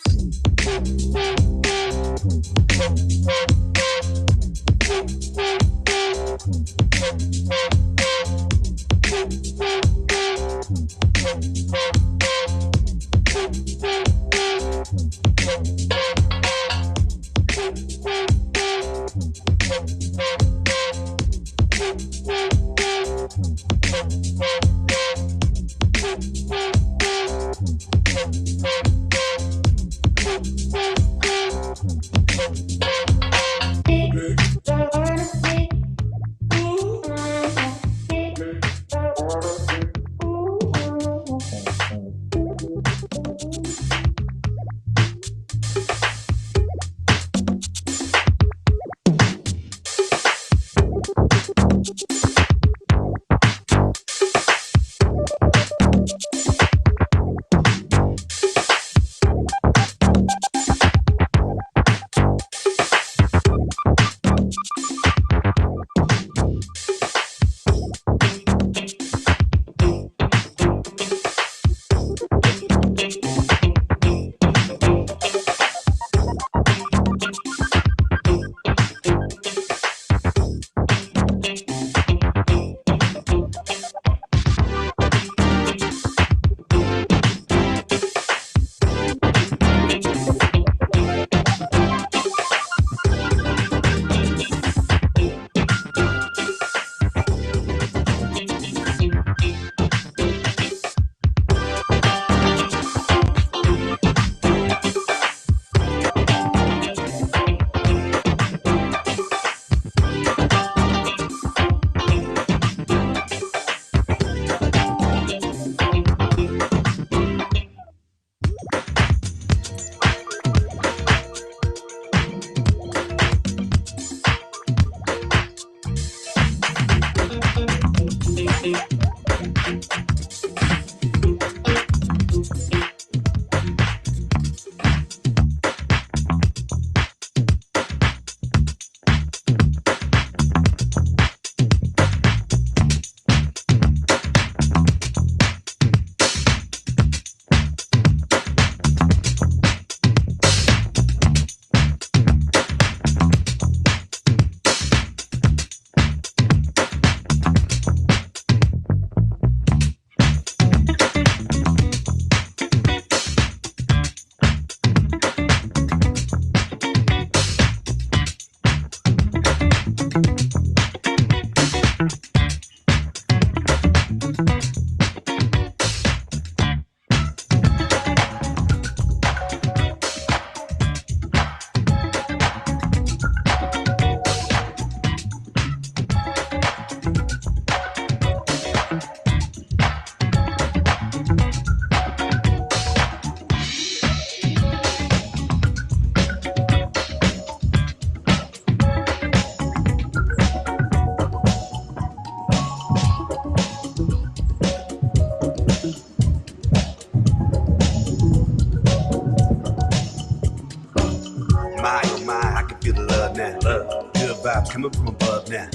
vibes coming from above now.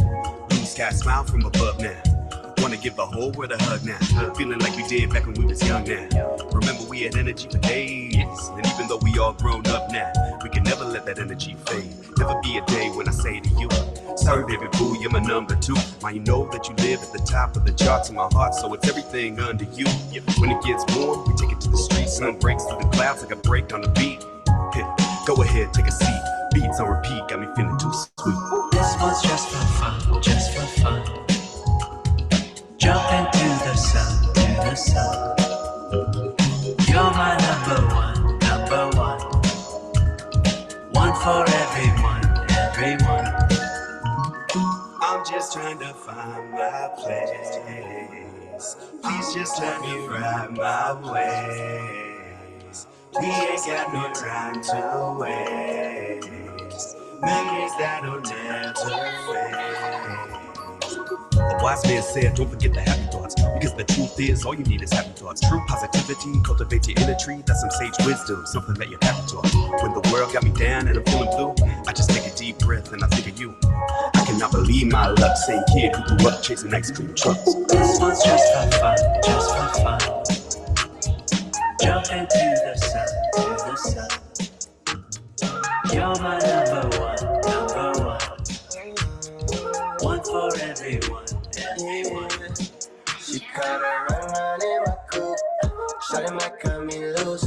Blue sky smile from above now.
wanna give the whole world a hug now. Feeling like we did back when we was young now. Remember we had energy for days, and even though we all grown up now, we can never let that energy fade. Never be a day when I say to you, sorry baby boo, you're my number 2. Man, you know that you live at the top of the charts in my heart, so it's everything under you. When it gets warm, we take it to the streets. Sun breaks through the clouds like a break on the beat. Go ahead, take a seat. Beats on repeat, got me feeling too sweet.
This was just for fun, just for fun. Jump into the sun, to the sun. You're my number one, number one. One for everyone, everyone.
I'm just trying to find my place. Please just let me ride my ways. We ain't got no time to waste. Memories that'll never fade. The wise man said, don't forget the happy thoughts, because the truth is, all you need is happy thoughts. True positivity cultivates your inner tree. That's some sage wisdom, something that you haven't taught. When the world got me down and I'm feeling blue, I just take a deep breath and I think of you. I cannot believe my luck, same kid who grew up chasing ice cream trucks.
This one's just for fun, just for fun. Jump into the sun, to the sun. You're my number one, number one. One for everyone, everyone.
She caught her run in my coupe. Shawty might cut me loose.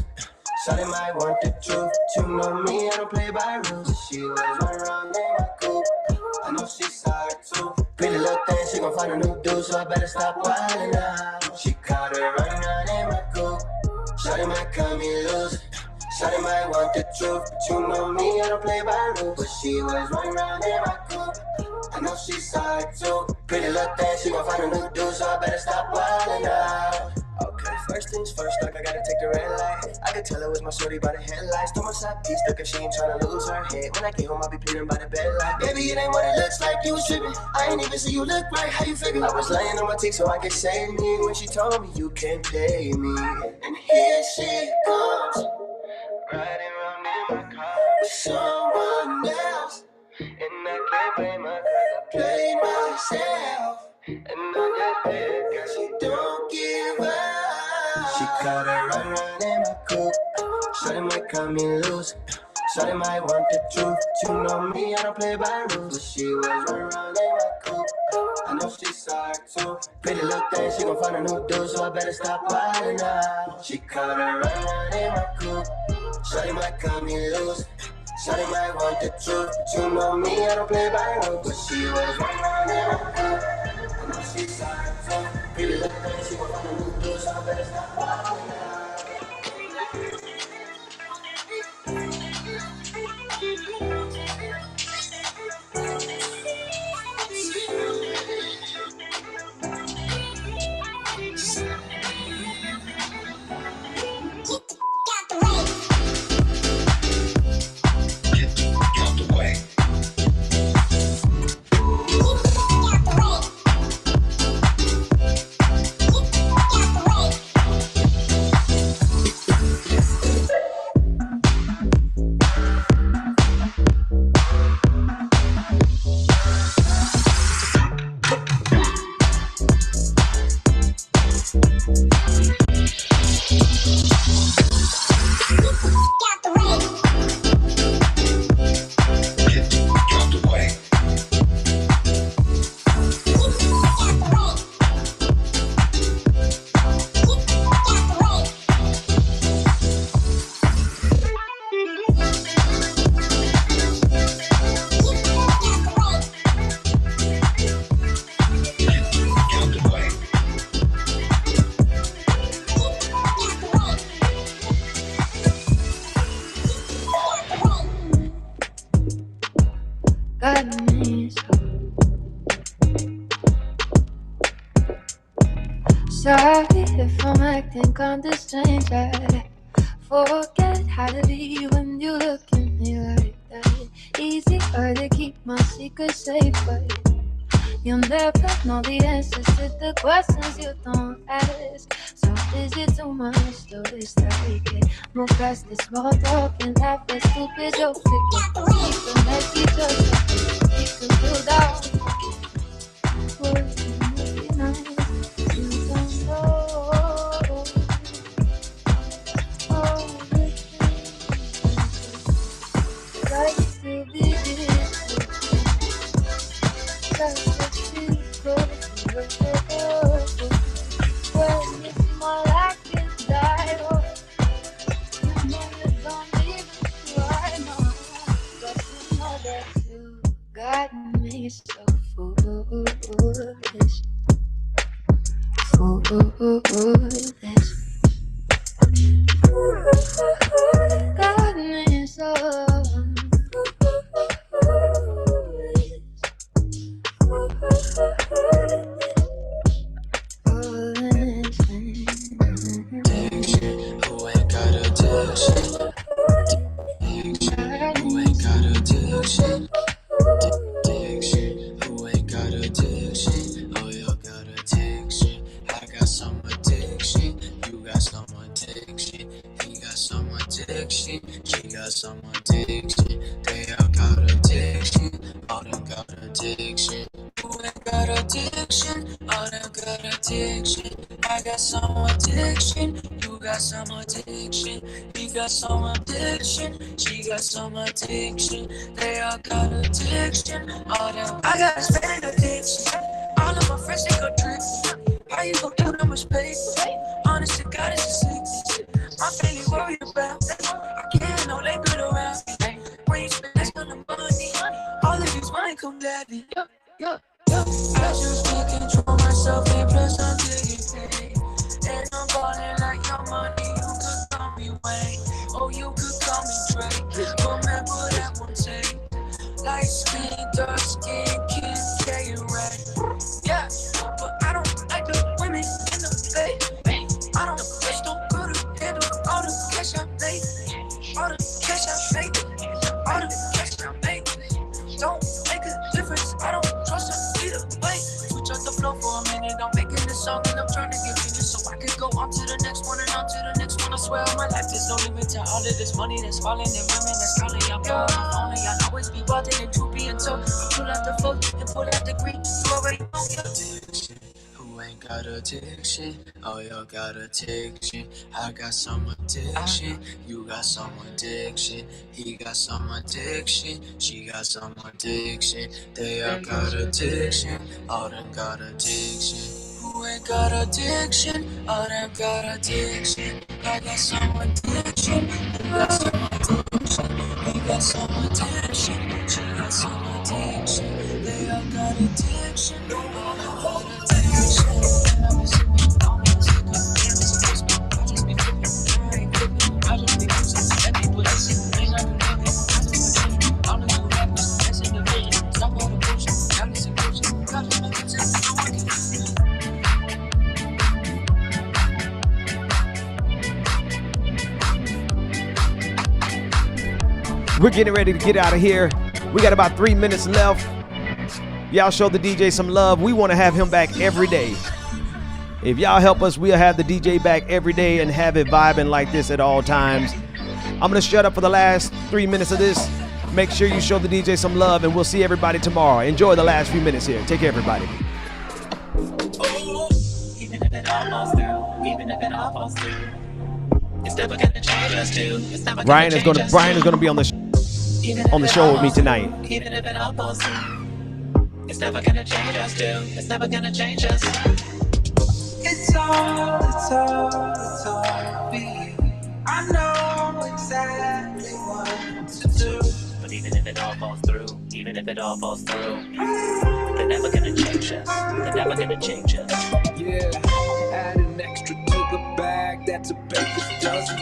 Shawty might want the truth. You know me, I don't play by rules. She was running around in my coupe. I know she saw it too. Pretty little thing, she gon' find a new dude, so I better stop wildin' out. She caught her running around in my coupe. Shawty might cut me loose. Shawty might want the truth, but you know me, I don't play by rules. But she was running around in my coupe. I know she saw it too. Pretty little thing, she gon' find a new dude, so I better stop wildin' out. Okay, first things first, like I gotta take the red light. I could tell it was my shorty by the headlights. Told my side piece, look if she ain't tryna lose her head. When I get home, I'll be pleading by the bed like, baby, it ain't what it looks like, you was tripping. I ain't even see you look right, how you figure? I was laying on my teeth so I could save me. When she told me you can't pay me. And here she comes, riding around in my car with someone else. And I can't blame her 'cause I played myself. And I just did, cause she don't give up. She caught her run in my coupe. Shawty might cut me loose. Shawty might want the truth. You know me, I don't play by rules. But she was running around in my coupe. I know she saw it too. Pretty little thing, she gon' find a new dude, so I better stop wildin' out. She caught her run in my coupe. Shawty might cut me loose. Shawty might want the truth, but you know me, I don't play by rules. But she was running around in my coupe. I know she saw it too. Pretty little thing, she gon' find a new dude, so I better stop wildin' out.
Sorry if I'm acting kinda strange. I forget how to be when you look at me like that. Easier to keep my secrets safe, but you'll never know the answers to the questions you don't ask. So is it too much to wish that we could move past the small talk and laugh at stupid jokes? We can make each other, we can build out. Words can make it nice. got me so foolish. Foolish. Got me so
Addiction, who ain't got addiction? Addiction, who ain't got addiction? Addiction, who ain't got addiction? Oh, you got addiction. I got some addiction. You got some addiction. He got some addiction. She got some addiction. They all got addiction. All them got addiction. Who ain't got addiction? All them got addiction. I got some addiction. You got some addiction. He got some addiction. She got some addiction. They all got addiction. All them. I got a spending addiction. All of my friends they go trick. How you gon' do that much paper? Honest to God, it's a secret. My family worried about. I can't no they good around. When you spend that kind of money, all of these money come daddy. I just can't control myself, and plus I'm getting paid. And I'm ballin' like your money, you could call me Wayne. Oh, you could call me Drake. Remember that one tape. Light skin, dark skin, can't get it right. Yeah, but I don't like the women in the bed. I don't just don't go to handle all the cash I made. All the cash I made. All the cash I made. Don't make a difference, I don't trust them either way. Switch up the flow for a minute, I'm making this song and I'm trying to get finished so I can go on to the next one and on to the next one. I swear my life is no limit to all of this money that's falling and women that's calling. I'm only I'll always be walking and to being told. Pull out the phone and pull out the green. You already know addiction. Who ain't got addiction? Oh, you got addiction. I got some addiction. You got some addiction. He got some addiction. She got some addiction. They all got addiction. All them got addiction. Who ain't got addiction? All them got addiction. I got some addiction. You got some addiction. He got some addiction. She got some addiction. They all got addiction. All them got addiction. And I've been sipping on my sicker. And it's a Christmas. I just be flipping. I ain't flipping. I just be cruising. Let me put this in. Ain't nothing living. I just be chilling. All the new rappers. That's in the vision. Stop all the bullshit. Now listen bullshit. God just make it sense. No one can listen.
We're getting ready to get out of here. We got about 3 minutes left. Y'all show the DJ some love. We want to have him back every day. If y'all help us, we'll have the DJ back every day and have it vibing like this at all times. I'm going to shut up for the last 3 minutes of this. Make sure you show the DJ some love, and we'll see everybody tomorrow. Enjoy the last few minutes here. Take care, everybody.
Even if it all falls through, even if it all falls through, it's never gonna change us too. It's never
Brian is gonna be on the show with me tonight.
Even if it all falls through, it's never gonna change us too. It's never gonna change us. It's all me. I know exactly what to do. But even if it all falls through, even if it all falls through, they're never gonna change us. They're never gonna change us.
Yeah, add an extra to the bag. That's a baker's dozen.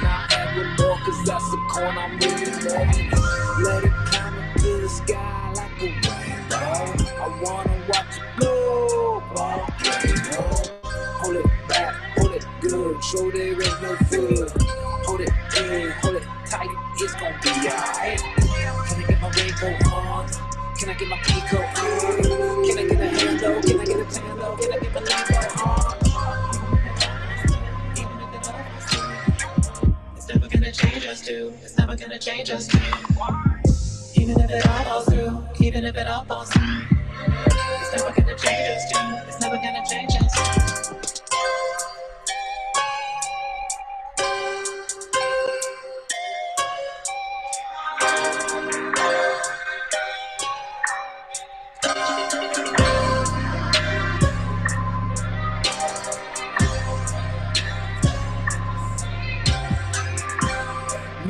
Now add one more, cause that's the corn I'm really loving. Let it climb into the sky like a rainbow. I wanna watch it blow all day. Hold it back, hold it good. Show there ain't no fear. Hold it in, hold it tight. It's gonna be alright. Can I get my rainbow on? Can I get my Pico on? Can I get a handle? Can I get a tando? Can I get my rainbow on?
It's never gonna change us too. It's never gonna change us too. Even if it all falls through, even if it all falls through, it's never gonna change us too. It's never gonna change us.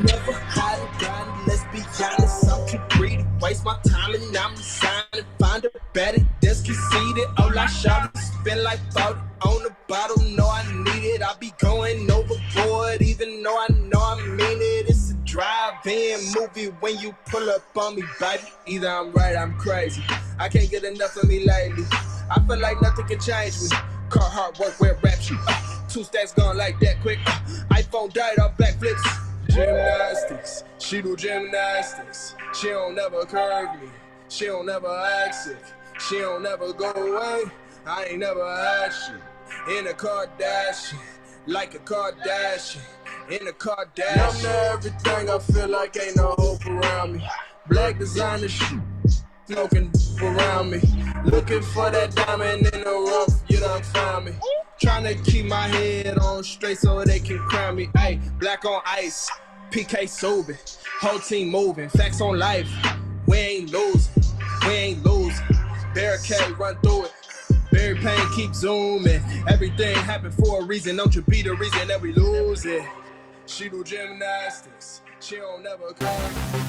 Never hide it, let's be honest. I'm too greedy, waste my time and
Batted, desk conceded. All I shot is spend like 40 on the bottle. No, I need it. I be going overboard, even though I know I mean it. It's a drive-in movie when you pull up on me, baby. Either I'm right, I'm crazy. I can't get enough of me lately. I feel like nothing can change me. Car hard work, wear rap shit. 2 stacks gone like that quick. iPhone died off black flips. Gymnastics, she do gymnastics. She don't never curve me. She don't never act sick. She don't never go away. I ain't never had shit. In a Kardashian, like a Kardashian. In a Kardashian. I'm to everything, I feel like ain't no hope around me. Black designer shit, smoking around me. Looking for that diamond in the rough, you done found me. Trying to keep my head on straight so they can crown me. Ayy, black on ice, PK Subban. Whole team moving, facts on life. We ain't losing, we ain't losing. Barricade, run through it. Barry Payne, keep zooming. Everything happened for a reason. Don't you be the reason that we lose it. She do gymnastics. She don't never come.